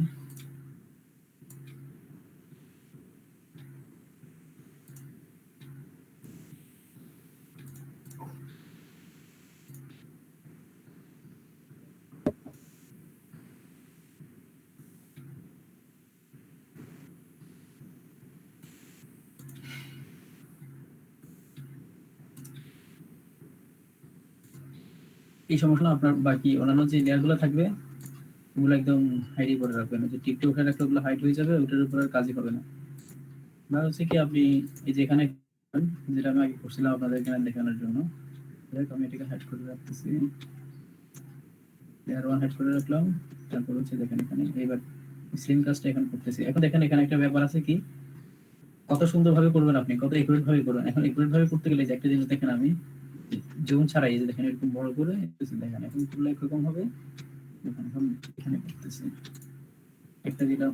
এই সমস্যা আপনার বাকি অন্যান্য যে লেয়ার গুলো থাকবে ওগুলো একদম হাইড করে রাখবেন। যে টিকটা উঠে রাখলে ওগুলো হাইড হয়ে যাবে, ওটার উপর আর কাজই হবে না। বা হচ্ছে কি, আপনি এই যে এখানে যেটা আমি আগে করছিলাম আপনাদের এখানে দেখানোর জন্য, আমি এটাকে হাইড করে রাখতেছি, লেয়ার 1 হাইড করে রাখলাম। তারপর হচ্ছে দেখেন এখানে এবার সেম কাজটা এখন করতেছি। এখন দেখেন এখানে একটা ব্যাপার আছে কি, কত সুন্দরভাবে করবেন আপনি, কত একুরেট ভাবে করবেন। এখন একুরেট ভাবে করতে গেলে যে একটা জিনিস দেখেন, আমি জুম ছাড়াই এই যে দেখেন এরকম বড় করে দেখেন, এখন করলে একরকম হবে। দেখেন এখন এখানে করতেছি একটা যেটা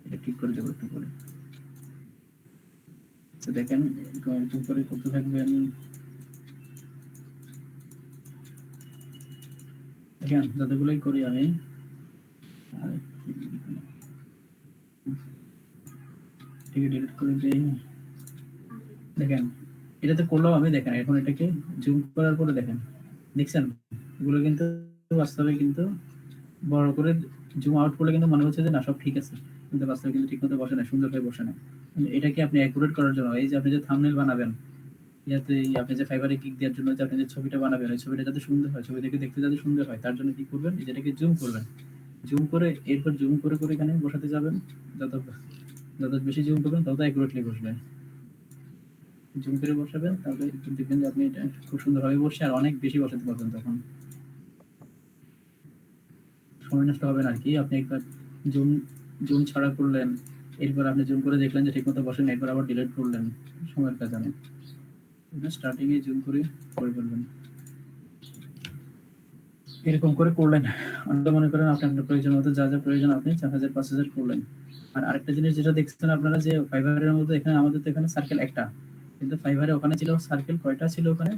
এটা ঠিক করে দেবো একটু করে। তো দেখেন এরকম করে করতে থাকবেন। দেখেন যতগুলোই করি আমি, আর এটাকে ডিলিট করে দিই। দেখেন এটাতে করলাম আমি, দেখেন এখন এটাকে জুম করার পরে দেখেন, দেখছেন এগুলো কিন্তু বাস্তবে কিন্তু বড় করে জুম আউট করলে কিন্তু মনে হচ্ছে যে না সব ঠিক আছে, কিন্তু বাস্তবে কিন্তু ঠিক মতো বসে না, সুন্দরভাবে বসে না। এটাকে আপনি অ্যাকুরেট করার জন্য, এই যে আপনি যে থাম্বনেল বানাবেন, যাতে আপনি যে ফাইবারে ক্লিক দেওয়ার জন্য যে আপনি যে ছবিটা বানাবেন, ওই ছবিটা যাতে সুন্দর হয়, ছবি দেখে দেখতে যাতে সুন্দর হয়, তার জন্য কি করবেন, যেটাকে জুম করবেন। জুম করে এরপর জুম করে করে এখানে বসাতে যাবেন। যত যত বেশি জুম করবেন তত অ্যাকুরেটলি বসবে। জুম করে বসাবেন, তাহলে দেখবেন যে আপনি এটা খুব সুন্দরভাবে বসে আর অনেক বেশি বসাতে পারবেন, তখন সময় নষ্ট হবে না আর কি। আপনি একবার জুম জুম ছাড়া করলেন, এরপর আপনি জুম করে দেখলেন যে ঠিকমতো বসেন, এরপর আবার ডিলিট করলেন, সময়ের কাজ অনেক। স্টার্টিং এ জুম করে করে ফেলবেন, এরকম করে করলেন। অনেকে মনে করেন আপনি আপনার প্রয়োজন মতো যা যা প্রয়োজন আপনি 4,000 5,000 করলেন। আর আরেকটা জিনিস যেটা দেখছেন আপনারা, যে ফাইবারের মধ্যে এখানে আমাদের তো এখানে সার্কেল একটা, কিন্তু ফাইবারে ওখানে ছিল সার্কেল কয়টা ছিল, ওখানে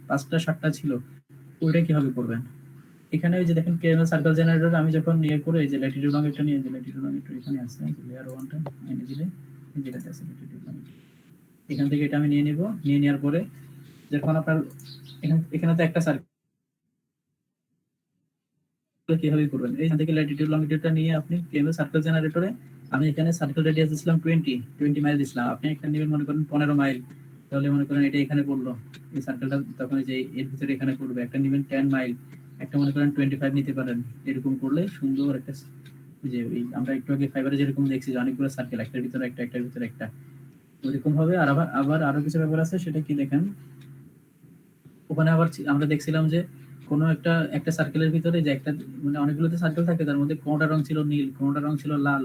5টা 7টা ছিল। ওইটা কিভাবে করবেন, এখানে ওই যে দেখেন কেএমএল সার্কেল জেনারেটর আমি যখন নিয়ে করে এই যে ল্যাটিটিউড লঙ্গিটিউড নিয়ে যে ল্যাটিটিউড লঙ্গিটিউড এখানে আছে লেয়ার 1টা এনে দিলে এই যেটাতে আছে ল্যাটিটিউড লঙ্গিটিউড, এখান থেকে এটা আমি নিয়ে নিব। নিয়ে নেওয়ার পরে যখন আপনার এখানে তো একটা সার্কেল কিভাবে করবেন, এইখান থেকে ল্যাটিটিউড লঙ্গিটিউডটা নিয়ে আপনি কেএমএল সার্কেল জেনারেটরে আমি এখানে সার্কেল রেডিয়াস দিয়েছিলাম 20 মাইল দিছিলাম, আপনি এখানে নেবেন মনে করেন 15 মাইল, তাহলে মনে করেন এটা এখানে পড়লো এই সার্কেলটা, তখন এই যে এর ভিতরে এখানে পড়বে। একটা নেবেন 10 মাইল, একটা মনে করেন 25 নিতে পারেন, এরকম করলে সুন্দর একটা যে ওই আমরা একটু আগে ফাইবারে যেরকম দেখছি যে অনেকগুলো সার্কেল একটার ভিতরে একটা একটার ভিতরে একটা, ওইরকম হবে। আর আবার আরো কিছু ব্যাপার আছে, সেটা কি দেখেন ওখানে আবার আমরা দেখছিলাম যে কোনো একটা সার্কেলের ভিতরে যে একটা মানে অনেকগুলোতে সার্কেল থাকে, তার মধ্যে কোনটা রং ছিল নীল, কোনটা রং ছিল লাল,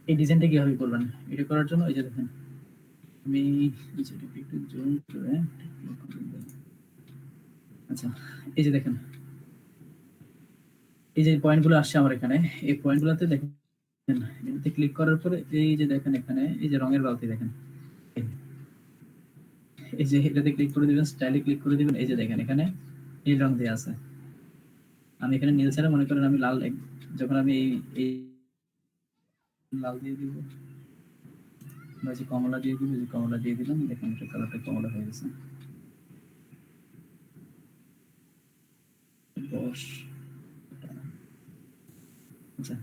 এই ডিজাইনটা কিভাবে করবেন এটা করার জন্য এই যে দেখেন আমি এটাকে একটু জুম করে, আচ্ছা এই যে দেখেন এই যে পয়েন্টগুলো আসছে আমার এখানে, এই পয়েন্টগুলোতে দেখেন এটাতে ক্লিক করার পরে এই যে দেখেন এখানে এই যে রঙের বালতি দেখেন, এই যে এটাতে ক্লিক করে দিবেন, স্টাইলে ক্লিক করে দিবেন, এই যে দেখেন এখানে নীল রং দেওয়া আছে। আমি এখানে নীল ছাড়া মনে করেন আমি লাল, যখন আমি এই লাল দিয়ে দিব বা যে কমলা দিয়ে দিব, যে কমলা দিয়ে দিলাম, দেখেন এটা কালারটা কমলা হয়ে গেছে। আচ্ছা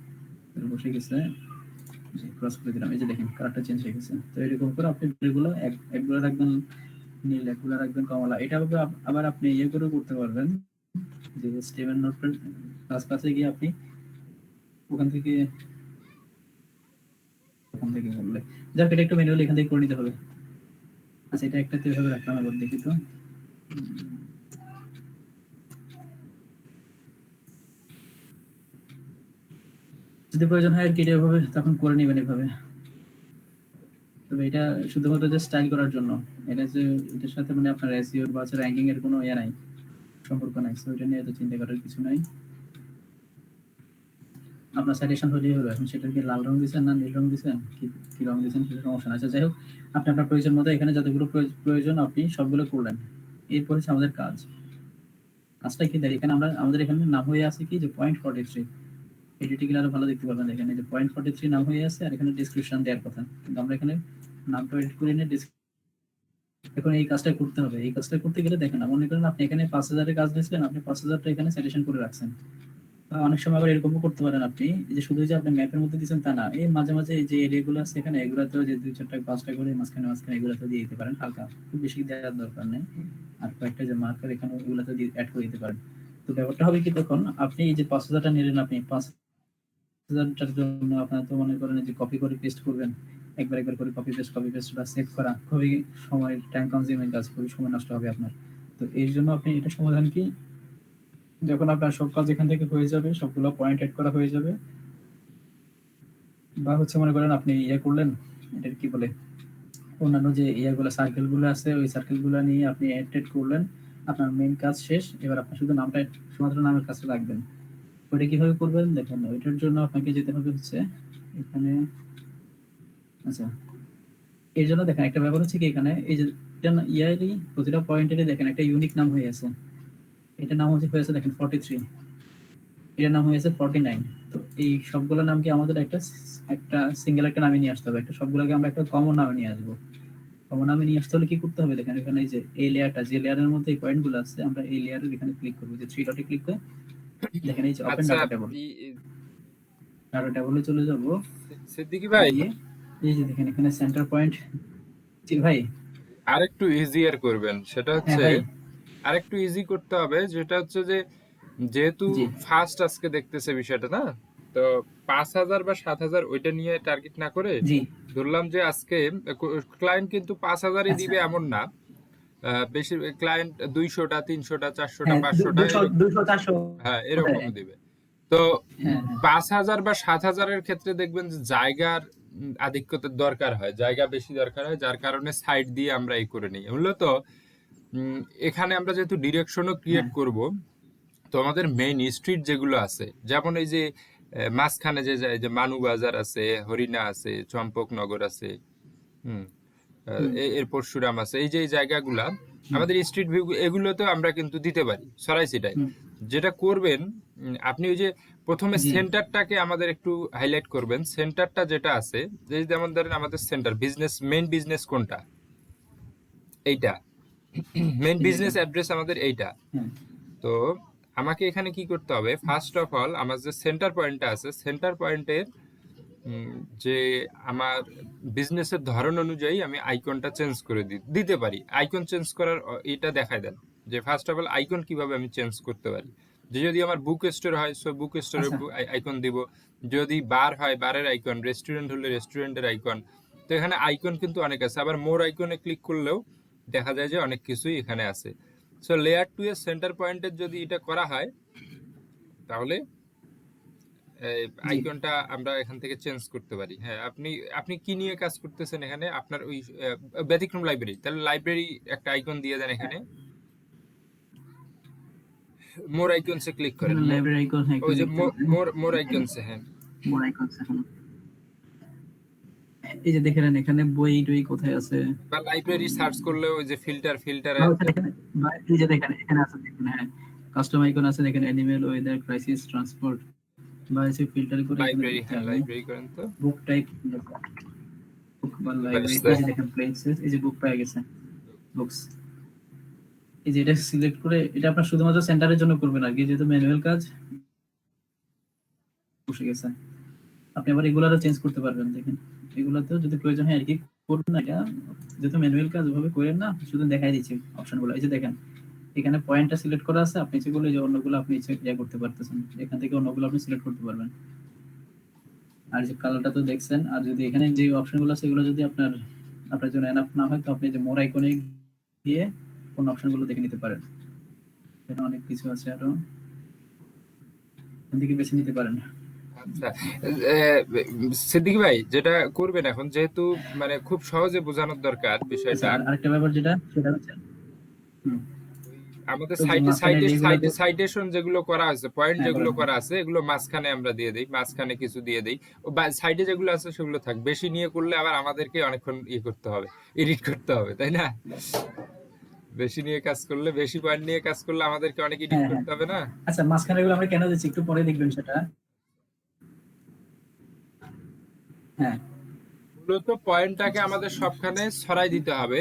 বসে গেছে, ক্রস করে দিলাম, এই যে দেখেন কালারটা চেঞ্জ হয়ে গেছে। তো এরকম করে আপনি এগুলো একগুলো রাখবেন নীল, একগুলো রাখবেন কমলা। এটা আবার আপনি ইয়ে করে করতে পারবেন যে স্টেভেন নোটপ্যাড প্লাস প্লাসে গিয়ে আপনি ওখান থেকে করলে যাক এটা একটু ম্যানুয়ালি এখান থেকে করে নিতে হবে। আচ্ছা এটা একটাতে এভাবে রাখলাম, আবার দেখি তো যদি প্রয়োজন হয় আর কি এভাবে তখন করে নেবেন এভাবে। তবে এটা শুধুমাত্র যে স্টাইল করার জন্য, এটা যে এটার সাথে মানে আপনার এসইও বা র্যাঙ্কিং এর কোনো ইয়ে নাই, সম্পর্ক নাই, সো এটা নিয়ে তো চিন্তা করার কিছু নাই। আপনার সাজেশন হলেই হলো। এখন সেটা কি লাল রং দিচ্ছেন না নীল রং দিচ্ছেন, কি রং দিচ্ছেন সেটা সমস্যা না। আচ্ছা যাই হোক, আপনি আপনার প্রয়োজন মতো এখানে যতগুলো প্রয়োজন আপনি সবগুলো করলেন। এরপর হচ্ছে আমাদের কাজটা কি দেয় এখানে আমাদের এখানে নাম হয়ে আছে কি যে 0.43, এডিটিং আরো ভালো দেখতে পাবেন। এখানে যে 0.43 নাম হয়ে আছে, আর এখানে ডেসক্রিপশন দেওয়ার কথা, কিন্তু আমরা এখানে নামটা এডিট করে নিয়ে এখন এই কাজটা করতে হবে। এই কাজটা করতে গেলে দেখেন মনে করেন আপনি এখানে 5000 এর কাজ দিয়েছিলেন, আপনি 5000টা এখানে সাজেশন করে রাখছেন। অনেক সময় আবার এরকমও করতে পারেন আপনি যে শুধু যে আপনি ম্যাপের মধ্যে দিচ্ছেন তা না, এই মাঝে মাঝে যে এরিয়াগুলো আছে এখানে এগুলাতেও যে 2-4টা 5টা করে মাঝখানে এগুলাতে দিয়ে দিতে পারেন, হালকা, খুব বেশি দেওয়ার দরকার নেই। আর কয়েকটা যে মার্কার এখানে ওগুলাতে দিয়ে অ্যাড করে দিতে পারেন। তো ব্যাপারটা হবে কি, তখন আপনি এই যে 5000টা নিলেন, আপনি 5000টার জন্য আপনার তো মনে করেন যে কপি করে পেস্ট করবেন, একবার করে কপি পেস্ট বা সেভ করা খুবই সময় টাইম কনজিউমিং কাজ, খুবই সময় নষ্ট হবে আপনার। তো এর জন্য আপনি এটা সমাধান কি, যখন আপনার সব কাজ এখান থেকে হয়ে যাবে, সবগুলো পয়েন্ট এড করা হয়ে যাবে, বা হচ্ছে মনে করেন আপনি ইয়ে করলেন, এটা কি বলে অন্যান্য যে ইয়াগুলো সার্কেলগুলো আছে, ওই সার্কেলগুলো নিয়ে আপনি এড করলেন, আপনার মেইন কাজ শেষ। এবার আপনি শুধু নামটা শুধুমাত্র নামের কাছে রাখবেন। ওইটা কিভাবে করবেন দেখেন, ওইটার জন্য আপনাকে যেতে হবে হচ্ছে এখানে। আচ্ছা এর জন্য দেখেন একটা ব্যাপার হচ্ছে কি, এখানে এই যে ইয়ারই প্রতিটা পয়েন্টেরই দেখেন একটা ইউনিক নাম হয়ে আছে। এটার নাম হয়েছে দেখেন 43, এটার নাম হয়েছে 49। তো এই সবগুলোর নাম কি আমাদের একটা সিঙ্গেল একটা নামে নিয়ে আসতে হবে, সবগুলোকে আমরা একটা কমন নামে নিয়ে আসবো। কমন নামে নিয়ে আসতে হলে কি করতে হবে দেখেন, এখানে এই যে এই লেয়ারটা, যে লেয়ারের মধ্যে এই পয়েন্টগুলো আছে, আমরা এই লেয়ারের এখানে ক্লিক করবো, যে 3 ডটে ক্লিক করে দেখেন এই যে ওপেন আচ্ছা ডাটা টেবলে চলে যাব। সিদ্দিকী ভাই, এই যে দেখেন এখানে সেন্টার পয়েন্ট। জি ভাই। আরেকটু ইজিয়ার করবেন, সেটা হ্যাঁ হচ্ছে ভাই। আরেকটু ইজি করতে হবে, যেটা হচ্ছে যে যেহেতু জি ফার্স্ট আজকে দেখতেছে বিষয়টা না, তো 5000 বা 7000 ওইটা নিয়ে টার্গেট না করে জি ধরলাম যে আজকে ক্লায়েন্ট কিন্তু 5000ই আচ্ছা দিবে এমন না, বেশি ক্লায়েন্ট 200টা 300টা 400টা হ্যাঁ 500টা 200 400 হ্যাঁ এরকমই দিবে। তো হ্যাঁ 5000 বা 7000-এর ক্ষেত্রে দেখবেন যে জায়গার আধিক্যতার দরকার হয়, জায়গা বেশি দরকার হয়, যার কারণে সাইট দিয়ে আমরা এই করে নিই মূলত। এখানে আমরা যেহেতু ডিরেকশনও ক্রিয়েট হ্যাঁ করব, তো আমাদের মেইন স্ট্রিট যেগুলো আছে, যেমন এই যে মাঝখানে যে যে মানু বাজার আছে, হরিণা আছে, চম্পকনগর আছে, হুম এর পরশুরাম আছে, এই যে এই জায়গাগুলা আমাদের স্ট্রিট ভিউ, এগুলোতেও আমরা কিন্তু দিতে পারি সরাই সেটাই। হুম যেটা করবেন আপনি ওই যে প্রথমে জি সেন্টারটাকে আমাদের একটু হাইলাইট করবেন। সেন্টারটা যেটা আছে, যে যেমন ধরেন আমাদের সেন্টার বিজনেস, মেইন বিজনেস কোনটা? এইটা মেইন এই যে এটা, বিজনেস অ্যাড্রেস আমাদের এইটা। হ্যাঁ তো আমাকে এখানে কি করতে হবে, ফার্স্ট অফ অল আমার যে সেন্টার পয়েন্টটা আছে, সেন্টার পয়েন্টের যে আমার বিজনেসের ধরন অনুযায়ী আমি আইকনটা চেঞ্জ করে দিতে পারি। আইকন চেঞ্জ করার এটা দেখায় দেন যে ফার্স্ট অফ অল আইকন কিভাবে আমি চেঞ্জ করতে পারি। যে যদি আমার বুক স্টোর হয়, সো বুক স্টোরের আচ্ছা আইকন দিব। যদি বার হয়, বারের আইকন। রেস্টুরেন্ট হলে রেস্টুরেন্টের আইকন। তো এখানে আইকন কিন্তু অনেক আছে। আবার মোর আইকনে ক্লিক করলেও দেখা যায় যে অনেক কিছুই এখানে আছে। সো লেয়ার 2 এর সেন্টার পয়েন্টের যদি এটা করা হয়, তাহলে জি আইকনটা আমরা এখান থেকে চেঞ্জ করতে পারি। হ্যাঁ, আপনি আপনি কি নিয়ে কাজ করতেছেন এখানে? আপনার ওই ব্যতিক্রম লাইব্রেরি, তাহলে লাইব্রেরি একটা আইকন দিয়ে দেন এখানে। মোর আইকনসে ক্লিক করেন। এখানে লাইব্রেরি আইকন, হ্যাঁ ওই এখানে যে দেখতে পাবেন মোর আইকনসে, হ্যাঁ। মোর আইকনস। এখন এই যে দেখেন এখানে বই টই কোথায় আছে, বা লাইব্রেরি সার্চ করলে ওই যে ফিল্টারে বা হচ্ছে এখানে, বা এই যে দেখেন এখানে আছে দেখুন, হ্যাঁ কাস্টম আইকন আছে দেখেন, অ্যানিমেল, ওয়েদার, ক্রাইসিস, ট্রান্সপোর্ট, বা এসে ফিল্টার করে এখানে লাইব্রেরি, দেখতে হ্যাঁ হবে লাইব্রেরি করেন তো। বুক টাইপ, বুক বা লাইব্রেরি। আসছে। এই যে দেখেন প্লেসেস, এই যে বুক পেয়ে গেছে, বুকস। এই যে এটা সিলেক্ট করে, এটা আপনার শুধুমাত্র সেন্টারের জন্য করবেন আর কি, যেহেতু ম্যানুয়াল কাজ বসে গেছে। আপনি আবার এগুলারও চেঞ্জ করতে পারবেন, দেখেন এগুলাতেও যদি প্রয়োজন হয় আর কি করবেন না। এটা যেহেতু ম্যানুয়াল কাজ ওভাবে করেন না, শুধু দেখাই দিচ্ছি অপশনগুলো। এই যে দেখেন এখানে পয়েন্টটা সিলেক্ট করা আছে, আপনি যেগুলো, এই যে অন্যগুলো আপনি ইচ্ছে ইয়া করতে পারতেছেন, এখান থেকে অন্যগুলো আপনি সিলেক্ট করতে পারবেন। আর যে কালারটা তো দেখছেন, আর যদি এখানে যে অপশনগুলো আছে এগুলো যদি আপনার আপনার জন্য এনাফ না হয়, তো আপনি যে মোর আইকনে গিয়ে কোন অপশনগুলো দেখে নিতে পারেন। এখানে অনেক কিছু আছে আরো, এখান থেকে বেছে নিতে পারেন। আচ্ছা, সিদ্দিক ভাই যেটা করবেন এখন, যেহেতু মানে খুব সহজে বোঝানোর দরকার আচ্ছা, বিষয়টা, আর আরেকটা ব্যাপার যেটা, সেটা হচ্ছে হুম, আমাদের ওই যে মাঝখানে রেগুলার, সাইটেশন যেগুলো করা আছে, পয়েন্ট হ্যাঁ যেগুলো বলেন। করা আছে, এগুলো মাঝখানে আমরা দিয়ে দেই, মাঝখানে কিছু দিয়ে দেই। বা সাইডে যেগুলো আছে সেগুলো থাক। বেশি নিয়ে করলে আবার আমাদেরকে অনেকক্ষণ করতে হবে, এডিট করতে হবে, তাই না? বেশি নিয়ে কাজ করলে, বেশি পয়েন্ট নিয়ে কাজ করলে আমাদেরকে অনেক এডিট হ্যাঁ হ্যাঁ, করতে হবে না? আচ্ছা মাঝখানে এগুলো আমরা কেন দিচ্ছি একটু পরে দেখবেন সেটা। হ্যাঁ মূলত পয়েন্টটাকে আমাদের সবখানে ছড়াই দিতে হবে,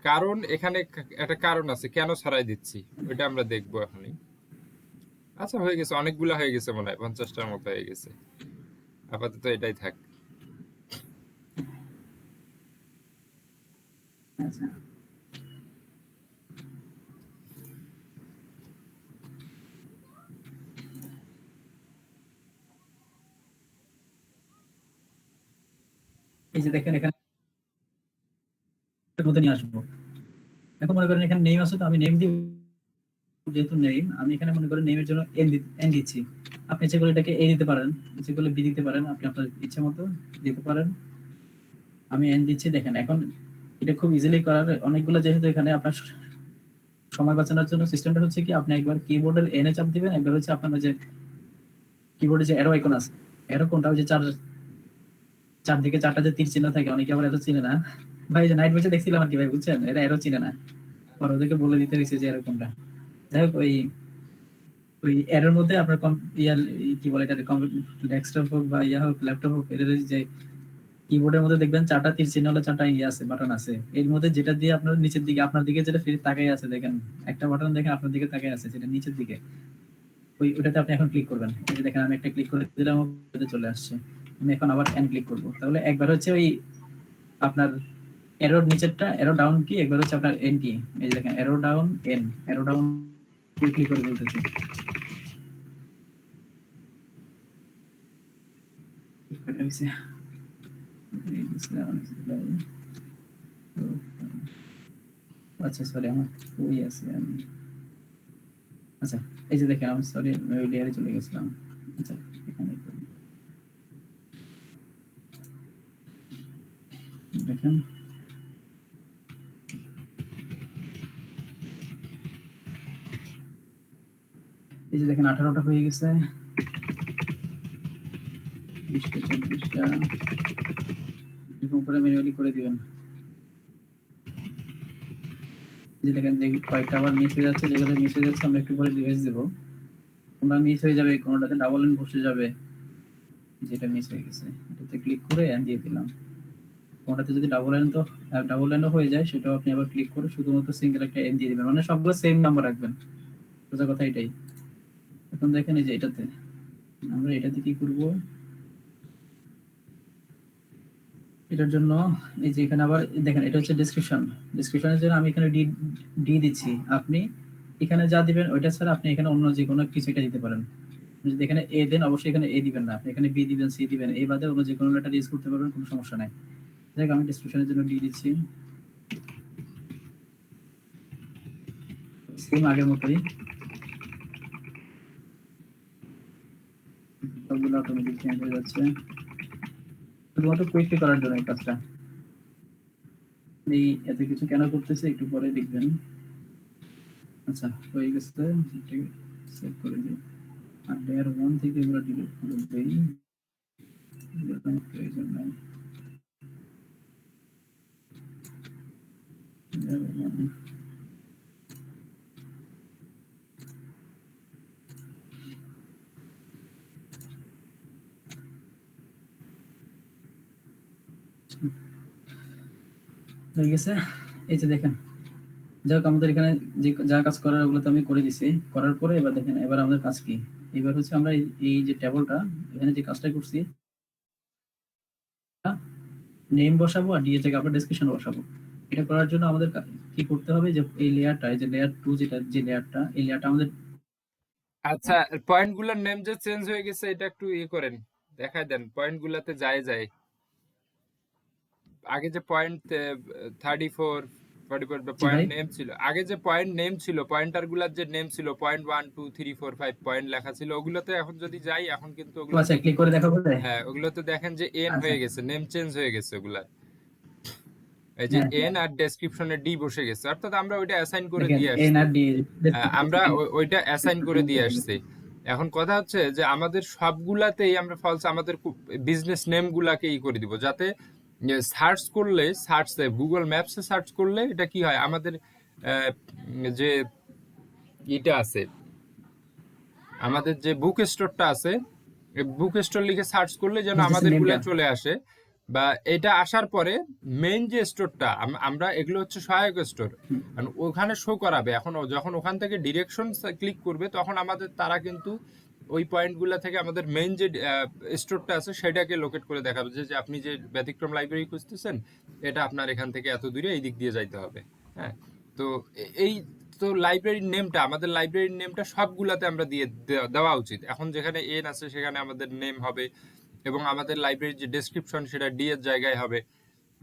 কারণ এখানে একটা কারণ আছে কেন ছড়াই দিচ্ছি, ওইটা আমরা দেখবো এখনই। আচ্ছা, হয়ে গেছে, অনেকগুলা হয়ে গেছে মনে হয়, 50টার মতো হয়ে গেছে। আপাতত এটাই থাক। আচ্ছা, এই যে দেখেন এখানে মধ্যে নিয়ে আসবো। এখন মনে করেন এখানে নেম আছে, তো আমি নেম দিব, যেহেতু নেম আমি এখানে মনে করেন নেমের জন্য এন দিচ্ছি। আপনি ইচ্ছে করলে এটাকে এ দিতে পারেন, ইচ্ছে করলে বি দিতে পারেন, আপনি আপনার ইচ্ছে মতো দিতে পারেন। আমি এন দিচ্ছি, দেখেন এখন এটা খুব ইজিলি করার অনেকগুলো, যেহেতু এখানে আপনার সময় বাঁচানোর জন্য সিস্টেমটা হচ্ছে কি, আপনি একবার কিবোর্ডের এন এ চাপ দিবেন, একবার হচ্ছে আপনার ওই যে কিবোর্ডে যে অ্যারো আইকন আছে, অ্যারো কোনটা, ওই যে চারদিকে চারটা যে তীর চিহ্ন থাকে, অনেকে আবার এত চিনে না ভাই। যে নাইট ম্যাচে দেখছিলাম আর কি ভাই, বুঝছেন, এরা এরো চিনে না, পরে ওদেরকে বলে দিতে হয়েছে যে এরো কোনটা। যাই হোক, ওই ওই এরোর মধ্যে আপনার কি বলে এটা, ডেস্কটপ হোক বা ইয়া হোক, ল্যাপটপ হোক, এদের যে কিবোর্ডের মধ্যে দেখবেন চারটা তীর চিহ্ন হলে চারটা ইয়ে আছে, বাটন আছে। এর মধ্যে যেটা দিয়ে আপনার নিচের দিকে, আপনার দিকে যেটা ফিরে তাকাই আছে, দেখেন একটা বাটন দেখেন আপনার দিকে তাকাই আছে, যেটা নিচের দিকে, ওইটাতে আপনি এখন ক্লিক করবেন। এই যে দেখেন আমি একটা ক্লিক করে দিলাম, ওটাতে চলে আসছে। আমি এখন আবার এন ক্লিক করবো, তাহলে একবার হচ্ছে ওই আপনার এরোর নিচেরটা, এরো ডাউন কি, একবার হচ্ছে আপনার এন কি। এই যে দেখেন এরো ডাউন এন, এরো ডাউন ক্লিক করে বলতেছি। আচ্ছা সরি, আমার ওই আছে আমি, আচ্ছা এই যে দেখেন আমি সরি ওই লেয়ারে চলে গেছিলাম। আচ্ছা এখানে দেখেন, এই যে দেখেন 18টা হয়ে গেছে, 20টা 24টা, এরকম করে ম্যানুয়ালি করে দিবেন। এই যে দেখেন যে কয়েকটা আবার মিস হয়ে যাচ্ছে, যেগুলো মিস হয়ে যাচ্ছে আমরা একটু পরে ডিভাইস দেবো, কোনটা মিস হয়ে যাবে, কোনটাতে ডাবল লাইন বসে যাবে, যেটা মিস হয়ে গেছে এটাতে ক্লিক করে দিয়ে দিলাম। কোনটাতে যদি ডাবল লাইনও হয়ে যায়, সেটাও আপনি আবার ক্লিক করে শুধুমাত্র সিঙ্গেল একটা এন দিয়ে দিবেন, মানে সবগুলো সেম নাম্বার রাখবেন। সোজা কথা এটাই। এখন দেখেন এই যে এটাতে আমরা এটাতে কি করব, এটার জন্য এই যে এখানে আবার দেখেন এটা হচ্ছে ডেসক্রিপশনের জন্য আমি এখানে ডি দিচ্ছি। আপনি এখানে যা দিবেন ওইটা ছাড়া আপনি এখানে অন্য যে কোনো কিছু এটা দিতে পারেন। যদি এখানে এ দেন, অবশ্যই এখানে এ দিবেন না, আপনি এখানে বি দিবেন, সি দিবেন, এই বাদে অন্য যে কোনো লেটার ইউজ করতে পারবেন, কোনো সমস্যা নাই। দেখ আমি ডেসক্রিপশনের জন্য ডি দিচ্ছি, সেম আগের মতোই সবগুলো অটোমেটিক চেঞ্জ হয়ে যাচ্ছে, শুধুমাত্র কুইকলি করার জন্য এই কাজটা। এই এত কিছু কেন করতেছে একটু পরে দেখবেন। আচ্ছা হয়ে গেছে, সেভ করে দিই। আর লেয়ার 1 থেকে এগুলো ডিলিট করে দেই, প্রয়োজন নাই। হয়ে গেছে। এই যে দেখেন, যাই হোক আমাদের এখানে যে যা কাজ করার ওগুলো তো আমি করে দিছি। করার পরে এবার দেখেন এবার আমাদের কাজ কি, এবার হচ্ছে আমরা এই যে টেবলটা এখানে যে কাজটা করছি, নেম বসাবো আর দিয়ে জায়গায় আমরা ডেসক্রিপশন বসাবো। এটা করার জন্য আমাদের কি করতে হবে, যে এই লেয়ারটা, এই যে লেয়ার 2 যেটা, যে লেয়ারটা, এই লেয়ারটা আমাদের আচ্ছা, পয়েন্টগুলোর নেম যে চেঞ্জ হয়ে গেছে এটা একটু ইয়ে করেন, দেখাই দেন পয়েন্টগুলোতে যায় যায়। আগে যে পয়েন্ট 34 44 জি পয়েন্ট ভাই। নেম ছিল, আগে যে পয়েন্ট নেম ছিল, পয়েন্টার গুলার যে নেম ছিল পয়েন্ট 1 2 3 4 5 পয়েন্ট লেখা ছিল, ওগুলোতে এখন যদি যাই এখন কিন্তু আচ্ছা ওগুলোতে, ক্লিক করে দেখাবো যায়। হ্যাঁ ওগুলোতে দেখেন যে এন আচ্ছা হয়ে গেছে, নেম চেঞ্জ হয়ে গেছে ওগুলা। এই যে হ্যাঁ এন আর ডেসক্রিপশনে ডি বসে গেছে, অর্থাৎ আমরা ওইটা অ্যাসাইন করে দেখেন দিয়ে এন আসছি। আর ডি আমরা ওইটা অ্যাসাইন করে দিয়ে আসছি। এখন কথা হচ্ছে যে আমাদের সবগুলাতেই আমরা ফলস আমাদের বিজনেস নেম গুলাকে ই করে দিব, যাতে সার্চ করলে, গুগল ম্যাপসে সার্চ করলে এটা কি হয়, আমাদের যে ইটা আছে, আমাদের যে বুক স্টোরটা আছে, বুক স্টোর লিখে সার্চ করলে যেন বিজনেস আমাদের গুলা নেমটা। চলে আসে। বা এটা আসার পরে মেইন যে স্টোরটা, আমরা এগুলো হচ্ছে সহায়ক স্টোর, কারণ ওখানে শো করাবে। এখন যখন ওখান থেকে ডিরেকশন ক্লিক করবে তখন আমাদের তারা কিন্তু ওই পয়েন্টগুলো থেকে আমাদের মেইন যে স্টোরটা আছে সেটাকে লোকেট করে দেখাবে, যে আপনি যে ব্যতিক্রম লাইব্রেরি খুঁজতেছেন এটা আপনার এখান থেকে এত দূরে এই দিক দিয়ে যাইতে হবে। হ্যাঁ, তো এই তো লাইব্রেরির নেমটা, আমাদের লাইব্রেরির নেমটা সবগুলাতে আমরা দিয়ে দেওয়া উচিত। এখন যেখানে এন আছে সেখানে আমাদের নেম হবে, এবং আমাদের লাইব্রেরির যে ডেসক্রিপশন সেটা ডি এর জায়গায় হবে।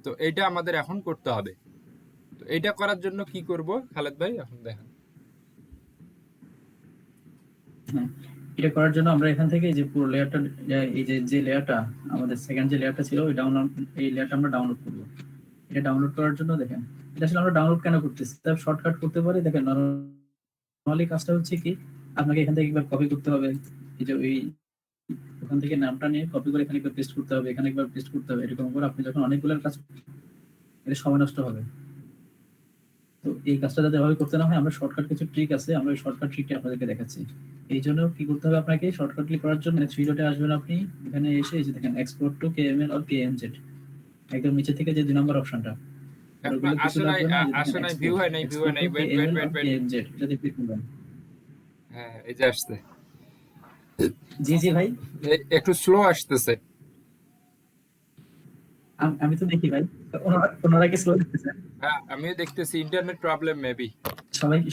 তো এইটা আমাদের এখন করতে হবে। তো এইটা করার জন্য কি করব খালেদ ভাই এখন দেখেন। হ্যাঁ, এটা করার জন্য আমরা এখান থেকে যে পুরো লেয়ারটা, এই যে লেয়ারটা আমাদের সেকেন্ড যে লেয়ারটা ছিল ওই এই লেয়ারটা আমরা ডাউনলোড করবো। এটা ডাউনলোড করার জন্য দেখেন, এটা আসলে আমরা ডাউনলোড কেন করতেছি, তার শর্টকাট করতে পারি। দেখেন নরমালি কাজটা হচ্ছে কি, আপনাকে এখান থেকে একবার কপি করতে হবে, এই যে ওই ওখান থেকে নামটা নিয়ে কপি করে এখানে একবার পেস্ট করতে হবে, এখানে একবার পেস্ট করতে হবে। এরকম করে আপনি যখন অনেকগুলোর কাজ, এটা সময় নষ্ট হবে। তো এই কাজটা যাতে এভাবে করতে না হয়, আমরা শর্টকাট কিছু ট্রিক আছে, আমরা ওই শর্টকাট ট্রিকটা আপনাদেরকে দেখাচ্ছি। এই জন্য কি করতে হবে আপনাকে, শর্টকাটলি করার জন্য থ্রি ডটে আসবেন আপনি, এখানে এসে এই যে দেখেন export two KML or KMZ, একদম নিচে থেকে যে 2 নম্বর অপশনটা, আর ওগুলো কিছু আসে নাই, লাগবে না, এই যে আসে দেখেন নাই, ভিউ হয় নাই, ভিউ হয় এক্সপোর্ট নাই, to wait wait KML wait or wait. KMZ, এটাতে ক্লিক করবেন। হ্যাঁ এই যে আসছে, জি জি ভাই, একটু স্লো আসতেছে। আমি তো দেখি ভাই, ওনারা কি স্লো দেখতেছে? হ্যাঁ আমিও দেখতেছি, ইন্টারনেট প্রবলেম মেবি।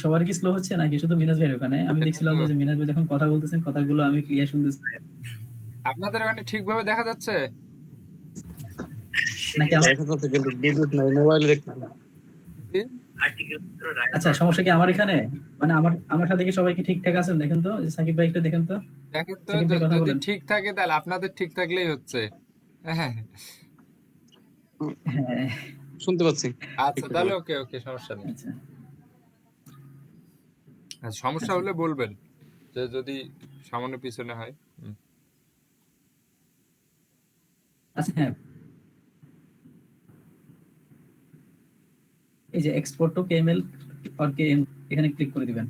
সবার কি স্লো হচ্ছে নাকি শুধু মিনাজ ভাইয়ের ওখানে? আমি দেখছিলাম যে মিনাজ ভাই যখন কথা বলতেছেন কথাগুলো আমি ক্লিয়ার শুনতেছি, আপনাদের ওখানে ঠিকভাবে দেখা যাচ্ছে? নাকি দেখা যাচ্ছে কিন্তু বিদ্যুৎ নাই, মোবাইল দেখতে না। আচ্ছা সমস্যা কি আমার এখানে, মানে আমার সাথে কি সবাই কি ঠিকঠাক আছেন? দেখেন তো যে সাকিব ভাই একটু দেখেন তো, দেখেন তো, সাকিব ভাই কথা যদি বলেন। ঠিক থাকে তাহলে আপনাদের ঠিক থাকলেই হচ্ছে। হ্যাঁ হ্যাঁ শুনতে পাচ্ছি। আচ্ছা তাহলে ওকে ওকে, সমস্যা নেই। আচ্ছা সমস্যা আচ্ছা হলে বলবেন, যে যদি সামান্য পিছনে হয়। আচ্ছা হ্যাঁ, এই যে export two KML or KM, এখানে ক্লিক করে দিবেন।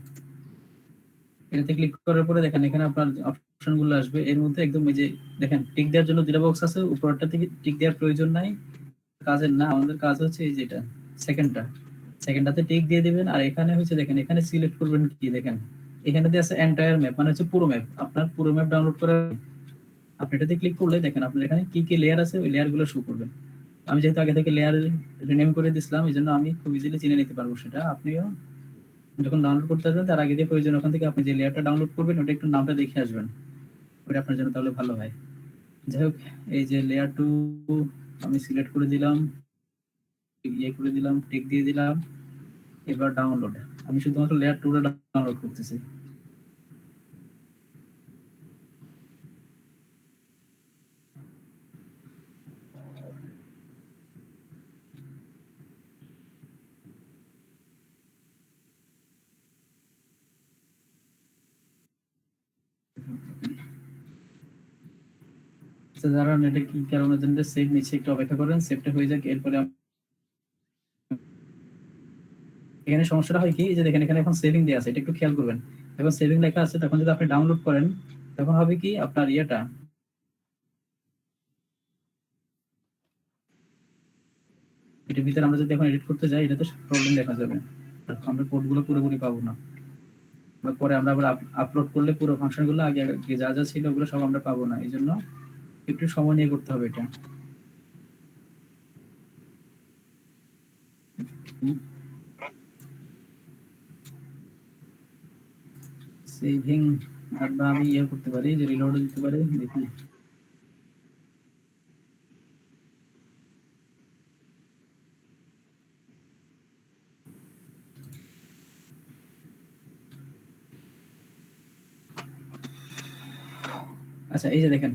এটাতে ক্লিক করার পরে দেখেন এখানে আপনার অপশন গুলো আসবে, এর মধ্যে একদম এই যে দেখেন টিক দেওয়ার জন্য দুটো বক্স আছে, উপরটা থেকে টিক দেওয়ার প্রয়োজন নাই, কাজের না, আমাদের কাজ হচ্ছে এই যেটা সেকেন্ডটাতে টিক দিয়ে দিবেন। আর এখানে হচ্ছে দেখেন এখানে সিলেক্ট করবেন কি, দেখেন এখানে দিয়ে আছে এন্টায়ার ম্যাপ, মানে হচ্ছে পুরো ম্যাপ, আপনার পুরো ম্যাপ ডাউনলোড করা। আপনি এটাতে ক্লিক করলে দেখেন আপনার এখানে কি কি লেয়ার আছে ওই লেয়ার গুলো শো করবে। আমি যেহেতু আগে থেকে লেয়ার রিনেম করে দিছিলাম এই জন্য আমি খুব ইজিলি চিনে নিতে পারবো সেটা। আপনিও যখন ডাউনলোড করতে আসবেন তার আগে দিয়ে প্রয়োজন ওখান থেকে আপনি যে লেয়ারটা ডাউনলোড করবেন ওটা একটু নামটা দেখে আসবেন, ওটা আপনার জন্য তাহলে ভালো হয়। যাই হোক, এই যে লেয়ার 2 আমি সিলেক্ট করে দিলাম, করে দিলাম, টিক দিয়ে দিলাম। এবার ডাউনলোড, আমি শুধুমাত্র লেয়ার 2 টা ডাউনলোড করতেছি। যারা নেটে কি কারণের জন্য সেভ নিচ্ছে একটু অপেক্ষা করেন, সেভটা হয়ে যাক, এরপরে এখানে সমস্যাটা হয় কি, যে দেখেন এখানে এখন সেভিং দেওয়া আছে, এটা একটু খেয়াল করবেন। এখন সেভিং লেখা আছে, তখন যদি আপনি ডাউনলোড করেন তখন হবে কি আপনার ইয়েটা, এটার ভিতরে আমরা যদি এখন এডিট করতে যাই এটাতে প্রবলেম দেখা যাবে, আমরা কোডগুলো পুরোপুরি পাবো না। পরে আমরা আবার আপলোড করলে পুরো ফাংশনগুলো আগে আগে যা যা ছিল ওগুলো সব আমরা পাবো না, এই জন্য একটু সময় নিয়ে করতে হবে এটা। সেভিং বা আমি ইয়ে করতে পারি, যে রিলোড দিতে পারি, দেখি। আচ্ছা, এই যে দেখেন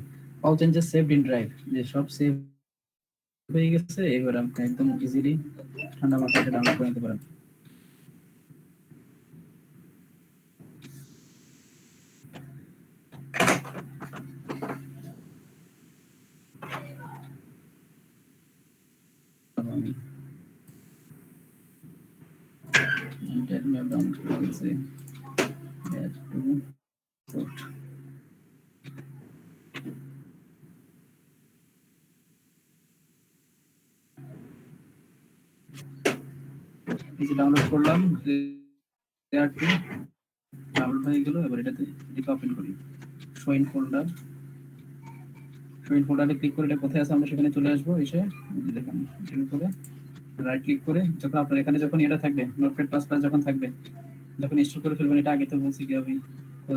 all changes saved in drive, যে সব সেভ হয়ে গেছে। এবার আপনি একদম ইজিলি ঠান্ডা মাথায় ডাউনলোড করে নিতে পারেন। আমি ইন্টারনেট ম্যাপ ডাউনলোড করে দিয়েছি, add to port। এই যে ডাউনলোড করলাম, লেয়ার 2 ডাউনলোড হয়ে গেল। এবার এটাতে ওপেন করি, show in folder, show in ফোল্ডারে ক্লিক করে এটা কোথায় আছে আমরা সেখানে চলে আসবো। এসে দেখেন এর উপরে রাইট ক্লিক করে যখন আপনার এখানে যখন এটা থাকবে নোটপ্যাড প্লাস প্লাস যখন থাকবে, যখন ইনস্টল করে ফেলবেন, এটা আগে তো বলছি কি আমি, তো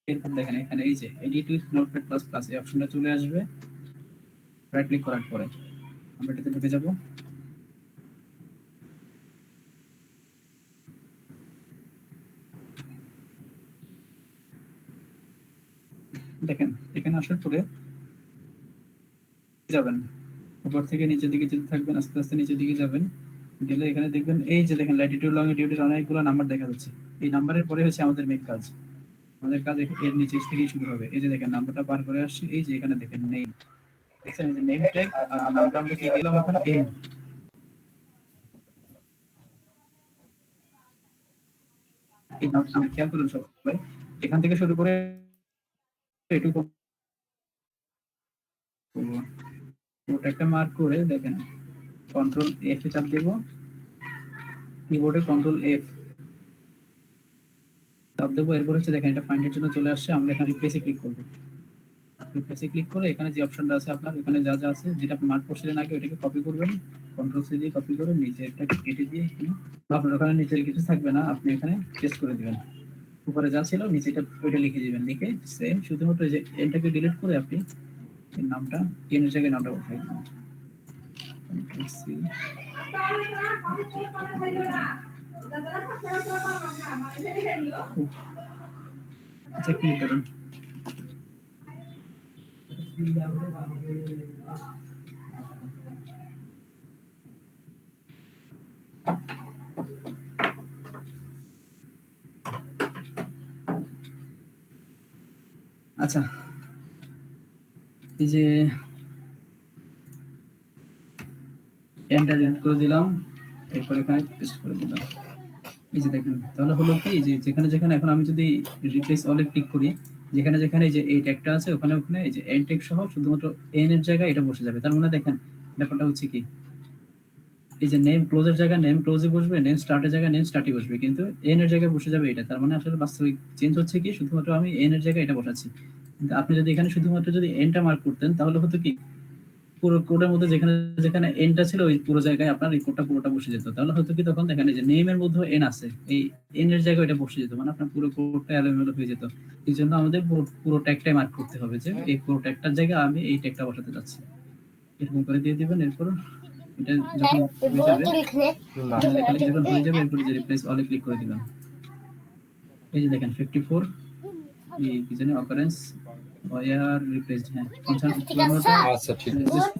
এরপর দেখেন এখানে এই যে edit with notepad plus plus এই অপশনটা চলে আসবে। রাইট ক্লিক করার পরে আমরা এটাতে ঢুকে যাব। দেখেন এখানে আসার পরে যাবেন উপর থেকে নিচের দিকে যেতে থাকবেন, আস্তে আস্তে নিচের দিকে যাবেন, গেলে এখানে দেখবেন এই যে দেখেন ল্যাটিটিউড লংজিটিউডের অনেকগুলো নাম্বার দেখা যাচ্ছে। এই নাম্বারের পরে হচ্ছে আমাদের মেইন কাজ, আমাদের কাজ এর নিচে থেকেই শুরু হবে। এই যে দেখেন নাম্বারটা পার করে আসছে, এই যে এখানে দেখেন নেম, দেখছেন এই যে নেম ট্যাগ, আর নামটা আমরা কি দিলাম এখন এম। এই নামটা আমরা খেয়াল করুন সবাই, এখান থেকে শুরু করে এটুকু ওটা একটা মার্ক করে দেখেন কন্ট্রোল এফ এ চাপ দেব, কিবোর্ডে কন্ট্রোল এফ চাপ দেবো। এরপর হচ্ছে দেখেন এটা ফাইন্ডের জন্য চলে আসছে, আমরা এখানে রিপ্লেসে ক্লিক করবো। রিপ্লেসে ক্লিক করে এখানে যে অপশনটা আছে আপনার, এখানে যা যা আছে যেটা আপনি মার্ক করছিলেন আগে ওইটাকে কপি করবেন, কন্ট্রোল সি দিয়ে কপি করে নিচে একটা কেটে দিয়ে আপনার ওখানে নিচের কিছু থাকবে না, আপনি এখানে পেস্ট করে দিবেন। উপরে যা ছিল নিচেটা ওইটা লিখে দিবেন, লিখে সেম শুধুমাত্র এই যে এনটাকে ডিলিট করে আপনি এর নামটা এর জায়গায় নামটা বসাই দিবেন। কন্ট্রোল সি, আচ্ছা ক্লিক করুন। আচ্ছা, এই যে এন্টার ডিলিট করে দিলাম, এরপর এখানে পেস্ট করে দিলাম। এই যে দেখেন, তাহলে হলো কি যে যেখানে যেখানে এখন আমি যদি রিপ্লেস অলে ক্লিক করি, যেখানে যেখানে এই যে এই ট্যাগটা আছে ওখানে ওখানে এই যে এন ট্যাগ সহ শুধুমাত্র এন এর জায়গায় এটা বসে যাবে। তার মানে দেখেন ব্যাপারটা হচ্ছে কি, এই যে নেম ক্লোজের জায়গায় নেম ক্লোজে বসবে, নেম স্টার্টের জায়গায় নেম স্টার্টে বসবে, কিন্তু এন এর জায়গায় বসে যাবে এটা। তার মানে আসলে বাস্তবিক চেঞ্জ হচ্ছে কি, শুধুমাত্র আমি এন এর জায়গায় এটা বসাচ্ছি। কিন্তু আপনি যদি এখানে শুধুমাত্র যদি এনটা মার্ক করতেন তাহলে হতো কি, পুরো কোডের মধ্যে যেখানে যেখানে এনটা ছিল ওই পুরো জায়গায় আপনার এই কোডটা পুরোটা বসে যেত। তাহলে হয়তো কি তখন দেখেন এই যে নেমের মধ্যে এন আছে, এই এন এর জায়গায় এটা বসে যেত, মানে আপনার পুরো কোডটা এলোমেলো হয়ে যেত। এই জন্য আমাদের পুরো ট্যাগটাই মার্ক করতে হবে যে এই পুরো ট্যাগটার জায়গায় আমি এই ট্যাগটা বসাতে যাচ্ছি। এরকম করে দিয়ে দিবেন। এরপর এটা যখন হয়ে যাবে, লেখালেখি যখন হয়ে যাবে, এরপর যে রিপ্লেস অলে ক্লিক করে দিবেন। এই যে দেখেন 54 এই কি জানি অকারেন্স ওয়ার রিপ্লেসড, হ্যাঁ 55টা আচ্ছা ঠিক আছে।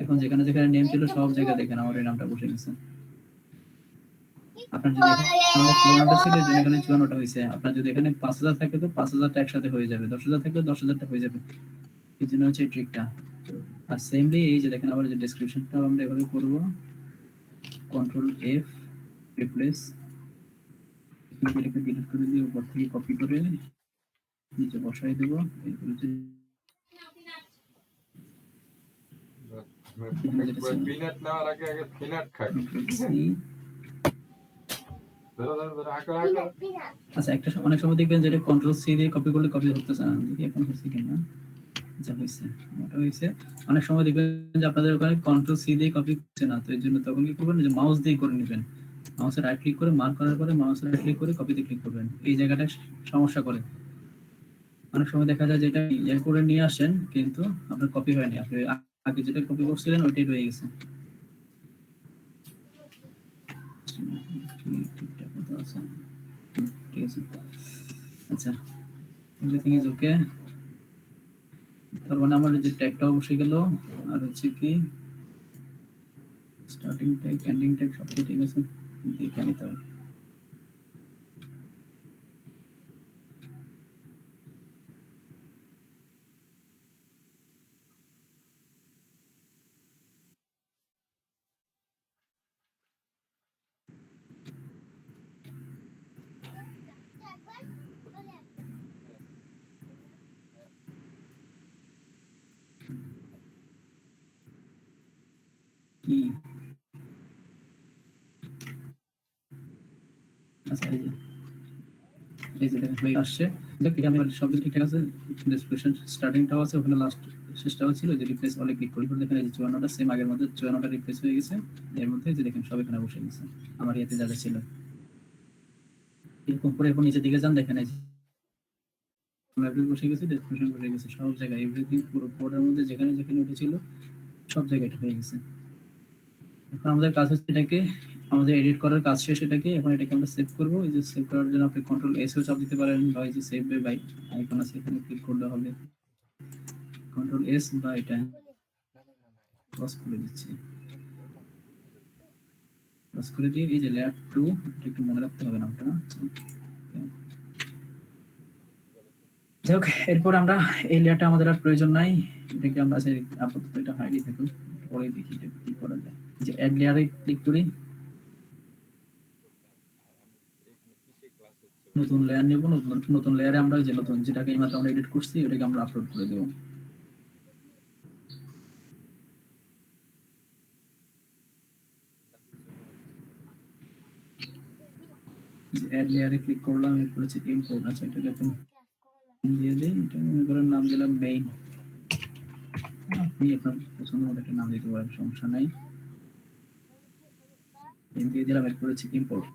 এখন যেখানে যেখানে নেম ছিল সব জায়গায় দেখেন আমার এই নামটা বসে গেছে। আপনার যদি এখানে 54টা ছিল, এই জন্য এখানে 54টা হয়েছে। আপনার যদি এখানে 5000 থাকে তো 5000টা একসাথে হয়ে যাবে, 10000 থাকলে 10000টা হয়ে যাবে। এই জন্য হচ্ছে এই ট্রিকটা। আর সেমলি এই যে দেখেন আবার যে ডেসক্রিপশনটাও আমরা এভাবে করব, কন্ট্রোল এফ রিপ্লেস, এটাকে ডিলিট করে দিয়ে উপর থেকে কপি করে নিচে বসাই দেব। এরপর হচ্ছে পিনাট নেওয়ার আগে আগে পিনাট খাই। আচ্ছা, একটা অনেক সময় দেখবেন যে কন্ট্রোল সি দিয়ে কপি করলে কপি হতেছে না, দেখি এখন হচ্ছে কিনা। আচ্ছা হয়েছে, ওটা হয়েছে। অনেক সময় দেখবেন যে আপনাদের ওখানে কন্ট্রোল সি দিয়ে কপি করছে না, তো এর জন্য তখন কি করবেন, যে মাউস দিয়ে করে নেবেন। মাউসে রাইট ক্লিক করে মার্ক করার পরে মাউসে রাইট ক্লিক করে কপিতে ক্লিক করবেন। এই জায়গাটা সমস্যা করে। অনেক সময় দেখা যায় যে এটা ইয়ে করে নিয়ে আসেন কিন্তু আপনার কপি হয়নি, আপনি আগে যেটা কপি করছিলেন ওইটাই রয়ে গেছে। ঠিকঠাক মতো আছে, ঠিক আছে। আচ্ছা, এভরিথিং ইজ ওকে। তার মানে আমার যে ট্যাগটাও বসে গেল, আর হচ্ছে কি স্টার্টিং ট্যাগ এন্ডিং ট্যাগ সব ঠিক আছে, দেখে নিতে হবে। কি আচ্ছা, এই যে দেখেন হয়ে আসছে। দেখ এখানে সব কিছু ঠিকঠাক আছে, ডেসক্রিপশন স্টার্টিংটাও আছে, ওখানে লাস্ট শেষটাও ছিল। যে রিপ্লেস অলে ক্লিক করি, দেখেন এই যে 54টা সেম আগের মধ্যে 54টা রিপ্লেস হয়ে গেছে। এর মধ্যে যে দেখেন সব এখানে বসে গেছে আমার ইয়াতে যা যা ছিল। এরকম করে এখন নিচের দিকে যান, দেখেন এই যে লাইব্রেরি বসে গেছে, ডেসক্রিপশন বসে গেছে, সব জায়গায় এভরিথিং পুরো কোডের মধ্যে যেখানে যেখানে উঠেছিল সব জায়গায় এটা হয়ে গেছে। এখন আমাদের কাজ হচ্ছে এটাকে, আমাদের এডিট করার কাজ শেষ। এটাকে এখন এটাকে আমরা সেভ করব। এই যে সেভ করার জন্য আপনি কন্ট্রোল এস ও চাপ দিতে পারেন, বা এই যে সেভ বাই আইকন আছে এখানে ক্লিক করলে হবে, কন্ট্রোল এস বা এটা ক্রস করে দিচ্ছি। ক্রস করে দিয়ে এই যে লেয়ার 2, এটা একটু মনে রাখতে হবে নামটা। যাই হোক, এরপর আমরা এই লেয়ারটা আমাদের আর প্রয়োজন নাই, এটাকে আমরা আপাতত এটা হাইডই থাকুক, পরে দেখি এটা কি করা যায়। যে অ্যাড লেয়ারে ক্লিক করি, নতুন লেয়ার নেব। নতুন লেয়ারে আমরা যে নতুন যেটাকে এইমাত্র আমরা এডিট করছি ওটাকে আমরা আপলোড করে দেব। অ্যাড লেয়ারে ক্লিক করলাম, এরপর হচ্ছে ইম্পোর্ট। আচ্ছা, এটাকে এখন দিয়ে দিই, এটা মনে করেন নাম দিলাম মেইন। আপনি আপনার পছন্দ মতো একটা নাম দিতে পারেন, সমস্যা নাই। দিয়ে দিলাম, এরপর হচ্ছে ইম্পোর্ট।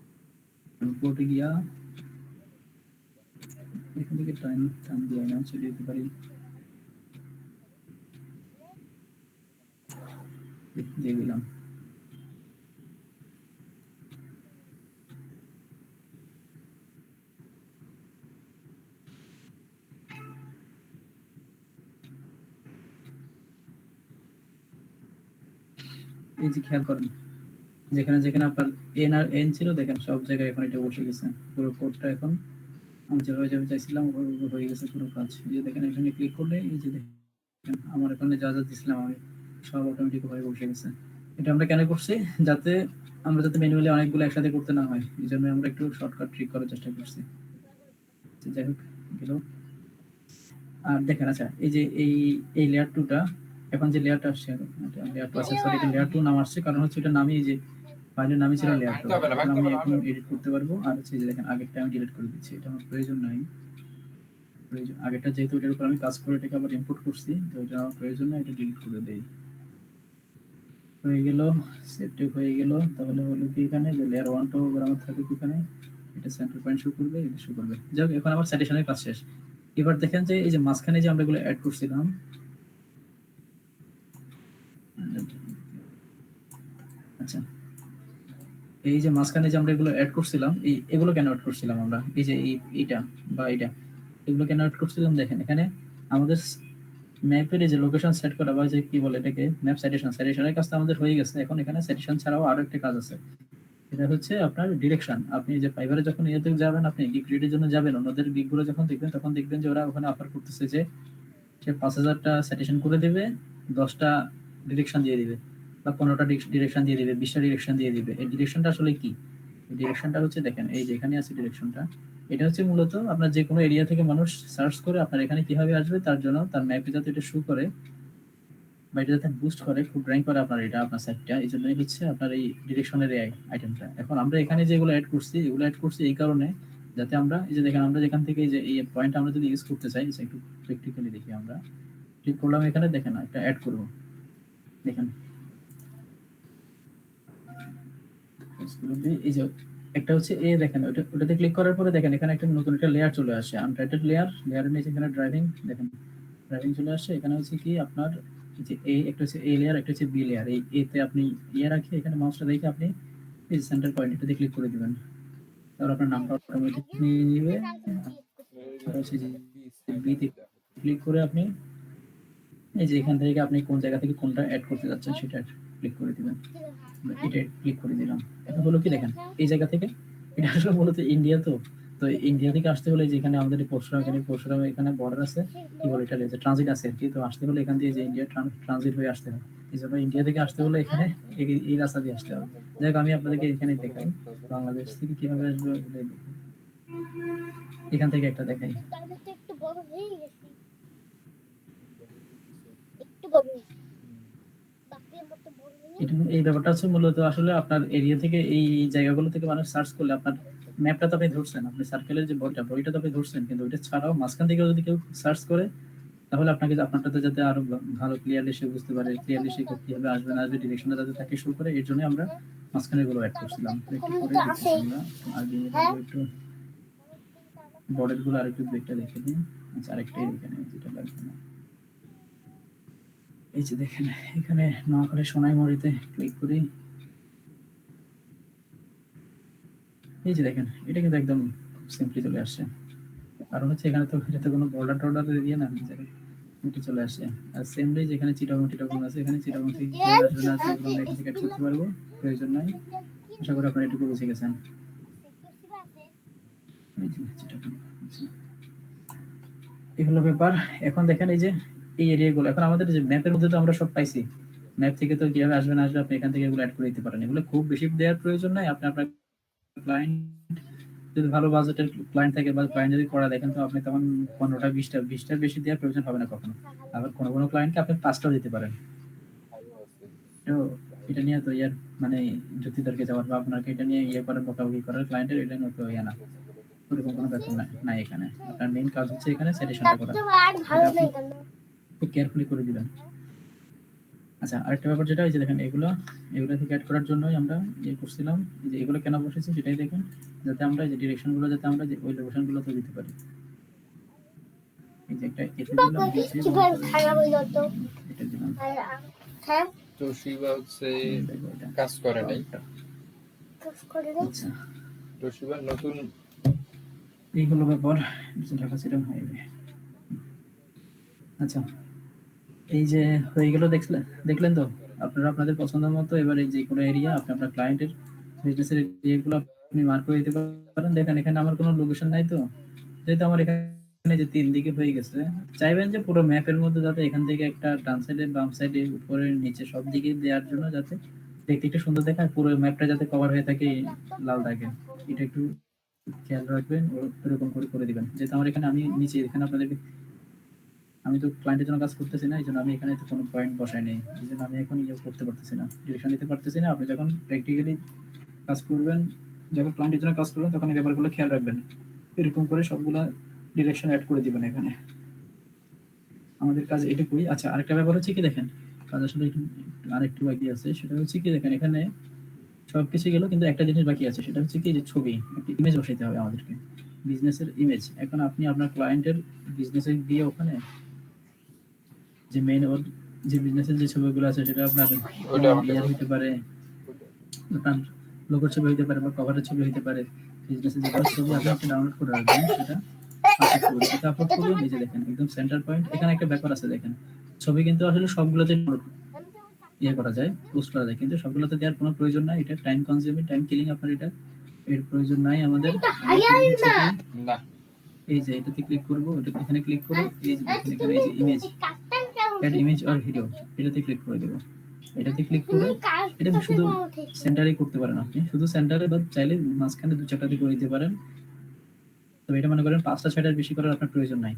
ইম্পোর্টে গিয়া এখান থেকে টাইম দিয়ে নাম ছেড়ে দিতে পারি, দিয়ে দিলাম। এই যে খেয়াল করেন, যেখানে যেখানে আপনার এন আর এন ছিল দেখেন সব জায়গায় এখন এটা বসে গেছে। পুরো কোডটা এখন আমি যেভাবে যেভাবে চাইছিলাম ওভাবে হয়ে গেছে পুরো কাজ। এই যে দেখেন এখানে ক্লিক করলে এই যে দেখেন আমার এখানে যা যা দিছিলাম আমি সব অটোমেটিক ভাবে বসে গেছে। এটা আমরা কেন করছি, যাতে ম্যানুয়ালি অনেকগুলো একসাথে করতে না হয়, এই জন্য আমরা একটু শর্টকাট ট্রিক করার চেষ্টা করছি। তো যাই হোক গেল। আর দেখেন, আচ্ছা এই যে এই লেয়ার 2টা, এখন যে লেয়ারটা আসছে, লেয়ার 2 আছে, সরি এটা লেয়ার 2 নাম আসছে, কারণ হচ্ছে এটা নামই এই যে ফাইলের নামই ছিল লেয়ার 2। এখন আমি এখন এডিট করতে পারবো। আর হচ্ছে যে দেখেন আগেরটা আমি ডিলিট করে দিচ্ছি, এটা আমার প্রয়োজন নাই। আগেরটা যেহেতু এটার উপর আমি কাজ করে এটাকে আবার ইম্পোর্ট করছি, তো এটা আমার প্রয়োজন না, এটা ডিলিট করে দেই। হয়ে গেল, সেভটি হয়ে গেল। তাহলে হলো কি এখানে যে লেয়ার 1টা আমার থাকুক এখানে, এটা সেন্টার পয়েন্ট শো করবে, এটা শো করবে। যাক, এখন আমার স্যাটিসফ্যাকশনের কাজ শেষ। এবার দেখেন যে এই যে মাঝখানে যে আমরা এগুলো অ্যাড করছিলাম, আচ্ছা এই যে মাঝখানে যে আমরা এগুলো অ্যাড করছিলাম, এগুলো কেন অ্যাড করছিলাম আমরা, এই যে এইটা বা এটা, এগুলো কেন অ্যাড করছিলাম, দেখেন এখানে আমাদের ম্যাপের যে লোকেশন সেট করা বা যে কি বলে এটাকে ম্যাপ সাইটেশনের কাজটা আমাদের হয়ে গেছে। এখন এখানে সাইটেশন ছাড়াও আরো একটা কাজ আছে, এটা হচ্ছে আপনার ডিরেকশন। আপনি যে ফাইবারে যখন ইয়েতে যাবেন, আপনি গিগ রিডের জন্য যাবেন, অন্যদের গিগগুলো যখন দেখবেন, তখন দেখবেন যে ওরা ওখানে অফার করতেছে যে সে 5000টা সাইটেশন করে দেবে, 10টা ডিরেকশন দিয়ে দিবে, বা 15টা ডিরেকশন দিয়ে দিবে, 20টা ডিরেকশন দিয়ে দিবে। এই ডিরেকশনটা আসলে কি? এই ডিরেকশনটা হচ্ছে, দেখেন এই যে এখানে আছে ডিরেকশনটা, এটা হচ্ছে মূলত আপনার যে কোনো এরিয়া থেকে মানুষ সার্চ করে আপনার এখানে কিভাবে আসবে, তার জন্য তার ম্যাপে যাতে এটা শো করে বা এটা যাতে বুস্ট করে, খুব র্যাঙ্ক করে আপনার এটা আপনার সাইটটা, এই জন্যই হচ্ছে আপনার এই ডিরেকশনের এই আইটেমটা। এখন আমরা এখানে যেগুলো অ্যাড করছি, এগুলো অ্যাড করছি এই কারণে, যাতে আমরা এই যে দেখেন আমরা যেখান থেকে এই যে এই পয়েন্ট আমরা যদি ইউজ করতে চাই, একটু প্র্যাকটিক্যালি দেখি। আমরা ক্লিক করলাম এখানে, দেখেন একটা অ্যাড করব, দেখেন এই যে একটা হচ্ছে এ, দেখেন ওটাতে ক্লিক করার পরে দেখেন এখানে একটা নতুন একটা লেয়ার চলে আসে, আনটাইটেড লেয়ার। লেয়ারের নিচে এখানে ড্রাইভিং, দেখেন ড্রাইভিং চলে আসছে। এখানে হচ্ছে কি আপনার যে এ, একটা হচ্ছে এ লেয়ার, একটা হচ্ছে বি লেয়ার। এই এতে আপনি ইয়ে রাখে এখানে মাউসটা দেখে আপনি এই সেন্টার পয়েন্ট এটাতে ক্লিক করে দিবেন, তাহলে আপনার নামটা অটোমেটিক নিয়ে নেবে। আর হচ্ছে যে বিতে ক্লিক করে আপনি এই যে এখান থেকে আপনি কোন জায়গা থেকে কোনটা অ্যাড করতে যাচ্ছেন সেটা ক্লিক করে দিবেন। এটা ক্লিক করে দিলাম। এখন হলো কি, দেখেন এই জায়গা থেকে, এটা আসলে মূলত ইন্ডিয়া, তো তো ইন্ডিয়া থেকে আসতে হলে যেখানে আমাদের পরশুরাম এখানে বর্ডার আছে, কি বলে এটা, যে ট্রানজিট আছে আর কি। তো আসতে হলে এখান দিয়ে যে ইন্ডিয়া ট্রানজিট হয়ে আসতে হয়, এই জন্য ইন্ডিয়া থেকে আসতে হলে এখানে এই রাস্তা দিয়ে আসতে হবে। যাই হোক, আমি আপনাদেরকে এখানে দেখাই বাংলাদেশ থেকে কিভাবে আসবে। এখান থেকে একটা দেখাই। একটু বড় হয়ে গেছে, একটু বড় হয়েছে, বাকি আমার তো বড় হয়নি। এই ব্যাপারটা হচ্ছে মূলত আসলে আপনার এরিয়া থেকে এই জায়গাগুলো থেকে মানুষ সার্চ করলে, আপনার ম্যাপটা তো আপনি ধরছেন, আপনি সার্কেলের যে বইটা তো আপনি ধরছেন, কিন্তু ওইটা ছাড়াও মাঝখান থেকে যদি কেউ সার্চ করে, তাহলে আপনাকে আপনারটাতে যাতে আরো ভালো ক্লিয়ারলি সে বুঝতে পারে, ক্লিয়ারলি সে কিভাবে আসবে না আসবে, ডিরেকশনটা যাতে তাকে শো করে, এর জন্য আমরা মাঝখানে গুলো অ্যাড করছিলাম। তো একটু পরে দেখছি আমরা আগে একটু বর্ডার গুলো আরেকটু দুইটা দেখে দিই। আচ্ছা, আরেকটাই এখানে যেটা লাগবে না, এই যে দেখেন এখানে নোয়াখালী সোনাইমুড়িতে ক্লিক করি, এই যে দেখেন এটা কিন্তু একদম সিম্পলি চলে আসছে। কারণ হচ্ছে এখানে তো এটাতে কোনো বর্ডার দিয়ে না, এটা চলে আসে। আর সেমলি যেখানে চিটাগং আছে, এখানে চিটাগং থেকে আসবে না আসবে, এগুলো আমরা এখান থেকে অ্যাড করতে পারবো, প্রয়োজন নাই। আশা করি আপনারা এটুকু বুঝে গেছেন। এই যে চিটাগং, আচ্ছা। এই হলো ব্যাপার। এখন দেখেন এই যে এই এরিয়াগুলো, এখন আমাদের যে ম্যাপের মধ্যে তো আমরা সব পাইছি, ম্যাপ থেকে তো কিভাবে আসবে না আসবে আপনি এখান থেকে এগুলো অ্যাড করে দিতে পারেন। এগুলো খুব বেশি দেওয়ার প্রয়োজন নাই। আপনি আপনার ক্লায়েন্ট যদি ভালো বাজেটের ক্লায়েন্ট থাকে বা ক্লায়েন্ট যদি করা দেখেন, তো আপনি তখন 15টা 20টার বেশি দেওয়ার প্রয়োজন হবে না কখনো। আবার কোনো ক্লায়েন্টকে আপনি 5টাও দিতে পারেন। তো এটা নিয়ে তো ইয়ার মানে যুক্তিতর্কে যাওয়ার বা আপনাকে এটা নিয়ে ইয়ে করার বকাবকি করার ক্লায়েন্টের এটা নিয়ে তো ইয়ে না, ওরকম কোনো ব্যাপার নাই এখানে। আপনার মেইন কাজ হচ্ছে এখানে স্যাটিসফ্যাকশনটা করা, আর ভালো লাগে না। খুব কেয়ারফুলি করে দিবেন। আচ্ছা, আরেকটা ব্যাপার যেটা, এই যে দেখেন এগুলো থেকে অ্যাড করার জন্যই আমরা ইয়ে করছিলাম, যে এগুলো কেন বসেছি সেটাই দেখেন, যাতে আমরা যে ডিরেকশনগুলো যাতে আমরা যে ওই লোকেশনগুলোতে দিতে পারি। এই যে একটা এতে দিলাম, কিভাবে খারাপ হইলো তো? এটা দিলাম, হ্যাঁ, তো শিবা হচ্ছে দেখো এটা কাজ করে নাই। কাজ করে রে। আচ্ছা, তো শিবার নতুন এই হলো ব্যাপার, ঢাকা সিটি হাইওয়ে। আচ্ছা, এই যে হয়ে গেল, দেখলেন তো আপনারা আপনাদের পছন্দ মতো এবার এই যে কোনো এরিয়া আপনি আপনার ক্লায়েন্টের বিজনেসের এরিয়াগুলো আপনি মার্ক করে দিতে পারেন। দেখেন এখানে আমার কোনো লোকেশন নাই, তো যেহেতু আমার এখানে যে 3 দিকে হয়ে গেছে, চাইবেন যে পুরো ম্যাপের মধ্যে যাতে এখান থেকে একটা ডান সাইডে বাম সাইডে উপরে নিচে সব দিকে দেওয়ার জন্য যাতে দেখতে একটু সুন্দর দেখায়, পুরো ম্যাপটা যাতে কভার হয়ে থাকে লাল দাগে, এটা একটু খেয়াল রাখবেন, ওরকম করে করে দিবেন। যেহেতু আমার এখানে আমি নিচে এখানে আপনাদের, আমি তো ক্লায়েন্টের জন্য কাজ করতেছি না, এই জন্য আমি এখানে তো কোনো পয়েন্ট বসাই নেই, এই জন্য আমি এখন ইয়ে করতে পারতেছি না, ডিরেকশন দিতে পারতেছি না। আপনি যখন প্র্যাকটিক্যালি কাজ করবেন, যখন ক্লায়েন্টের জন্য কাজ করবেন, তখন এই ব্যাপারগুলো খেয়াল রাখবেন, এরকম করে সবগুলা ডিরেকশন অ্যাড করে দিবেন এখানে। আমাদের কাজ এটুকুই। আচ্ছা, আরেকটা ব্যাপার হচ্ছে কি দেখেন, কাজ আসলে আরেকটু বাকি আছে, সেটা হচ্ছে কি দেখেন, এখানে সবকিছু গেল কিন্তু একটা জিনিস বাকি আছে, সেটা হচ্ছে কি যে ছবি, একটা ইমেজ বসাইতে হবে আমাদেরকে, বিজনেসের ইমেজ। এখন আপনি আপনার ক্লায়েন্টের বিজনেসে গিয়ে ওখানে যে মেইন ওর যে বিজনেসের যে ছবিগুলো আছে, সেটা আপনার ওটা আমাকে ইয়ার দাও। হইতে পারে, আপনার লোগোর ছবি হইতে পারে বা কভারের ছবি হইতে পারে, বিজনেসের যে কোনো ছবি আপনি একটা ডাউনলোড করে রাখবেন, সেটা আপলোড করবেন। এটা আপলোড করবেন, এই যে দেখেন একদম সেন্টার পয়েন্ট, এখানে একটা ব্যাপার আছে দেখেন, ছবি কিন্তু আসলে সবগুলোতে ইয়ে করা যায়, পোস্ট করা যায়, কিন্তু সবগুলোতে দেওয়ার কোনো প্রয়োজন নাই, এটা টাইম কনজিউমিং, টাইম কিলিং, আপনার এটা এর প্রয়োজন নাই আমাদের। না, এই যে এটাতে ক্লিক করব, এটা এখানে ক্লিক করে এই যে দেখেন এখানে এই যে image, add image or video, এটাতে ক্লিক করে দেব। এটাতে ক্লিক করে এটা শুধু সেন্টারে করতে পারেন, আপনি শুধু সেন্টারে বা চাইলে মাঝখানে দু চারটাতে করে দিতে পারেন, তবে এটা মনে করেন 5টা 6টার বেশি করার আপনার প্রয়োজন নাই।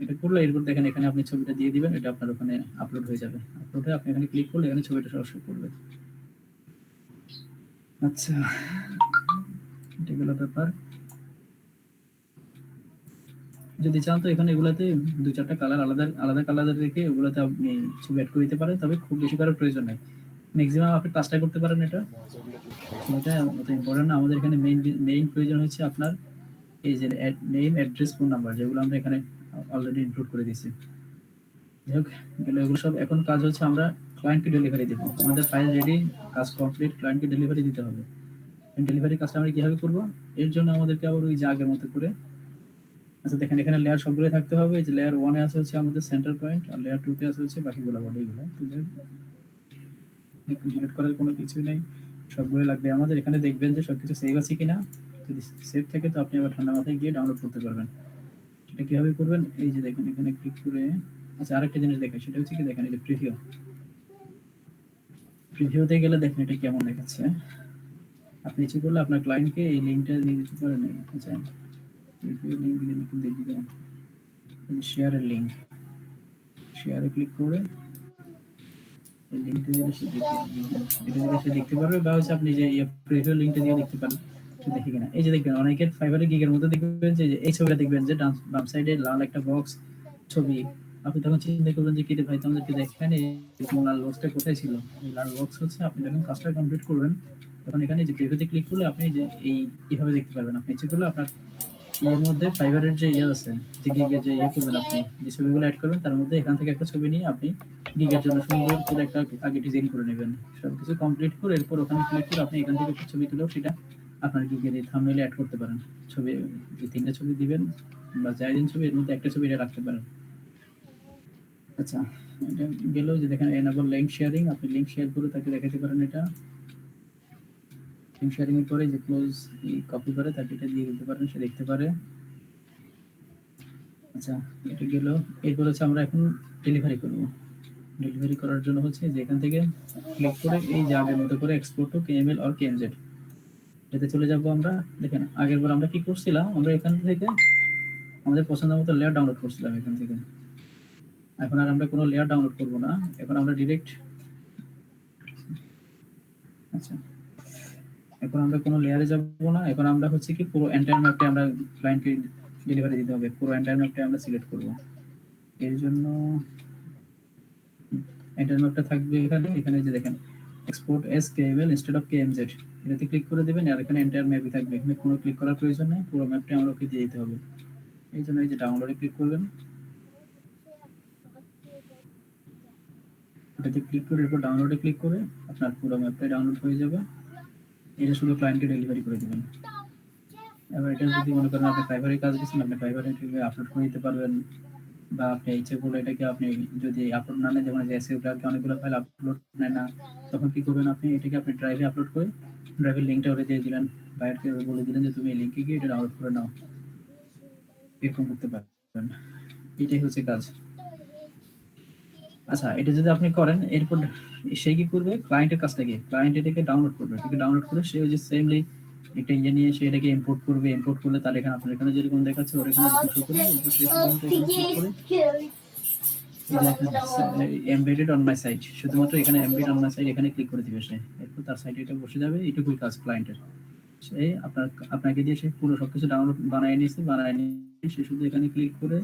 এটা করলে এরপর দেখেন এখানে আপনি ছবিটা দিয়ে দিবেন, এটা আপনার ওখানে আপলোড হয়ে যাবে, আপলোড হয়ে আপনি এখানে ক্লিক করলে এখানে ছবিটা সরাসরি করবে। আচ্ছা, এটা গেল ব্যাপার। যদি চান তো এখানে এগুলাতে দু চারটা কালার আলাদা আলাদা কালার রেখে ওগুলাতে আপনি ছবি অ্যাড করে দিতে পারেন, তবে খুব বেশি করার প্রয়োজন নেই, ম্যাক্সিমাম আপনি 5টা করতে পারেন। এটা এটা অত ইম্পর্টেন্ট না, আমাদের এখানে মেইন প্রয়োজন হচ্ছে আপনার এই যে নেম, অ্যাড্রেস, ফোন নাম্বার, যেগুলো আমরা এখানে অলরেডি ইনক্লুড করে দিয়েছি। যাই হোক, এগুলো সব এখন কাজ হচ্ছে আমরা ক্লায়েন্টকে ডেলিভারি দেবো, আমাদের ফাইল রেডি, কাজ কমপ্লিট, ক্লায়েন্টকে ডেলিভারি দিতে হবে। ডেলিভারি কাজটা আমরা কিভাবে করবো, এর জন্য আমাদেরকে আবার ওই যে আগের মতো করে, আচ্ছা দেখেন এখানে লেয়ার সবগুলো থাকতে হবে, এই যে লেয়ার 1 এ আছে হচ্ছে আমাদের সেন্টার পয়েন্ট, আর লেয়ার 2 তে আছে হচ্ছে বাকিগুলো বডিগুলো, ডিলিট করার কোনো কিছু নেই, সবগুলো লাগবে আমাদের। এখানে দেখবেন যে সবকিছু সেভ আছে কিনা, যদি সেভ থাকে তো আপনি আবার ঠান্ডা মাথায় গিয়ে ডাউনলোড করতে পারবেন। সেটা কিভাবে করবেন, এই যে দেখেন এখানে ক্লিক করে, আচ্ছা আরেকটা জিনিস দেখেন, সেটা হচ্ছে কি দেখেন এই যে প্রিভিউতে গেলে দেখেন এটা কেমন দেখাচ্ছে। আপনি ইচ্ছে করলে আপনার ক্লায়েন্টকে এই লিঙ্কটা দিয়ে দিতে পারেন। আচ্ছা, প্রিভিউ লিঙ্ক দিলে একটু দিয়ে দিবেন, শেয়ারের লিঙ্ক, শেয়ারে ক্লিক করে এই লিঙ্কটা দিলে সে দেখতে পারবে, বা হচ্ছে আপনি যে প্রিভিউ লিঙ্কটা দিয়ে দেখতে পারেন, দেখি কিনা। এই যে দেখবেন অনেকের ফাইবারে গিগের মধ্যে দেখবেন যে এই ছবিটা দেখবেন যে বাম সাইডে লাল একটা বক্স ছবি, আপনি তখন চিন্তা করবেন যে কি রে ভাই, তোমাদেরকে দেখেন এই লাল বক্সটা কোথায় ছিল। এই লাল বক্স হচ্ছে আপনি যখন কাজটা কমপ্লিট করবেন, তখন এখানে যে প্রিভিউতে ক্লিক করলে আপনি যে এই কিভাবে দেখতে পারবেন, আপনি ইচ্ছে করলে আপনার এর মধ্যে ফাইবারের যে ইয়ে আছে, যে গিগে যে ইয়ে করবেন, আপনি যে ছবিগুলো অ্যাড করবেন তার মধ্যে এখান থেকে একটা ছবি নিয়ে আপনি গিগের জন্য সুন্দর করে একটা আগে ডিজাইন করে নেবেন, সবকিছু কমপ্লিট করে এরপর ওখানে ক্লিক করে আপনি এখান থেকে একটা ছবি তুলেও সেটা আপনার গিগের এই থাম্বনেইলে অ্যাড করতে পারেন। ছবি যে 3টা ছবি দিবেন বা যাই দিন ছবি, এর মধ্যে একটা ছবি এটা রাখতে পারেন। আচ্ছা, এটা গেল যে দেখেন এনেবল লিংক শেয়ারিং, আপনি লিংক শেয়ার করে তাকে দেখাতে পারেন। এটা লিংক শেয়ারিং এর পরে যে ক্লোজ কপি করে তাকে এটা দিয়ে দিতে পারেন, সে দেখতে পারে। আচ্ছা, এটা গেল। এরপর হচ্ছে আমরা এখন ডেলিভারি করব। ডেলিভারি করার জন্য হচ্ছে যে এখান থেকে ক্লিক করে এই যে আগের মতো করে export two KML or KMZ এতে চলে যাব আমরা। দেখেন আগের বার আমরা কি করছিলাম, আমরা এখান থেকে আমাদের পছন্দ মতো লেয়ার ডাউনলোড করছিলাম এখান থেকে। এখন আর আমরা কোনো লেয়ার ডাউনলোড করব না, এখন আমরা ডিরেক্ট, আচ্ছা এখন আমরা কোনো লেয়ারে যাব না, এখন আমরা হচ্ছে কি পুরো এন্টায়ার ম্যাপটা আমরা ক্লায়েন্টকে ডেলিভারি দিতে হবে, পুরো এন্টায়ার ম্যাপটা আমরা সিলেক্ট করব। এর জন্য এন্টার ম্যাপটা থাকবে এখানে, এখানে যে দেখেন export as KML instead of KMZ, এটাতে ক্লিক করে দেবেন, আর এখানে এন্টায়ার ম্যাপই থাকবে, এখানে কোনো ক্লিক করার প্রয়োজন নেই, পুরো ম্যাপটা আমরা ওকে দিয়ে দিতে হবে। এই জন্য এই যে ডাউনলোডে ক্লিক করবেন, এটাতে ক্লিক করে এরপর ডাউনলোডে ক্লিক করে আপনার পুরো ম্যাপটা ডাউনলোড হয়ে যাবে। এটা শুধু ক্লায়েন্টকে ডেলিভারি করে দেবেন। এবার এটা যদি মনে করেন আপনি ফাইবারে কাজ দিচ্ছেন, আপনি ফাইবারে আপলোড করে দিতে পারবেন, বা আপনি ইচ্ছে করলে এটাকে আপনি যদি আপলোড না নেন, যেমন এসএফ ড্রাইভে অনেকগুলো ফাইল আপলোড নেয় না, তখন কি করবেন, আপনি এটাকে আপনি ড্রাইভে আপলোড করে ড্রাইভের লিঙ্কটা ওরে দিয়ে দিলেন, বাইরকে বলে দিলেন যে তুমি এই লিঙ্কে গিয়ে এটা ডাউনলোড করে নাও, এরকম করতে পারবেন। এটাই হচ্ছে কাজ। আচ্ছা, এটা যদি আপনি করেন, এরপর সে কি করবে, ক্লায়েন্টের কাছ থেকে ক্লায়েন্ট এটাকে ডাউনলোড করবে, এটাকে ডাউনলোড করে সে ওই যে সেমলি একটা ইয়ে নিয়ে সে এটাকে ইম্পোর্ট করবে, ইম্পোর্ট করলে তার এখানে আপনার এখানে যেরকম দেখাচ্ছে ওর এখানে যেরকম শো করবে, এরপর সে শুধুমাত্র এখানে ক্লিক করে এমবেডেড অন মাই সাইট, শুধুমাত্র এখানে এমবেড অন মাই সাইট এখানে ক্লিক করে দিবে সে, এরপর তার সাইটে এটা বসে যাবে, এটুকুই কাজ ক্লায়েন্টের। সে আপনাকে দিয়ে সে পুরো সবকিছু ডাউনলোড বানায় নিয়ে সে শুধু এখানে ক্লিক করে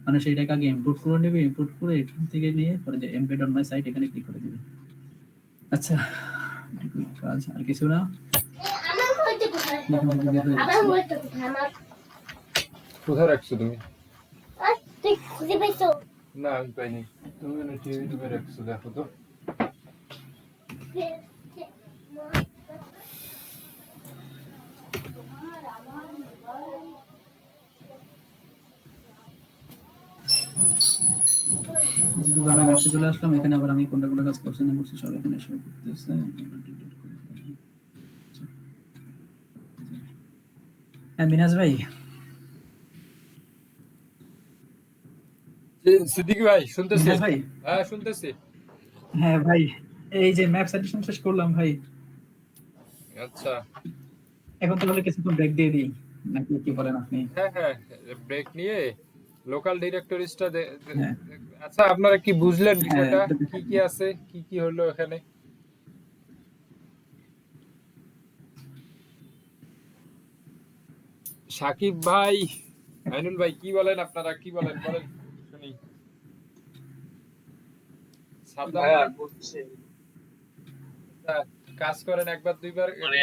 মানে সেইটাকে আগে ইম্পোর্ট করে নেবে, ইম্পোর্ট করে এখান থেকে নিয়ে পরে যে এমবেড অন মাই সাইট এখানে ক্লিক করে দিবে। আচ্ছা, এটুকুই কাজ, আর কিছু না। আমার হইতে কোথায়? আমার হইতে কোথায়? আমার কোথায় রাখছো তুমি? তুই খুঁজে পাইছো? না আমি পাইনি। তুমি টিভি রাখছো, দেখো তো। দুবার আমি বসে চলে আসলাম, এখানে আবার আমি কোনটা কোনটা কাজ করছি না করছি সব এখানে শো করতেছে। হ্যাঁ মিনাজ ভাই, সিদ্দিকী ভাই শুনতেছি? হ্যাঁ ভাই, হ্যাঁ শুনতেছি। হ্যাঁ ভাই, এই যে ম্যাপ সাজেশন শেষ করলাম ভাই, আচ্ছা, এখন তাহলে কিছুক্ষণ ব্রেক দিয়ে দিই নাকি কি বলেন আপনি? হ্যাঁ হ্যাঁ, ব্রেক নিয়ে লোকাল ডিরেক্টরিজটা হ্যাঁ আচ্ছা, আপনারা কি বুঝলেন হ্যাঁ, বিষয়টা? কি কি আছে, কি কি হলো এখানে? সাকিব ভাই, আইনুল ভাই কি বলেন, আপনারা কি বলেন, বলেন শুনি। সাদ্দাম ভাইয়া ভাই, বুঝছি। আচ্ছা, কাজ করেন একবার দুইবার মানে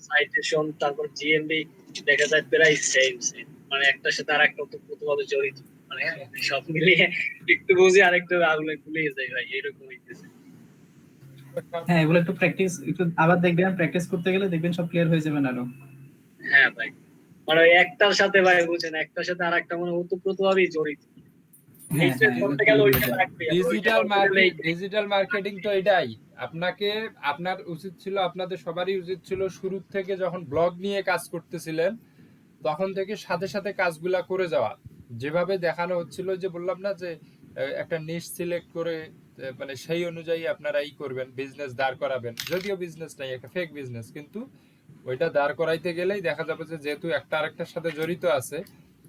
সাইটেশন তারপর জিএমবি দেখা যায় প্রায় সেম সেম, মানে একটার সাথে আর একটা ওতপ্রোতভাবে জড়িত, মানে সব মিলিয়ে একটু বুঝি আর একটু আগুনে গুলিয়ে যায় ভাই, এরকম হইতেছে। হ্যাঁ, এগুলো একটু প্র্যাকটিস, একটু আবার দেখবেন, প্র্যাকটিস করতে গেলে দেখবেন সব ক্লিয়ার হয়ে যাবে আরো। হ্যাঁ ভাই, মানে ওই একটার সাথে ভাই বুঝেন, একটার সাথে আর একটা মানে ওতপ্রোতভাবেই জড়িত। হ্যাঁ এইটা হ্যাঁ, করতে গেলে ওইটা লাগবে, ডিজিটাল মার্কেটিং তো এটাই। আপনার উচিত ছিল, আপনাদের সবারই উচিত ছিল শুরু থেকে যখন ব্লগ নিয়ে কাজ করতেছিলেন তখন থেকে সাথে সাথে কাজগুলা করে যাওয়া। যেভাবে দেখানো হচ্ছিল, যে বললাম না যে একটা নিশ সিলেক্ট করে মানে সেই অনুযায়ী আপনারা ই করবেন, বিজনেস দাঁড় করাবেন। যদিও বিজনেস নাই, একটা ফেক বিজনেস, কিন্তু ওইটা দাঁড় করাইতে গেলেই দেখা যাবে যে যেহেতু একটা আরেকটার সাথে জড়িত আছে,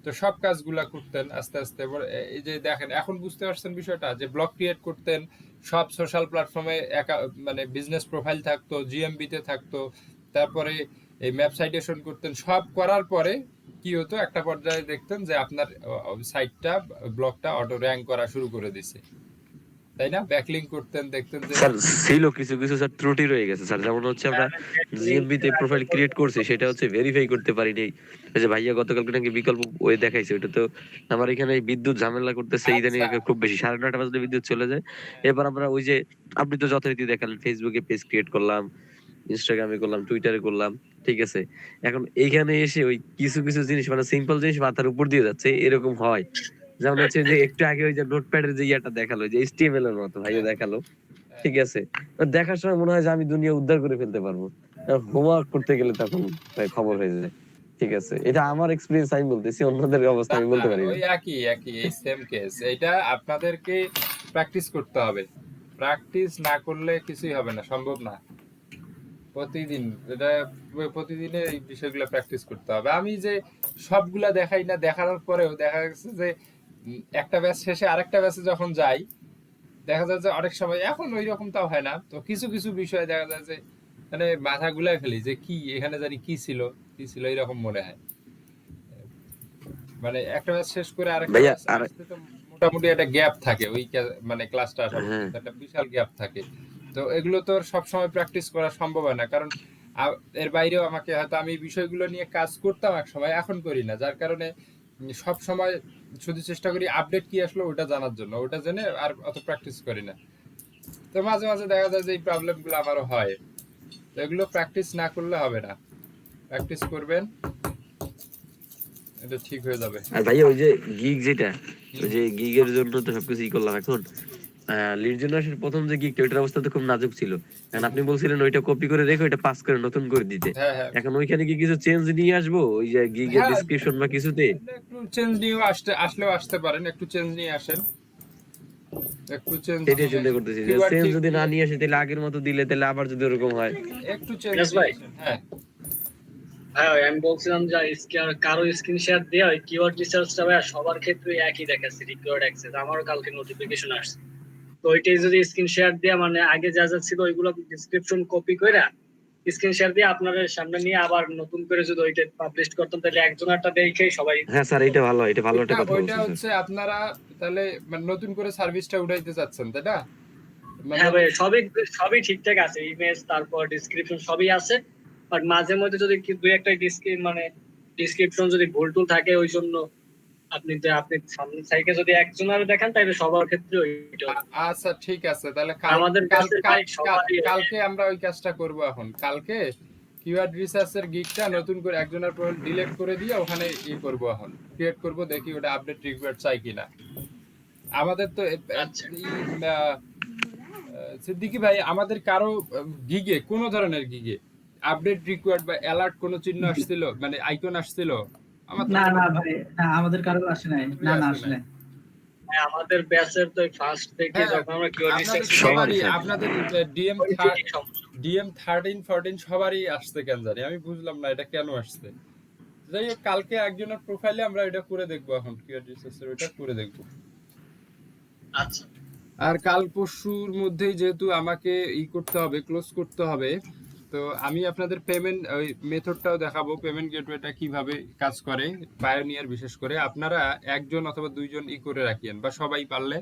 তো সব কাজগুলা করতেন আস্তে আস্তে। এই যে দেখেন এখন বুঝতে পারছেন বিষয়টা, যে ব্লগ ক্রিয়েট করতেন, সব সোশ্যাল প্ল্যাটফর্মে মানে বিজনেস প্রোফাইল থাকতো, জিএমবি তে থাকতো, তারপরে এই ম্যাপ সাইটেশন করতেন। সব করার পরে কি হতো, একটা পর্যায়ে দেখতেন যে আপনার সাইটটা, ব্লগটা অটো র্যাঙ্ক করা শুরু করে দিছে, তাই না? ব্যাকলিং করতেন, দেখতেন যে স্যার ছিল কিছু কিছু স্যার ত্রুটি রয়ে গেছে স্যার, যেমন হচ্ছে আমরা জিএমবি তে প্রোফাইল ক্রিয়েট করছি, সেটা হচ্ছে ভেরিফাই করতে পারিনি। এই যে ভাইয়া গতকালকে নাকি বিকল্প ওয়ে দেখাইছে, ওটা তো আমার এখানে এই বিদ্যুৎ ঝামেলা করতেছে ইদানিং আচ্ছা, খুব বেশি, 9:30 বাজলে বিদ্যুৎ চলে যায়। এবার আমরা ওই যে আপনি তো যথারীতি দেখালেন, ফেসবুকে পেজ ক্রিয়েট করলাম, ইনস্টাগ্রামে করলাম, টুইটারে করলাম, ঠিক আছে। এখন এইখানে এসে ওই কিছু কিছু জিনিস মানে সিম্পল জিনিস মাথার উপর দিয়ে যাচ্ছে, এরকম হয়। যেমন হচ্ছে যে একটু আগে ওই যে নোটপ্যাডের যে ইয়াটা দেখালো, যে এইচটিএমএল এর মতো ভাইয়া দেখালো, ঠিক আছে। তো দেখার সময় মনে হয় যে আমি দুনিয়া উদ্ধার করে ফেলতে পারবো, হোমওয়ার্ক করতে গেলে তখন ভাই খবর হয়ে যায়, ঠিক আছে। এটা আমার এক্সপিরিয়েন্স, আমি বলতেছি, অন্যদের অবস্থা আমি বলতে পারি না। ওই একই একই এই সেম কেস। এটা আপনাদেরকে প্র্যাকটিস করতে হবে, প্র্যাকটিস না করলে কিছুই হবে না, সম্ভব না। প্রতিদিন এটা, প্রতিদিনে এই বিষয়গুলো প্র্যাকটিস করতে হবে। আমি যে সবগুলা দেখাই না, দেখানোর পরেও দেখা গেছে যে একটা ব্যাচ শেষে আরেকটা ব্যাচে যখন যাই, দেখা যায় যে অনেক সময় এখন ওই রকম তাও হয় না, তো কিছু কিছু বিষয় দেখা যায় যে মানে মাথা গুলাই ফেলি, যে কি এখানে জানি কি ছিল এরকম মনে হয়। মানে একটা ব্যাচ শেষ করে আরেকটা ভাইয়া ব্যাচ আর আসতে তো মোটামুটি একটা গ্যাপ থাকে, ওই মানে ক্লাসটা আসা হ্যাঁ, পর্যন্ত একটা বিশাল গ্যাপ থাকে। তো এগুলো তো সব সময় প্র্যাকটিস করা সম্ভব হয় না, কারণ এর বাইরেও আমাকে হয়তো, আমি এই বিষয়গুলো নিয়ে কাজ করতাম এক সময়, এখন করি না, যার কারণে সব সময় শুধু চেষ্টা করি আপডেট কি আসলো ওটা জানার জন্য, ওটা জেনে আর অত প্র্যাকটিস করি না। তো মাঝে মাঝে দেখা যায় যে এই প্রবলেমগুলো আমারও হয়। তো এগুলো প্র্যাকটিস না করলে হবে না, প্র্যাকটিস করবেন, এটা ঠিক হয়ে যাবে। আর ভাইয়া ওই যে গিগ যেটা, ওই যে গিগের জন্য তো সবকিছু ই করলাম। এখন লিড জেনারেশন প্রথম যে গিগটা, ওইটার অবস্থা তো খুব নাজুক ছিল। কারণ আপনি বলছিলেন ওইটা কপি করে রেখে ওইটা পাস করে নতুন করে দিতে। হ্যাঁ হ্যাঁ এখন ওইখানে কি কিছু চেঞ্জ নিয়ে আসবো ওই যে গিগের হ্যাঁ, ডেসক্রিপশন বা কিছুতে? একটু চেঞ্জ নিয়ে আসলেও আসতে পারেন, একটু চেঞ্জ নিয়ে আসেন। একটু চেঞ্জ সেটাই চিন্তা করতেছি যে সেম যদি না নিয়ে আসে তাহলে আগের মতো দিলে তাহলে আবার যদি ওরকম হয়। একটু চেঞ্জ Yes, ভাই। হ্যাঁ হ্যাঁ ভাই, আমি বলছিলাম যে কারো স্ক্রিন শেয়ার দেওয়া হয় কিওয়ার্ড রিসার্চটা ভাই সবার ক্ষেত্রে একই দেখাচ্ছে রিকোয়ার্ড অ্যাক্সেস। আমারও কালকে নোটিফিকেশন আসছে। তো ওইটাই যদি স্ক্রিন শেয়ার দেওয়া মানে আগে যা যা ছিল ওইগুলো ডিসক্রিপশন কপি কইরা স্ক্রিন শেয়ার দিয়ে আপনাদের সামনে নিয়ে আবার নতুন করে যদি ওইটা পাবলিশ করতাম তাহলে একজনেরটা দেখেই সবাই। হ্যাঁ স্যার এটা ভালো একটা কথা ওইটা বলছেন হচ্ছে আপনারা তাহলে মানে নতুন করে সার্ভিসটা উঠাইতে চাচ্ছেন তাই না? মানে হ্যাঁ ভাই, সবই ঠিকঠাক আছে, ইমেজ তারপর ডিসক্রিপশন সবই আছে। বাট মাঝে মধ্যে যদি দুই একটা ডিসক্রিপশন যদি ভুল টুল থাকে ওই জন্য আপনি সামনে সাইকে যদি একজনের দেখেন তাহলে সবার ক্ষেত্রে ওইটা হবে। আচ্ছা ঠিক আছে, তাহলে আমাদের কাছে ভাই সবারই কালকে আমরা ওই কাজটা করব। এখন কালকে কিওয়ার্ড রিসার্চের গিগটা নতুন করে একজনের প্রোফাইল ডিলিট করে দিয়ে ওখানে করব, এখন ক্রিয়েট করব, দেখি ওটা আপডেট রিকোয়ার্ড চাই কিনা। আমাদের তো আচ্ছা। সিদ্দিকী ভাই, আমাদের কারো গিগে কোনো ধরনের গিগে আপডেট রিকোয়ার্ড বা অ্যালার্ট কোনো চিহ্ন আসছিল, মানে আইকন আসছিল? আমার তো না না ভাই, না আমাদের কারো আসে নাই, না না আসে নাই। হ্যাঁ, আমাদের ব্যাচের তো ফার্স্ট থেকে হ্যাঁ, যখন আমরা কিওয়ার্ড আপনাদের রিসার্চ সবারই স্যার। আপনাদের ডিএম ডিএম 13 14 সবারই আসছে কেন জানি, আমি বুঝলাম না এটা কেন আসছে। যাই হোক, কালকে একজনের প্রোফাইলে আমরা এটা করে দেখবো, এখন কিওয়ার্ড রিসার্চের ওটা করে দেখবো। আচ্ছা আর কাল পরশুর মধ্যেই যেহেতু আমাকে করতে হবে, ক্লোজ করতে হবে, তো আমি আপনাদের পেমেন্ট ওই মেথডটাও দেখাবো, পেমেন্ট গেটওয়েটা কিভাবে কাজ করে, পায়োনিয়ার বিশেষ করে। আপনারা একজন অথবা দুইজন করে রাখিয়েন, বা সবাই পারলে।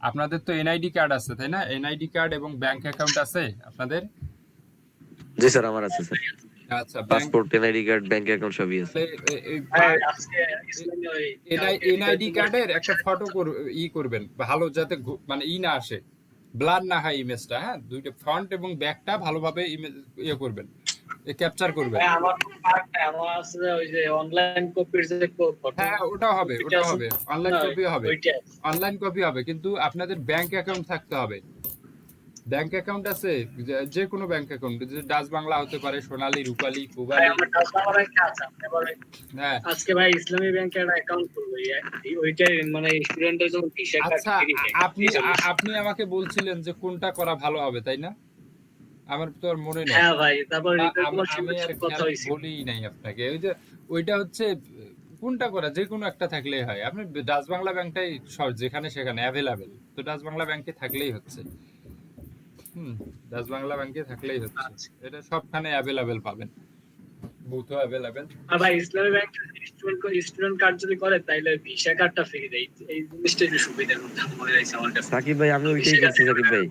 আপনাদের তো এনআইডি কার্ড আছে তাই না? এনআইডি কার্ড এবং ব্যাংক অ্যাকাউন্ট আছে আপনাদের? জি স্যার আমার আছে স্যার, আচ্ছা, passport NID card bank account সবই আছে। হ্যাঁ, আজকে ইসলামী ওই এনআইডি কার্ডের একটা ফটো করবেন ভালো, যাতে মানে না আসে, ব্লার না হয় ইমেজটা। হ্যাঁ, দুইটা ফ্রন্ট এবং ব্যাকটা ভালোভাবে ইমেজ করবেন, ক্যাপচার করবেন। হ্যাঁ, আমার তো কার্ড নাই, আমার আছে ওই যে অনলাইন কপির যে ফটো। হ্যাঁ, ওটা হবে অনলাইন কপি হবে, ওইটা অনলাইন কপি হবে, কিন্তু আপনাদের ব্যাংক অ্যাকাউন্ট থাকতে হবে। ব্যাংক অ্যাকাউন্ট আছে, যে কোনো ব্যাংক অ্যাকাউন্ট, ডাচ বাংলা হতে পারে, সোনালী, রূপালী, ভাই পূবালী। আমার টাচ নাম্বার ব্যাংকে আছে। হ্যাঁ আজকে ভাই ইসলামী ব্যাংকে একটা অ্যাকাউন্ট খুলবো, ওইটাই মানে স্টুডেন্টের জন্য ভিসা কার্ড আচ্ছা, ফ্রি। আপনি আমাকে বলছিলেন যে কোনটা করা ভালো হবে তাই না? আমার তো আর মনে নেই। হ্যাঁ ভাই, তারপর আমি আর কথা হইছে। বলিই নাই আপনাকে। ওই যে ওইটা হচ্ছে কোনটা করা, যে কোনো একটা থাকলেই হয়। আপনি ডাচ বাংলা ব্যাংকটাই যেখানে সেখানে অ্যাভেলেবেল, তো ডাচ বাংলা ব্যাংকে থাকলেই হচ্ছে। ডাচ বাংলা ব্যাংকে থাকলেই হচ্ছে, এটা সবখানে অ্যাভেলেবেল পাবেন, বুথও অ্যাভেলেবেল। আর ভাই ইসলামী ব্যাংক স্টুডেন্ট কার্ড যদি করে তাইলে ভিসা কার্ডটা ফ্রি দেয়, এই জিনিসটা একটু সুবিধার মধ্যে মনে হয়েছে আমার কাছে। সাকিব ভাই আমি ওইটাই করছি সাকিব ভাই,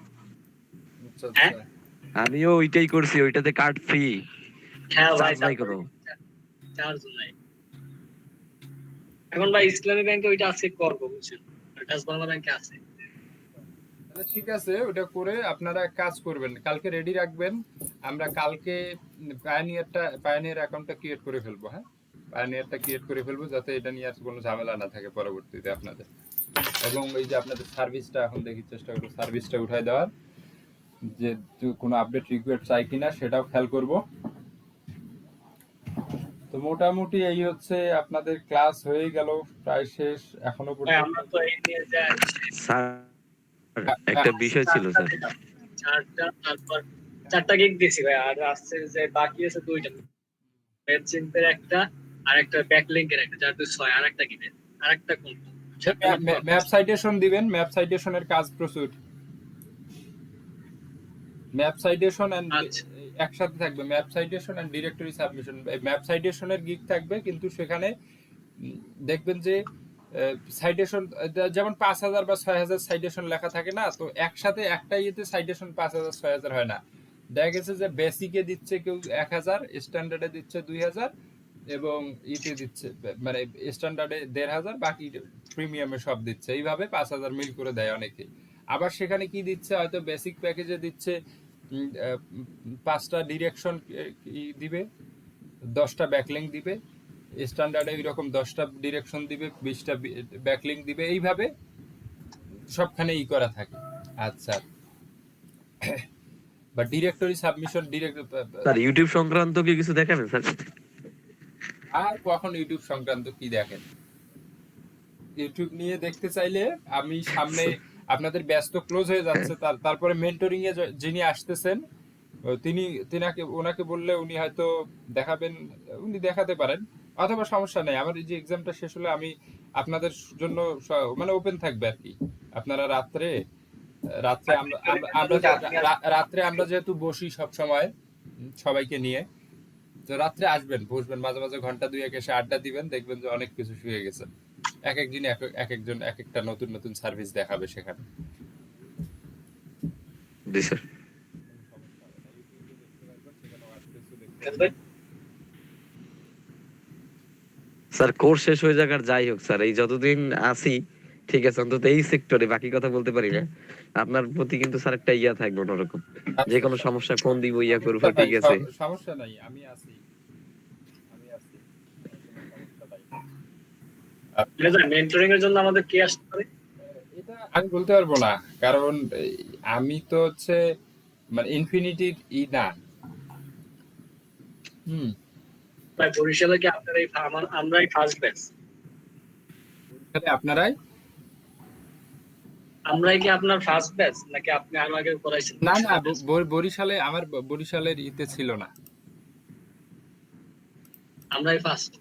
আচ্ছা হ্যাঁ? আমিও ওইটাই করছি, ওইটাতে কার্ড ফ্রি, হ্যাঁ ভাই, চার্জ নাই কোনো। চার্জ নাই। এখন ভাই ইসলামী ব্যাংকে ওইটা আজকে করবো, বুঝছেন, ডাচ বাংলা ব্যাংকে আছে। তাহলে ঠিক আছে, ওটা করে আপনারা কাজ করবেন, কালকে রেডি রাখবেন। আমরা কালকে পায়োনিয়ার অ্যাকাউন্টটা ক্রিয়েট করে ফেলবো। হ্যাঁ, পায়োনিয়ারটা ক্রিয়েট করে ফেলবো, যাতে এটা নিয়ে আর কোনো ঝামেলা না থাকে পরবর্তীতে আপনাদের। এবং এই যে আপনাদের সার্ভিসটা, এখন দেখি চেষ্টা করবো সার্ভিসটা উঠাই দেওয়ার, যে কোনো আপডেট রিকোয়েস্ট চাই কিনা সেটাও খেয়াল করব। তো মোটামুটি এই হচ্ছে, আপনাদের ক্লাস হয়ে গেল, প্রায় শেষ এখনো ভাই পর্যন্ত। আমরা তো এই নিয়ে যাই স্যার একটা বিষয় ছিল স্যার, তারপর 4টা গিগ দিছি ভাই, আর আসছে যে বাকি আছে 2টা, ওয়েবসিম্পের একটা আর একটা ব্যাকলিংকের একটা, 4 2 6 আর একটা গিগে আর একটা কোন ম্যাপ সাইটেশন দিবেন, ম্যাপ সাইটেশনের কাজ প্রচুর। ম্যাপ সাইটেশন এন্ড একসাথে থাকবে, map citation and directory submission. Map সাইটেশনের গিগ থাকবে, কিন্তু সেখানে দেখবেন যে সাইটেশন যেমন 5000 বা 6000 সাইটেশন লেখা থাকে না, তো একসাথে একটা ইয়েতে সাইটেশন 5000 6000 হয় না। দেখা গেছে যে বেসিকে দিচ্ছে কেউ 1000, স্ট্যান্ডার্ডে দিচ্ছে 2000, এবং ইতে দিচ্ছে মানে স্ট্যান্ডার্ডে 1500, বাকি প্রিমিয়ামে সব দিচ্ছে। এইভাবে 5000 মিল করে দেয় অনেকে। আবার সেখানে কি দিচ্ছে, হয়তো বেসিক প্যাকেজে দিচ্ছে 5টা ডিরেকশন দিবে, 10টা ব্যাকলিংক দিবে, স্ট্যান্ডার্ডে এরকম 10টা ডিরেকশন দিবে, 20টা ব্যাকলিংক দিবে, এইভাবে সবখানে করা থাকে। আচ্ছা, বা ডিরেক্টরি সাবমিশন স্যার ইউটিউব সংক্রান্ত কি কিছু দেখাবেন স্যার? আর কখন ইউটিউব সংক্রান্ত কি দেখেন? ইউটিউব নিয়ে দেখতে চাইলে আমি সামনে আপনাদের ব্যাচ তো ক্লোজ হয়ে যাচ্ছে, তারপরে মেন্টরিং এ যিনি আসতেছেন ওনাকে বললে উনি হয়তো দেখাবেন, উনি দেখাতে পারেন, অথবা সমস্যা নেই, আমার এই যে এক্সামটা শেষ হলে আমি আপনাদের জন্য মানে ওপেন থাকবে আর কি। আপনারা রাত্রে আমরা যেহেতু বসি সব সময় সবাইকে নিয়ে, তো রাত্রে আসবেন, বসবেন, মাঝে মাঝে ঘন্টা দুয়েক এসে আড্ডা দিবেন, দেখবেন যে অনেক কিছু শিখে গেছেন। এক একদিন এক একজন এক একটা নতুন নতুন সার্ভিস দেখাবে সেখানে। জি স্যার। স্যার কোর্স শেষ হয়ে যাক আর যাই হোক স্যার, এই যতদিন আছি ঠিক আছে, অন্তত এই সেক্টরে, বাকি কথা বলতে পারি না, আপনার প্রতি কিন্তু স্যার একটা ইয়া থাকবে অন্যরকম, যে কোনো সমস্যায় ফোন দিব, ইয়া করবো, ঠিক আছে? সমস্যা নাই, আমি আছি। মেন্টরিং এর জন্য আমাদের কে আসতে পারে? এটা আমি বলতে পারবো না, কারণ আমি তো হচ্ছে মানে ইনফিনিটির না। তাই বরিশালে কি আপনার আমরাই ফার্স্ট ব্যাচ? আপনারাই আমরাই কি আপনার ফার্স্ট ব্যাচ, নাকি আপনি আরো আগে পড়াইছেন? না না, বরিশালে আমার বরিশালের ইতে ছিল না। আমরাই ফার্স্ট।